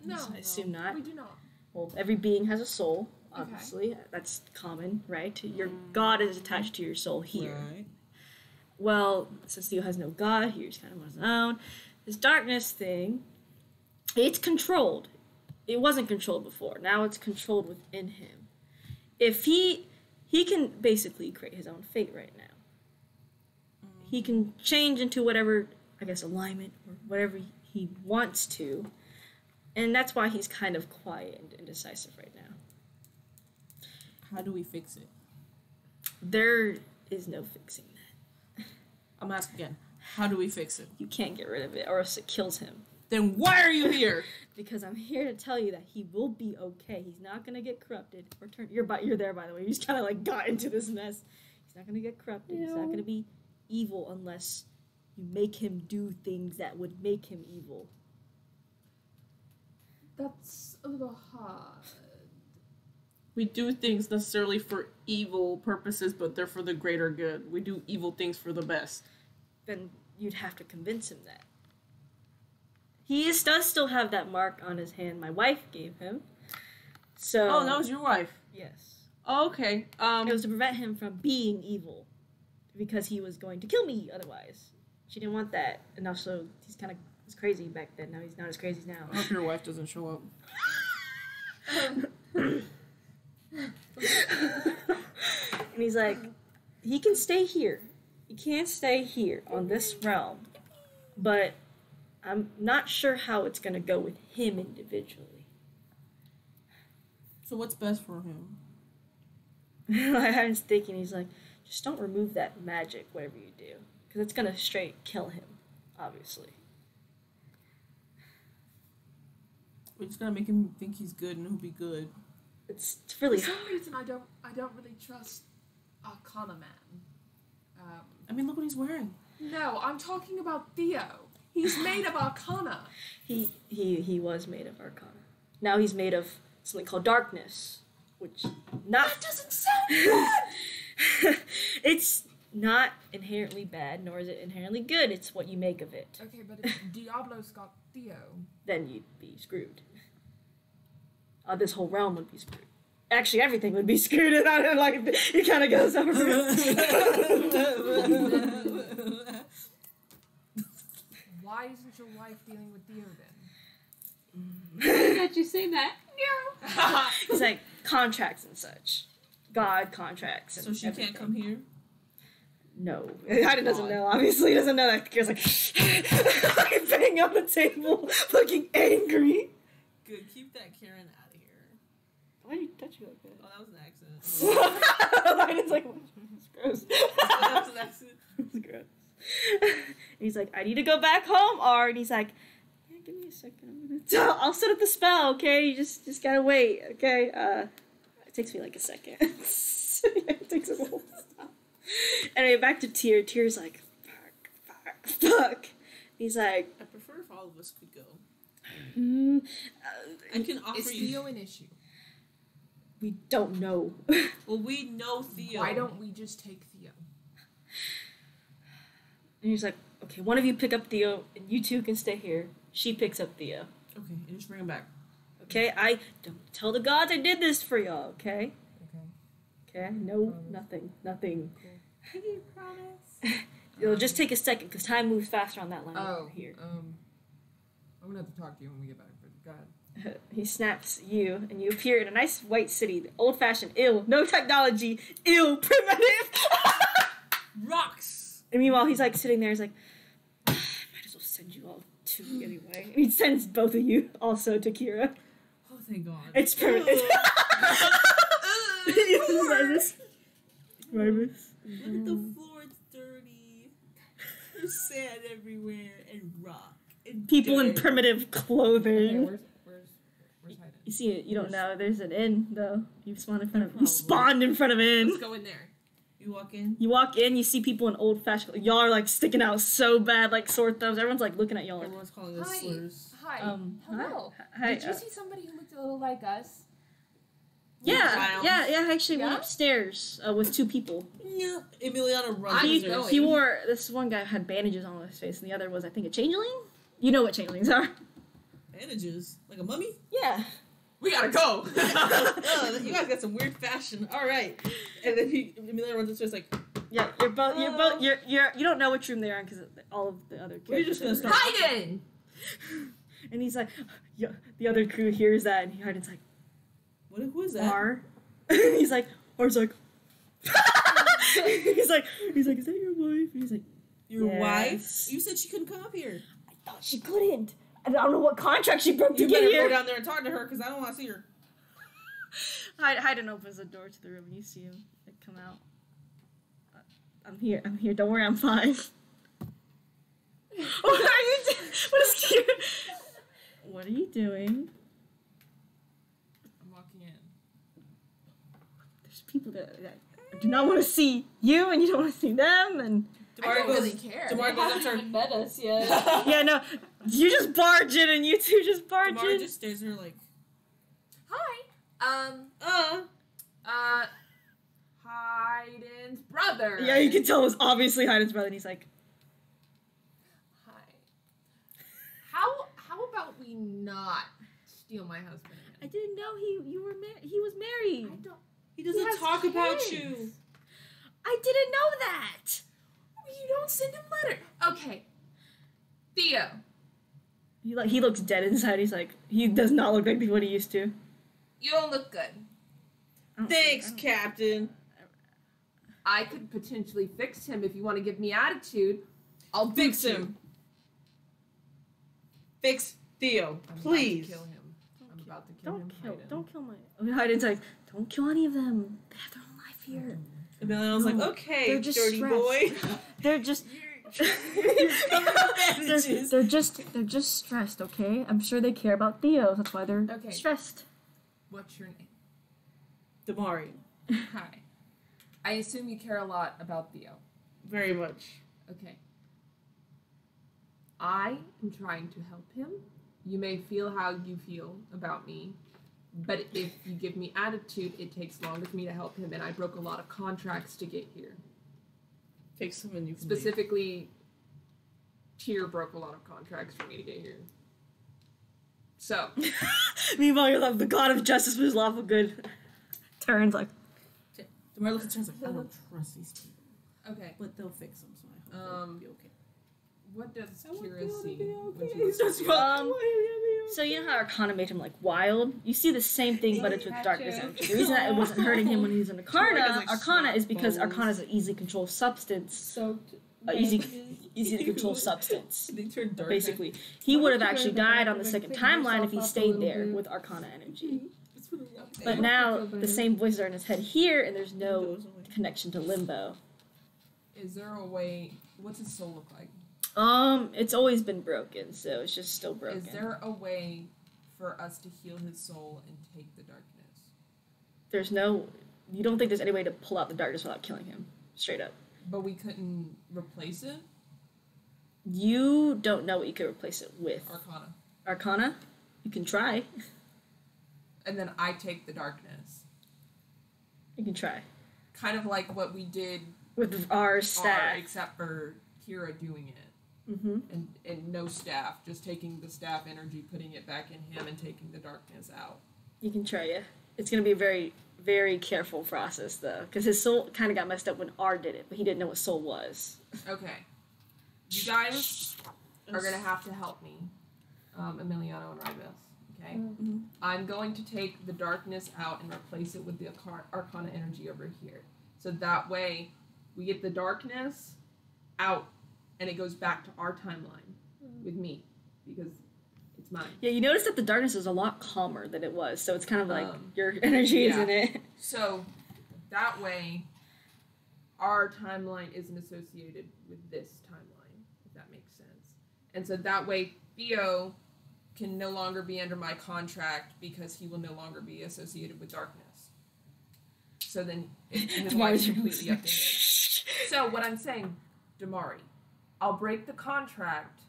No, I assume not. We do not. Well, every being has a soul, obviously. Okay. That's common, right? Your God is attached to your soul here. Right. Well, since Theo has no God, he's kind of on his own. This darkness thing, it's controlled. It wasn't controlled before. Now it's controlled within him. If he can basically create his own fate right now. He can change into whatever, I guess, alignment or whatever he wants to. And that's why he's kind of quiet and indecisive right now. How do we fix it? There is no fixing that. I'm asking again. How do we fix it? You can't get rid of it or else it kills him. Then why are you here? Because I'm here to tell you that he will be okay. He's not gonna get corrupted or turn. You're there, by the way. He's kind of like got into this mess. He's not gonna get corrupted. He's not gonna be evil unless you make him do things that would make him evil. That's a little hard. We do things necessarily for evil purposes, but they're for the greater good. We do evil things for the best. Then you'd have to convince him that. He does still have that mark on his hand my wife gave him. So. Oh, that was your wife? Yes. Oh, okay. It was to prevent him from being evil. Because he was going to kill me otherwise. She didn't want that. And also, he's kind of was crazy back then. Now he's not as crazy now. I hope your wife doesn't show up. And he's like, he can stay here. He can't stay here on this realm. But I'm not sure how it's going to go with him individually. So what's best for him? I was thinking, he's like, just don't remove that magic, whatever you do. Because it's going to straight kill him, obviously. We just gotta make him think he's good and he'll be good. It's really For some reason, I don't really trust Arcana Man. I mean, look what he's wearing. No, I'm talking about Theo. He's made of Arcana. He was made of Arcana. Now he's made of something called darkness, which not. That doesn't sound good. It's not inherently bad, nor is it inherently good. It's what you make of it. Okay, but if Diablos got Theo, then you'd be screwed. This whole realm would be screwed. Actually, everything would be screwed, and I don't like it. Kind of goes over. why isn't your wife dealing with Theo then? Can't you say that? No. It's like contracts and such. God contracts. And so she everything. can't come here? No. Hayden doesn't know, obviously. He doesn't know that. He was like, like banging on the table, looking angry. Good. Keep that Karen out of here. Why did you touch me like that? Oh, that was an accident. Hayden's like, it's gross. That was an accident. It's gross. And he's like, I need to go back home, R. And he's like, yeah, give me a second. I'll set up the spell, okay? You just gotta wait, okay? It takes me like a second. It takes a while. Anyway, back to Tyr. Tyr's like, fuck. He's like, I prefer if all of us could go. I can offer Is you. Theo an issue? We don't know. Well, we know Theo. Why don't we just take Theo? And he's like, okay, one of you pick up Theo, and you two can stay here. She picks up Theo. Okay, and just bring him back. Okay, I don't tell the gods I did this for y'all, okay? Okay. Okay, no, nothing. I can promise. It'll just take a second, because time moves faster on that line Oh, over here. I'm gonna have to talk to you when we get back. But go ahead. He snaps you, and you appear in a nice white city, old-fashioned, ill, no technology, ill, primitive. Rocks! And meanwhile, he's like sitting there, he's like, I might as well send you all to me anyway. And he sends both of you also to Kira. Oh, thank God. It's primitive. Rivers. Look at the floor, it's dirty. There's sand everywhere and rock. And People in dirt. primitive Okay, clothing. where's Hayden? You see it, you don't know. There's an inn, though. You spawned in front of Probably. in front of inn. Let's go in there. You walk in. You walk in, you see people in old-fashioned... Y'all are, like, sticking out so bad, like, sore thumbs. Everyone's, like, looking at y'all. Like, Everyone's calling us Hi. slurs. Hi. Hello. Hi, Did you see somebody who looked a little like us? Yeah, I actually went Yeah? upstairs with 2 people. Yeah. Emiliano runs. I'm He, going. he wore... This one guy had bandages on his face, and the other was, I think, a changeling? You know what changelings are. Bandages? Like a mummy? Yeah. We gotta go. Oh, you guys got some weird fashion. All right. And then Emiliano runs upstairs like, Yeah, you don't know which room they're in because all of the other We're just characters gonna are- start- Hayden! And he's like, yeah, the other crew hears that, and Hayden's like, who is that? R. He's like, R's like, he's like, is that your wife? And he's like, Your Yes. wife? You said she couldn't come up here. I thought she couldn't. I don't know what contract she broke to You get better here. go down there and talk to her because I don't want to see her. Hayden opens the door to the room, and you see him like, come out. I'm here. Don't worry, I'm fine. What are you doing? What are you doing? I'm walking in. There's people that do not want to see you, and you don't want to see them, and I don't really care. Tamara goes up to her. met us yet. yeah, no, you just barge in, and you two just barge Tamara in. just stares at her like, Hi. Hayden's brother. Yeah, you can tell it was obviously Hayden's brother, and he's like, Hi. How about we not steal my husband? I didn't know he was married. I don't. he doesn't has talk about kids. you. I didn't know that. You don't send him letter. Okay. Theo. He looks dead inside. He's like, he does not look like what he used to. You don't look good. I don't Thanks, think- Captain. I could potentially fix him if you want to give me attitude. I'll Fix boot you. him. Fix Theo, I'm please. About to kill him. I'm about to kill him. Hayden. Don't kill my. Okay, Hayden's like, don't kill any of them. They have their own life here. And Emiliano's like, No, okay, they're just dirty stressed. boy. They're just. Bandages. they're just stressed. Okay, I'm sure they care about Theo. That's why they're Okay. stressed. What's your name? Damari. Hi. I assume you care a lot about Theo. Very much. Okay. I am trying to help him. You may feel how you feel about me, but if you give me attitude, it takes longer for me to help him, and I broke a lot of contracts to get here. Fix him and you can leave. Specifically, Tyr broke a lot of contracts for me to get here. So, Meanwhile, you're like, the god of justice was lawful good. Turns like, Tamara looks at her and is like, I don't trust these people. okay. But they'll fix them, so I hope they'll be okay. What does I want Kira Theo to see be when okay. she He looks starts at you? running. So you know how Arcana made him like wild? You see the same thing, but it's with darkness Gotcha. energy. The reason that it wasn't hurting him when he was in Arcana, It's like Arcana is snot because bubbles. Arcana is an easily controlled substance. Soaked. Easy bandages. to control substance. They turn dark. Basically, he Why would don't have you actually go back died on and the second clean timeline if he yourself up a stayed little there bit? with Arcana energy. It's really long. But I now feel the better. same voices are in his head here, and there's no connection to Limbo. Is there a way? What's his soul look like? It's always been broken, so it's just still broken. Is there a way for us to heal his soul and take the darkness? There's no. You don't think there's any way to pull out the darkness without killing him? Straight up. But we couldn't replace it? You don't know what you could replace it with. Arcana. Arcana? You can try. And then I take the darkness. You can try. Kind of like what we did With our staff. except for Kira doing it. Mm-hmm. And no staff. Just taking the staff energy, putting it back in him, and taking the darkness out. You can try, yeah. It's going to be a very, very careful process, though. Because his soul kind of got messed up when R did it, but he didn't know what soul was. Okay. You guys are going to have to help me. Emiliano and Rybus. Okay? Mm-hmm. I'm going to take the darkness out and replace it with the Arcana energy over here. So that way, we get the darkness out, and it goes back to our timeline with me, because it's mine. Yeah, you notice that the darkness is a lot calmer than it was, so it's kind of like your energy yeah. is in it. So that way, our timeline isn't associated with this timeline, if that makes sense. And so that way, Theo can no longer be under my contract because he will no longer be associated with darkness. So then his life's completely up to him. So what I'm saying, Damari, I'll break the contract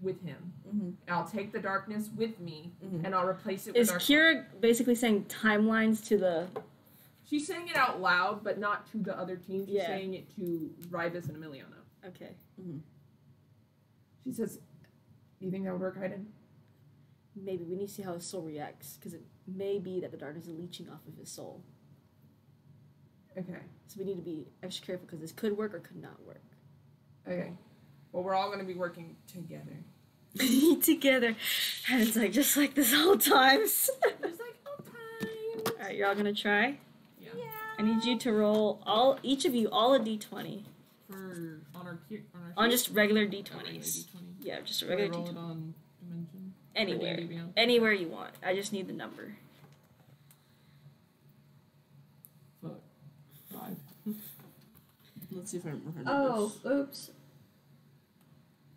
with him. And I'll take the darkness with me, and I'll replace it with our... Is Kira basically saying timelines to the... She's saying it out loud, but not to the other team. She's saying it to Rybus and Emiliano. Okay. She says, do you think that would work, Hayden? Maybe. We need to see how his soul reacts, because it may be that the darkness is leeching off of his soul. Okay. So we need to be extra careful, because this could work or could not work. Okay. Well, we're all going to be working together. Together. And it's like, just like this whole time. Just like all time. Alright, you're all going to try? Yeah. I need you to roll, each of you, all a d20. On just regular d20s. Regular D20. Yeah, just a regular roll d20. it on dimension? Anywhere. D&D Beyond? Anywhere you want. I just need the number. Fuck. 5. Let's see if I remember her Oh, numbers. oops.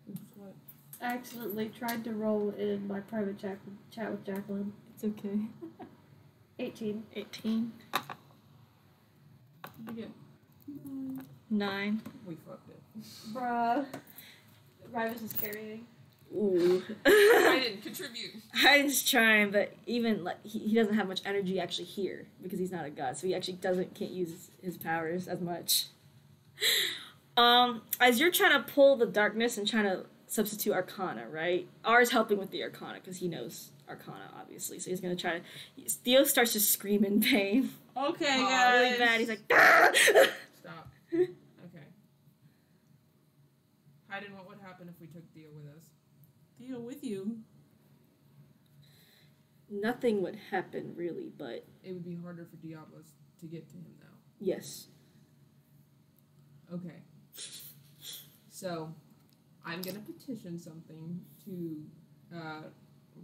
Oops, what? I accidentally tried to roll in my private chat with Jacqueline. It's okay. 18. 18. What did you get? 9. We fucked it. Bruh. Rybus is carrying. Ooh. I didn't contribute. Hyden's trying, but even like he doesn't have much energy actually here because he's not a god, so he actually can't use his powers as much. As you're trying to pull the darkness and trying to substitute Arcana, right? R's helping with the Arcana because he knows Arcana, obviously. So he's gonna try to. Theo starts to scream in pain. Okay, Really guys. bad. He's like. "Ah!" Stop. Okay. Hayden, what would happen if we took Theo with us? Theo with you. Nothing would happen really, but It would be harder for Diablos to get to him now. yes. Okay. So, I'm gonna petition something to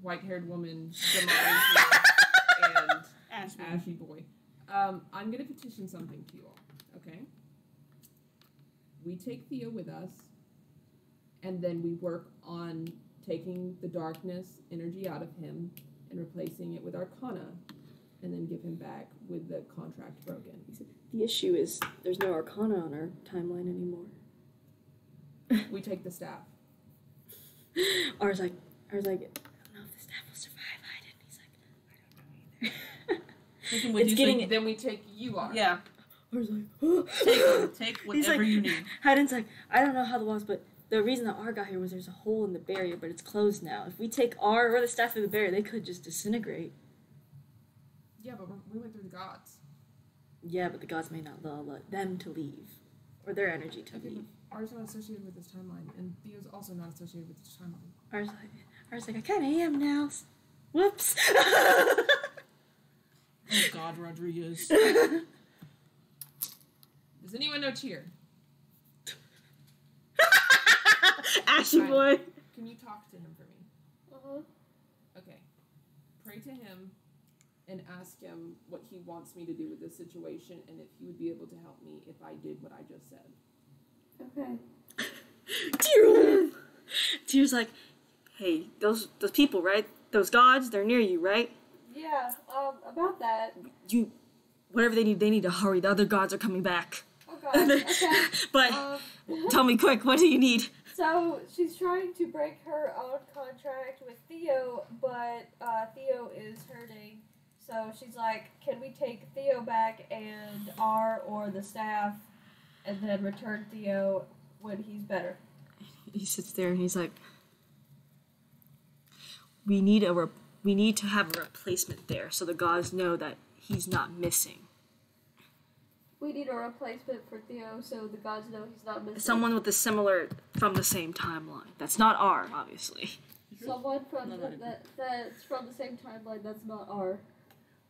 white-haired woman, Damari, and Ashy Boy. I'm gonna petition something to you all. Okay. We take Theo with us, and then we work on taking the darkness energy out of him and replacing it with Arcana, and then give him back with the contract broken. The issue is there's no Arcana on our timeline anymore. We take the staff. R's like, I don't know if the staff will survive. Hayden. He's like, I don't know either. It's getting. Then we take you on. Yeah. R's like, Take He's whatever like- you need. Hayden's like, I don't know how the walls, but the reason that R got here was there's a hole in the barrier, but it's closed now. If we take R or the staff through the barrier, they could just disintegrate. Yeah, but we went through the gods. Yeah, but the gods may not allow them to leave, or their energy to Okay, leave. but ours not associated with this timeline, and Theo's also not associated with this timeline. R's like, I kind of am now. Whoops. Oh God, Rodriguez. Does anyone know Cheer? Ashy Fine. boy. Can you talk to him for me? Okay. Pray to him and ask him what he wants me to do with this situation and if he would be able to help me if I did what I just said. Okay. Tyr's like, hey, those people, right? Those gods, they're near you, right? Yeah, about that. Whatever they need to hurry. The other gods are coming back. Oh god, okay. But tell me quick, what do you need? So, she's trying to break her own contract with Theo, but Theo is hurting. So she's like, can we take Theo back and R or the staff and then return Theo when he's better? He sits there and he's like, we need to have a replacement there so the gods know that he's not missing. We need a replacement for Theo so the gods know he's not missing. Someone with a similar, from the same timeline. That's not R, obviously. Someone from that's from the same timeline that's not R.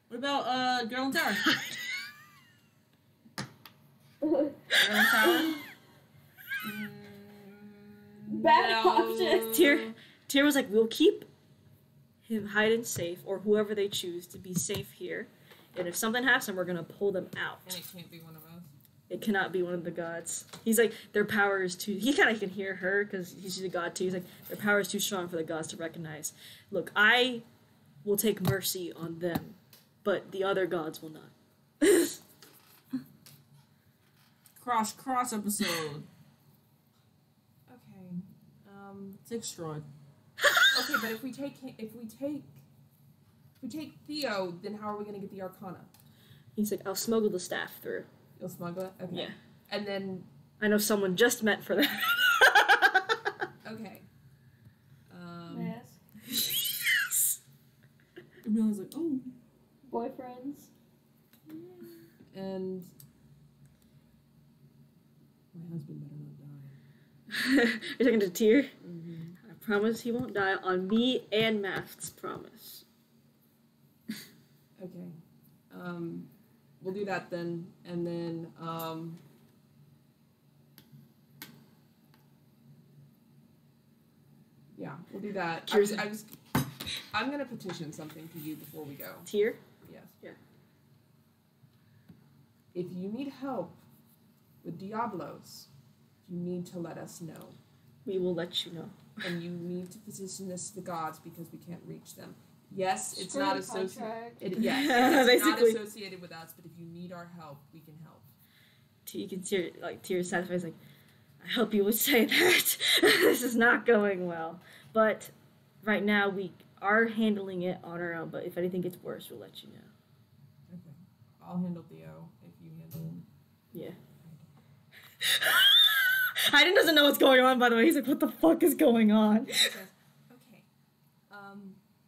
What about Girl in Tower? Girl in Tower? Bad option. Tyr was like, we'll keep him Hayden safe, or whoever they choose to be safe here. And if something happens, we're gonna pull them out. And it can't be one of us. It cannot be one of the gods. He's like, their power is too... He kind of can hear her, because he's a god too. He's like, their power is too strong for the gods to recognize. Look, I will take mercy on them, but the other gods will not. cross episode. Okay. 6 straw. Okay, but if we take Theo, then how are we gonna get the Arcana? He's like, I'll smuggle the staff through. You'll smuggle it? Okay. Yeah. And then I know someone just met for that. okay. Mask. Yes. Amelia's like, oh. Boyfriends. And My husband better not die. You're talking to Tyr? Mm-hmm. I promise he won't die on me and Math's promise. okay. We'll do that then, and then yeah, we'll do that. I'm gonna petition something to you before we go. Tyr? Yes. Yeah. If you need help with Diablos, you need to let us know. We will let you know. And you need to position this to the gods because we can't reach them. Yes, it's not associated. Yes, it's not Basically. associated with us. But if you need our help, we can help. You can see Tyr's sad face like, I hope you would say that. This is not going well. But right now we are handling it on our own. But if anything gets worse, we'll let you know. Okay, I'll handle Theo if you handle. Yeah. Hayden doesn't know what's going on, by the way. He's like, what the fuck is going on? He says, okay,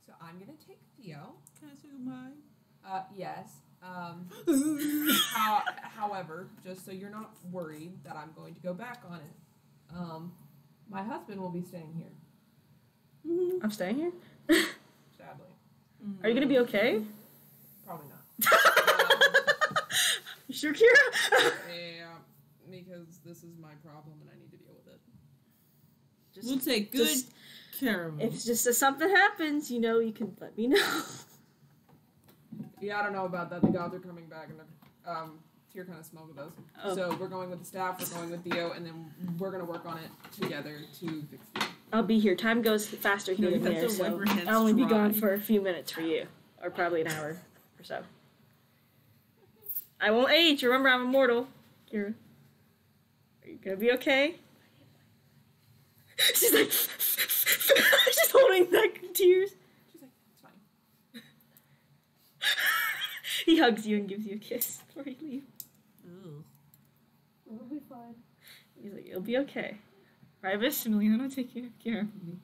so I'm gonna take Theo. Can I say goodbye? Yes. However, just so you're not worried that I'm going to go back on it, my husband will be staying here. Mm-hmm. I'm staying here? Sadly. Are you gonna be okay? Probably not. You sure, Kira? Yeah, because this is my problem and I need to deal with it. Just, We'll take good care of him. if something happens, you know, you can let me know. Yeah, I don't know about that. The gods are coming back and Tyr kind of smuggled us. Oh. So we're going with the staff, we're going with Theo, and then we're going to work on it together to fix it. I'll be here. Time goes faster here No, than that's there, a so wipe your hands I'll only be dry. gone for a few minutes for you. Or probably an hour or so. I won't age. Remember, I'm immortal. Kira. Are you gonna be okay? She's like... She's holding back tears. She's like, it's fine. He hugs you and gives you a kiss before you leave. Ooh. It'll be fine. He's like, it'll be okay. Rivas, Emiliano, take care of me.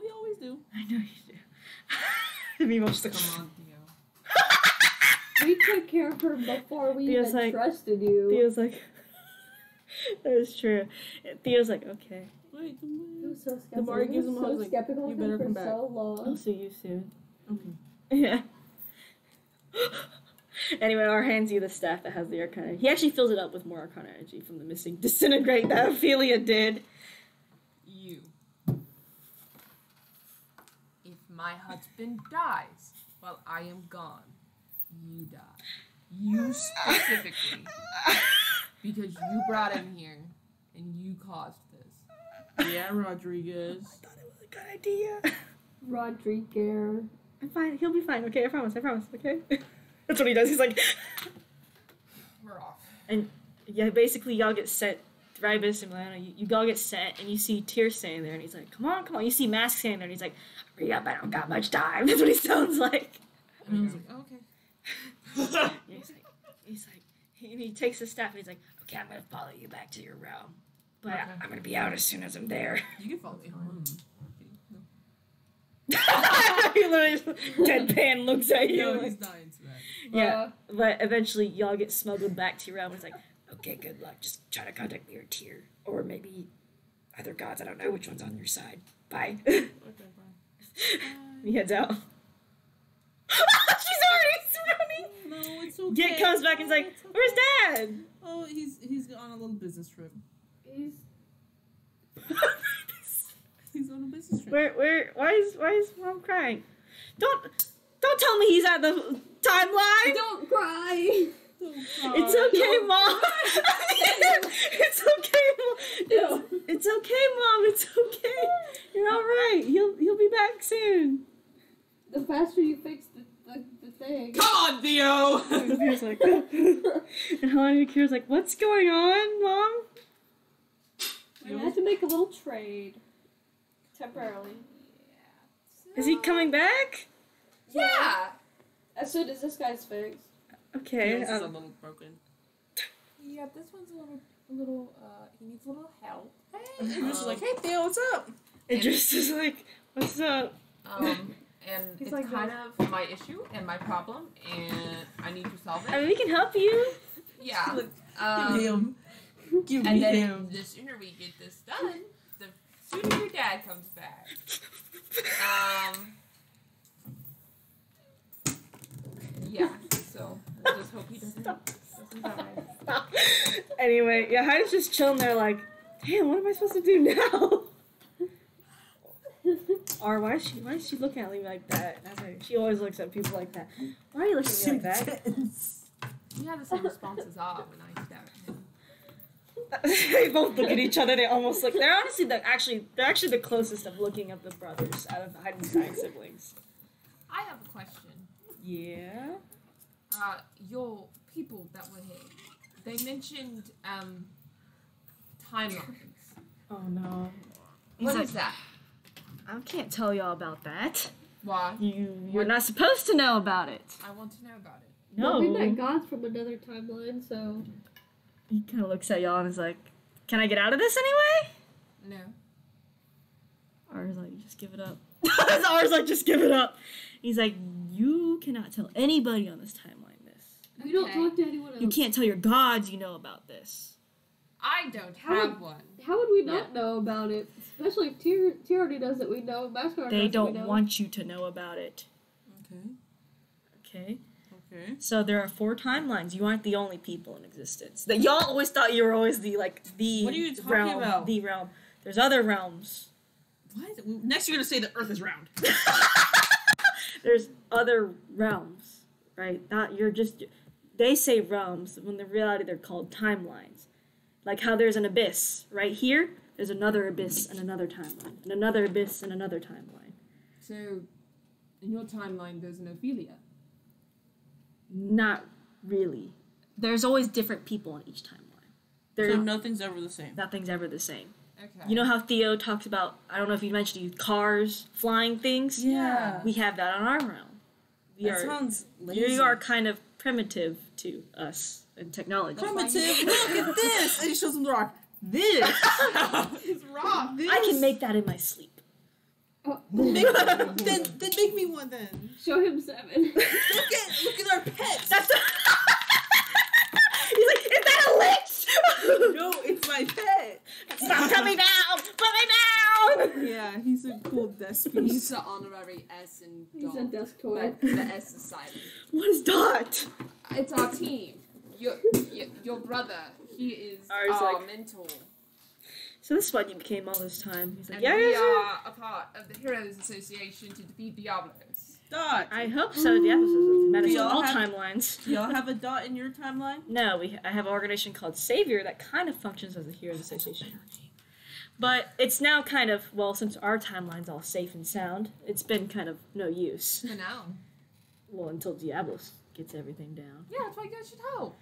We always do. I know you do. To be most Come on, Theo. We took care of her before we Theo's even like- trusted you. Theo's like, that is true. Theo's like, okay. Wait, He was so skeptical. The Mari gives him a so hug, like, skeptical you of better him for come back. so I'll long. see you soon. okay. Yeah. Anyway, I'll hands you the staff that has the Arcana. He actually fills it up with more Arcana energy from the missing disintegrate that Ophelia did. You. If my husband dies while I am gone, you die. You specifically. Because you brought him here and you caused this. Yeah, Rodriguez. I thought it was a good idea. Rodriguez. I'm fine. He'll be fine. Okay, I promise. Okay. That's what he does. He's like, We're off. and yeah, basically y'all get sent. Ribus and Milano, you all get sent, and you see Tyr standing there, and he's like, come on. You see Mask standing there, and he's like, hurry up, I don't got much time. That's what he sounds like. And I was like, oh, okay. He's like, he takes his staff, and he's like, okay, I'm gonna follow you back to your realm, but Okay. I'm gonna be out as soon as I'm there. You can follow me home. He literally just deadpan looks at you. No, like- he's not into that. yeah, but eventually y'all get smuggled back to your realm. It's like, okay, good luck. Just try to contact me or Tyr, or maybe other gods. I don't know which one's on your side. Bye. Okay, bye. He heads out. She's already running. No, it's okay. Git comes back and is like, It's okay. "Where's Dad?" Oh, he's on a little business trip. He's He's on a business trip. Where? Why is Mom crying? Don't tell me he's at the timeline. don't cry. It's okay, Mom. It's okay, Mom. It's okay, Mom. It's okay. You're all right. He'll be back soon. The faster you fix the thing. Come on, Theo! Kira's like, and Kira's like, what's going on, Mom? We had to make a little trade. Temporarily. Is he coming back? Yeah! As soon as this guy's fixed. Okay. This is a little broken. Yeah, this one's a little, he needs a little help. And she's like, hey Theo, what's up? Idris is like, what's up? And He's it's like kind of my issue and my problem, and I need to solve I it. mean, we can help you. Yeah. Give him. Give And me then him. the sooner we get this done, the sooner your dad comes back. Yeah, so we'll just hope he doesn't die. Anyway, yeah, Heidi's just chilling there like, damn, what am I supposed to do now? Or why is she looking at me like that? That's like, she always looks at people like that. Why are you looking at me like that? He had the same response as Ob when I stabbed him. They both look at each other. They almost look. They're honestly they're actually the closest of looking of the brothers out of Heidi's 9 siblings. I have a question. Yeah. Your people that were here, they mentioned timelines. Oh no. What is that? I can't tell y'all about that. Why? You're not supposed to know about it. I want to know about it. No. Well, we met gods from another timeline, so. He kind of looks at y'all and is like, "Can I get out of this anyway?" No. R's like, "Just give it up." R's like, "Just give it up." He's like, "You cannot tell anybody on this timeline this. We don't talk to anyone else. You can't tell your gods you know about this." I don't How have would- one. How would we not know about it? Especially if Tier already knows that we know. Mascot They knows that we don't know. want you to know about it. Okay. Okay. Okay. So there are 4 timelines. You aren't the only people in existence. That y'all always thought you were always the the What are you talking realm, about? The realm. There's other realms. What? Next you're gonna say the Earth is round. There's other realms, right? Not you're just. They say realms when in reality they're called timelines. Like how there's an abyss right here. There's another abyss and another timeline, and another abyss and another timeline. So, in your timeline, there's an Ophelia. Not really. There's always different people in each timeline. So nothing's ever the same. Nothing's ever the same. Okay. You know how Theo talks about, I don't know if you mentioned cars, flying things? Yeah. We have that on our realm. That sounds lazy. You are kind of primitive to us in technology. primitive. Look at this. And he shows him the rock. This. It's wrong. This. I can make that in my sleep. then make me one then. Show him 7. Look at our pets. That's He's like, is that a lich? No, it's my pet. Stop coming down! Put me down! Yeah, he's a cool desk He's piece. the honorary S in He's a dog. desk toy. But the S is silent. What is Dot? It's our team. Your brother, he is Ours, our like- mentor. So this is what you became all this time. He's like, And yeah, we yeah, are a part of the Heroes Association to defeat Diablos. Dot. I hope so. The episodes that Do is y'all all have- timelines. Do y'all have a dot in your timeline? No, I have an organization called Savior that kind of functions as a Heroes Association. But it's now kind of, well, since our timeline's all safe and sound, it's been kind of no use. For now. Well, until Diablos gets everything down. Yeah, that's why you guys should help.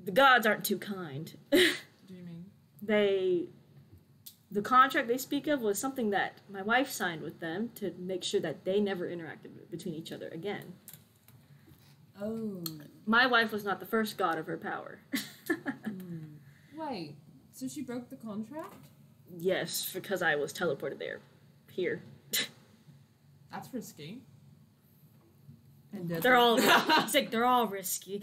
The gods aren't too kind. What do you mean? The contract they speak of was something that my wife signed with them to make sure that they never interacted between each other again. Oh. My wife was not the first god of her power. Wait, so she broke the contract? Yes, because I was teleported here. That's risky. And dead. They're all it's like they're all risky.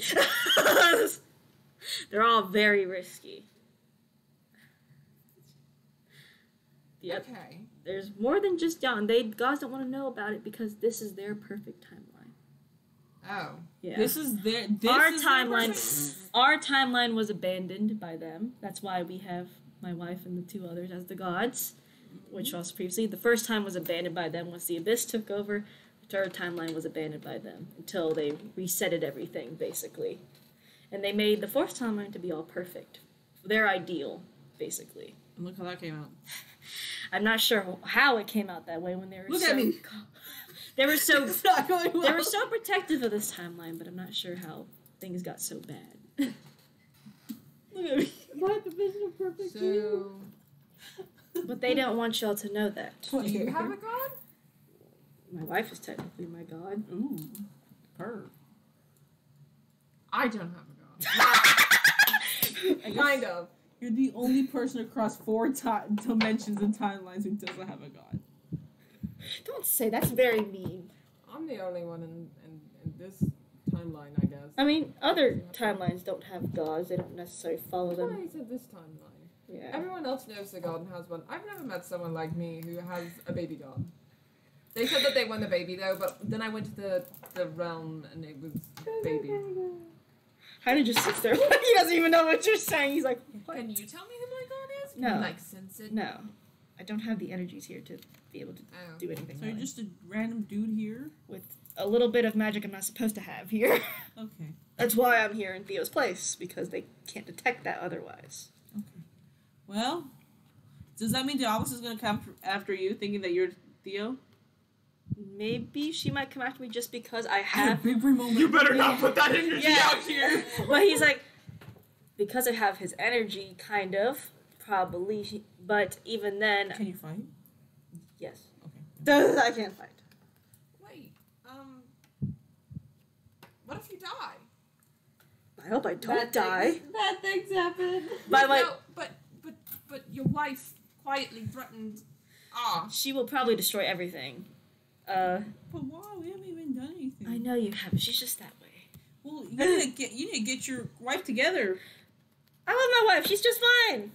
They're all very risky. Yep. Okay. There's more than just Jan. Gods don't want to know about it because this is their perfect timeline. Oh. Yeah. This is their. Our timeline was abandoned by them. That's why we have my wife and the 2 others as the gods, which was previously. The first time was abandoned by them once the Abyss took over. The 3rd timeline was abandoned by them until they resetted everything, basically. And they made the 4th timeline to be all perfect. Their ideal, basically. And look how that came out. I'm not sure how it came out that way when they were Look at me. They were so It's not going well. they were so protective of this timeline, but I'm not sure how things got so bad. Look at me. My division of perfect So, But they don't want y'all to know that. do you have a god? My wife is technically my god. Ooh. Purr. I don't have a god. Kind of. You're the only person across 4 dimensions and timelines who doesn't have a god. Don't say that's very mean. I'm the only one in this timeline, I guess. I mean, other timelines don't have gods. They don't necessarily follow That's why them. I said this timeline. Yeah. Everyone else knows a god and has one. I've never met someone like me who has a baby god. They said that they won the baby though, but then I went to the realm and it was baby. Heidi just sits there. He doesn't even know what you're saying. He's like, what? Can you tell me who my god is? Can No. you, like, sense it? No. I don't have the energies here to be able to Oh. do anything. So you're really. just a random dude here? With a little bit of magic I'm not supposed to have here. Okay. That's why I'm here in Theo's place, because they can't detect that otherwise. Okay. Well, does that mean Diablos is going to come after you, thinking that you're Theo? Maybe she might come after me just because I have. big brain moment. You better not put that energy Yeah. out here. But he's like, because I have his energy, kind of, probably. But even then, Can you fight? yes. Okay. I can't fight. Wait, what if you die? I hope I don't die. Bad things happen. But like, No, but your wife quietly threatened. she will probably destroy everything. But why? We haven't even done anything. I know you have. She's just that way. Well, you need to get your wife together. I love my wife. She's just fine.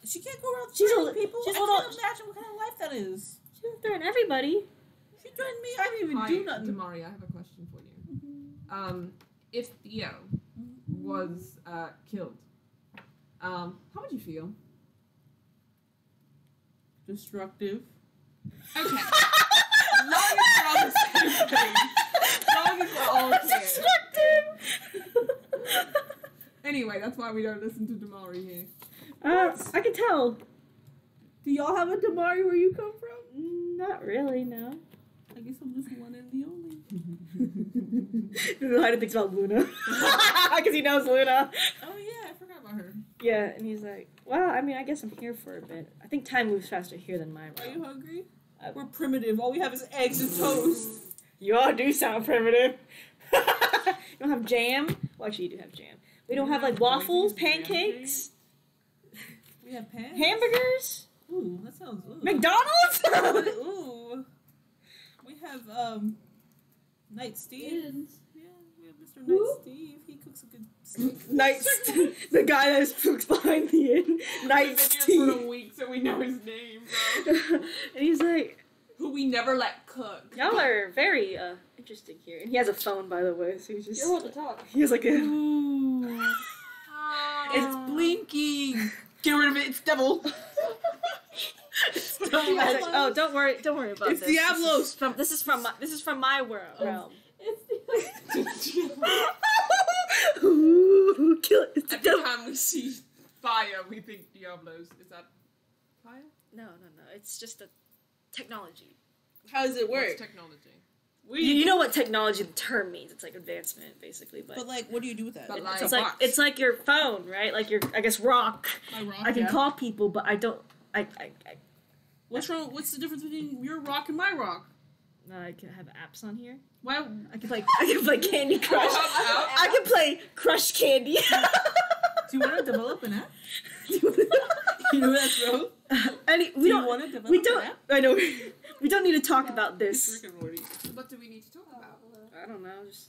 She can't go around She's threatening a- people. she's I a little- can't imagine what kind of life that is. She doesn't threaten everybody. She threatened me. I didn't even Hi, do nothing. Damari, I have a question for you. If Theo was killed, how would you feel? Destructive. Okay. Long as we're on the same page. Long as we're all clear. Anyway, that's why we don't listen to Damari here. I can tell. Do y'all have a Damari where you come from? Not really, no. I guess I'm just one and the only. Heidi thinks about Luna. Because he knows Luna. Oh yeah, I forgot about her. Yeah, and he's like, well, I mean, I guess I'm here for a bit. I think time moves faster here than mine. Are you hungry? Uh, We're primitive. All we have is eggs and toast. You all do sound primitive. You don't have jam? Well, actually, you do have jam. We don't have, like, waffles, pancakes, We have pants. hamburgers, Ooh, that sounds. Ooh. McDonald's? Ooh. We have Night Steve. Yeah, we have Mr. Who? Night Steve. He cooks a good steak. Night the guy that cooks behind the inn. Night We've been here Steve. for a week, so we know his name, bro. And he's like, Who we never let cook. y'all are very interesting here. And he has a phone, by the way, so he's just. You're allowed to talk. He has like a. Ooh. It's blinking. Get rid of it. It's devil. He's like, oh, don't worry about It's this. Diablos. This is from my realm. It's Ooh, kill it. It's the Every devil. time we see fire, we think Diablos. Is that fire? No. It's just a technology. How does it work? What's technology? You know what technology the term means? It's like advancement, basically. But like, what do you do with that? But, it's like- like it's like your phone, right? Like your, I guess, rock. My rock. I can yeah. call people, but I don't. I What's wrong? What's the difference between your rock and my rock? I can have apps on here. Why? I can play Candy Crush. Oh, I can play Crush Candy. Do you want to develop an app? You know that's wrong. We don't. want to develop We an don't. app? I know. We don't need to talk about this. Rick and Morty. What do we need to talk about? I don't know. Just.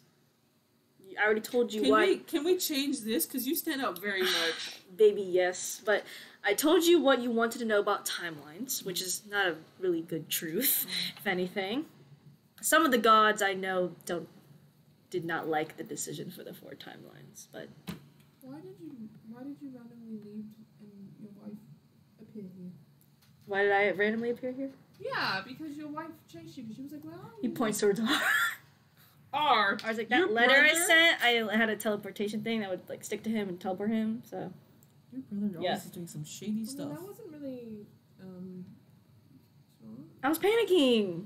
I already told you Can why. can we change this? Because you stand out very much. Baby, yes. But I told you what you wanted to know about timelines, which is not a really good truth, if anything. Some of the gods I know did not like the decision for the 4 timelines, but Why did you randomly leave and your wife appear here? why did I randomly appear here? Yeah, because your wife chased you. Because she was like, "Where are He you?" points towards R. R. I was like, Your that letter I brother? sent, I had a teleportation thing that would like stick to him and teleport him. So Your brother Yeah. always is doing some shady Well, stuff. that wasn't really. Smart. I was panicking.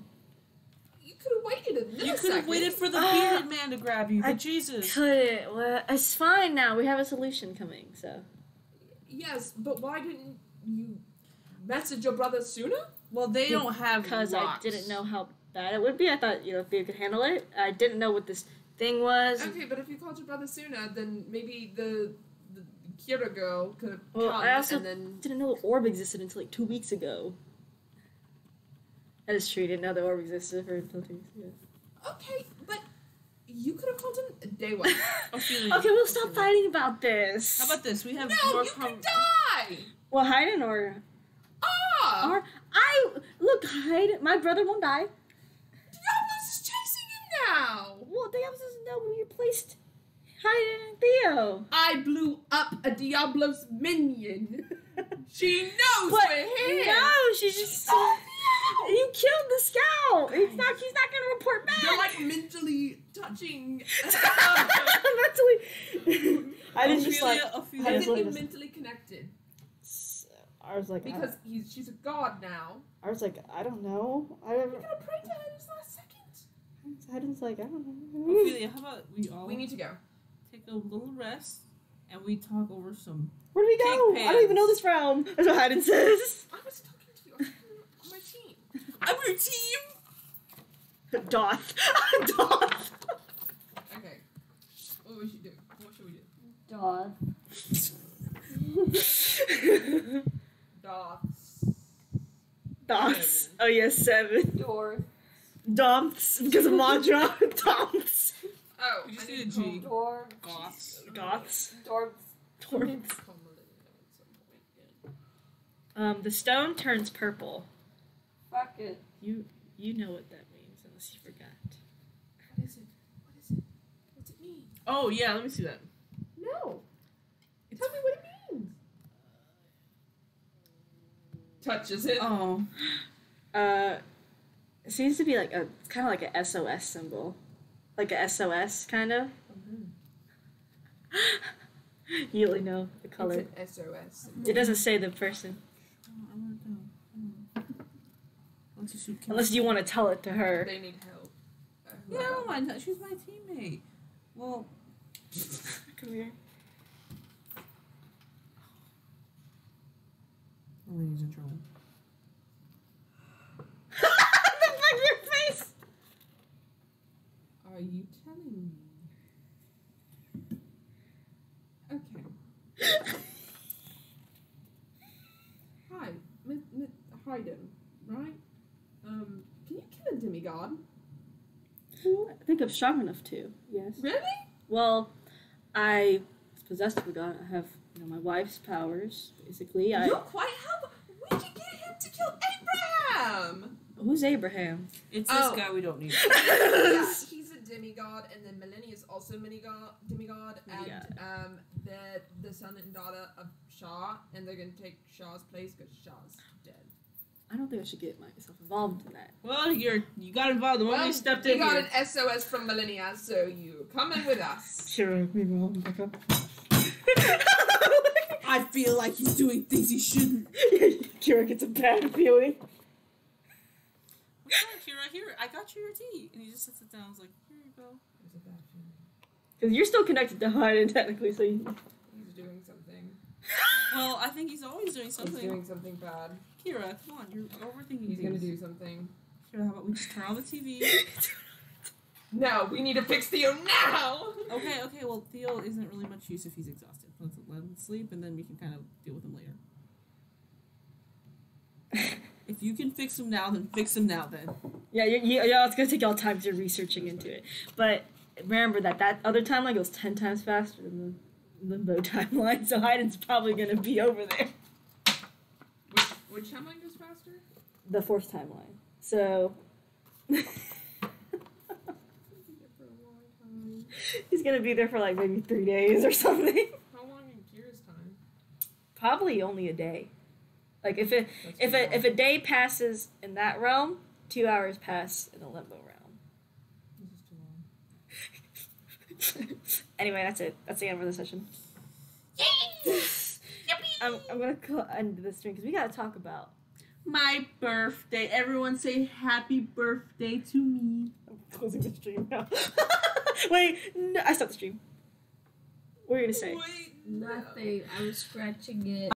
You could have waited a little You could have waited for the bearded man to grab you, but Jesus. Couldn't. Well, it's fine now. We have a solution coming, so. Yes, but why didn't you message your brother sooner? Well, they don't have Because I rocks. didn't know how bad it would be. I thought, Theo could handle it. I didn't know what this thing was. Okay, but if you called your brother sooner, then maybe the Kira girl could have Well, come I also and then... didn't know the orb existed until like 2 weeks ago. That is true. Didn't know the orb existed for until 2 weeks ago. Okay, but you could have called him day one. Ophelia. Okay, we'll stop fighting about this. How about this? We have No, more you could die! Well, Hayden or hide. My brother won't die. Diablos is chasing him now! Well, Diablos doesn't know we replaced Hayden and Theo. I blew up a Diablos minion. She knows But we're here. no, she just you killed the scout. He's not gonna report back. You're like mentally touching. Mentally. I didn't just like. Ophelia. I I just think like we're this- mentally connected I was like, because she's a god now. I was like, I don't know. You're gonna pray to her this last second. Hayden's like, I don't know. Ophelia, how about we all We need to go. take a little rest and we talk over some... Where do we go? Cake I don't even know pans. this realm. That's what Hayden says. I was talking to you. I was on my team. I'm your team! Doth. Doth. Okay. What we should do? What should we do? Doth. Dots. Doths. Oh yes, 7. Dorth. Domps because of Madra. Domps. Oh, You just I need a need G. Dorth. Goths. Goths. Dorths. Torrents. What The stone turns purple. Fuck it. You know what that means unless you forgot. is it? What is it? What's it mean? Oh, yeah, let me see that. No. Tell me what it means. Touches it. Oh. It seems to be like it's kind of like a SOS symbol, like a SOS kind of. You really know the color. It's an SOS. It doesn't say the person unless you want to tell it to her. They need help. Yeah, I don't mind that. She's my teammate. Well, Come here. ladies in trouble. The fuck your face? Are you telling me? Okay. Hi, Hayden, right? Can you kill a demigod? I think I'm strong enough to. Yes. Really? Well, I was possessed with a god. I have, my wife's powers. Basically, You're quite helpful. We can get him to kill Abraham. Who's Abraham? It's this guy we don't need. Yeah, he's a demigod, and then Melanie is also demigod, and Demigod. they're the son and daughter of Shah, and they're gonna take Shah's place because Shah's dead. I don't think I should get myself involved in that. Well, you got involved the moment you stepped in you got here. an SOS from Millennia, so you coming with us. Sure, we will. I feel like he's doing things he shouldn't. Kira gets a bad feeling. What's wrong, Kira? Here, I got you your tea. And he just sits it down. I was like, here you go. There's a bad feeling. Because you're still connected to Hayden, technically, so you... He's doing something. Well, I think he's always doing He's something. doing something bad. Kira, come on, you're overthinking He's gonna things. do something. Kira, how about we just turn on the TV? No, we need to fix Theo now! Okay, well, Theo isn't really much use if he's exhausted. Let's let him sleep, and then we can kind of deal with him later. If you can fix him now, then fix him now, then. Yeah, it's gonna take y'all time to researching into it. But remember that other timeline goes 10 times faster than the limbo timeline, so Hayden's probably gonna be over there. Which timeline goes faster? The 4th timeline. So... He's gonna be there for like maybe 3 days or something. How long in Kira's time? Probably only a day. Like if That's a day passes in that realm, 2 hours pass in the limbo realm. This is too long. Anyway, that's it. That's the end of the session. I'm gonna end this stream because we gotta talk about my birthday. Everyone say happy birthday to me. I'm closing the stream now. Wait, no, I stopped the stream. What are you gonna say? Nothing. I was scratching it.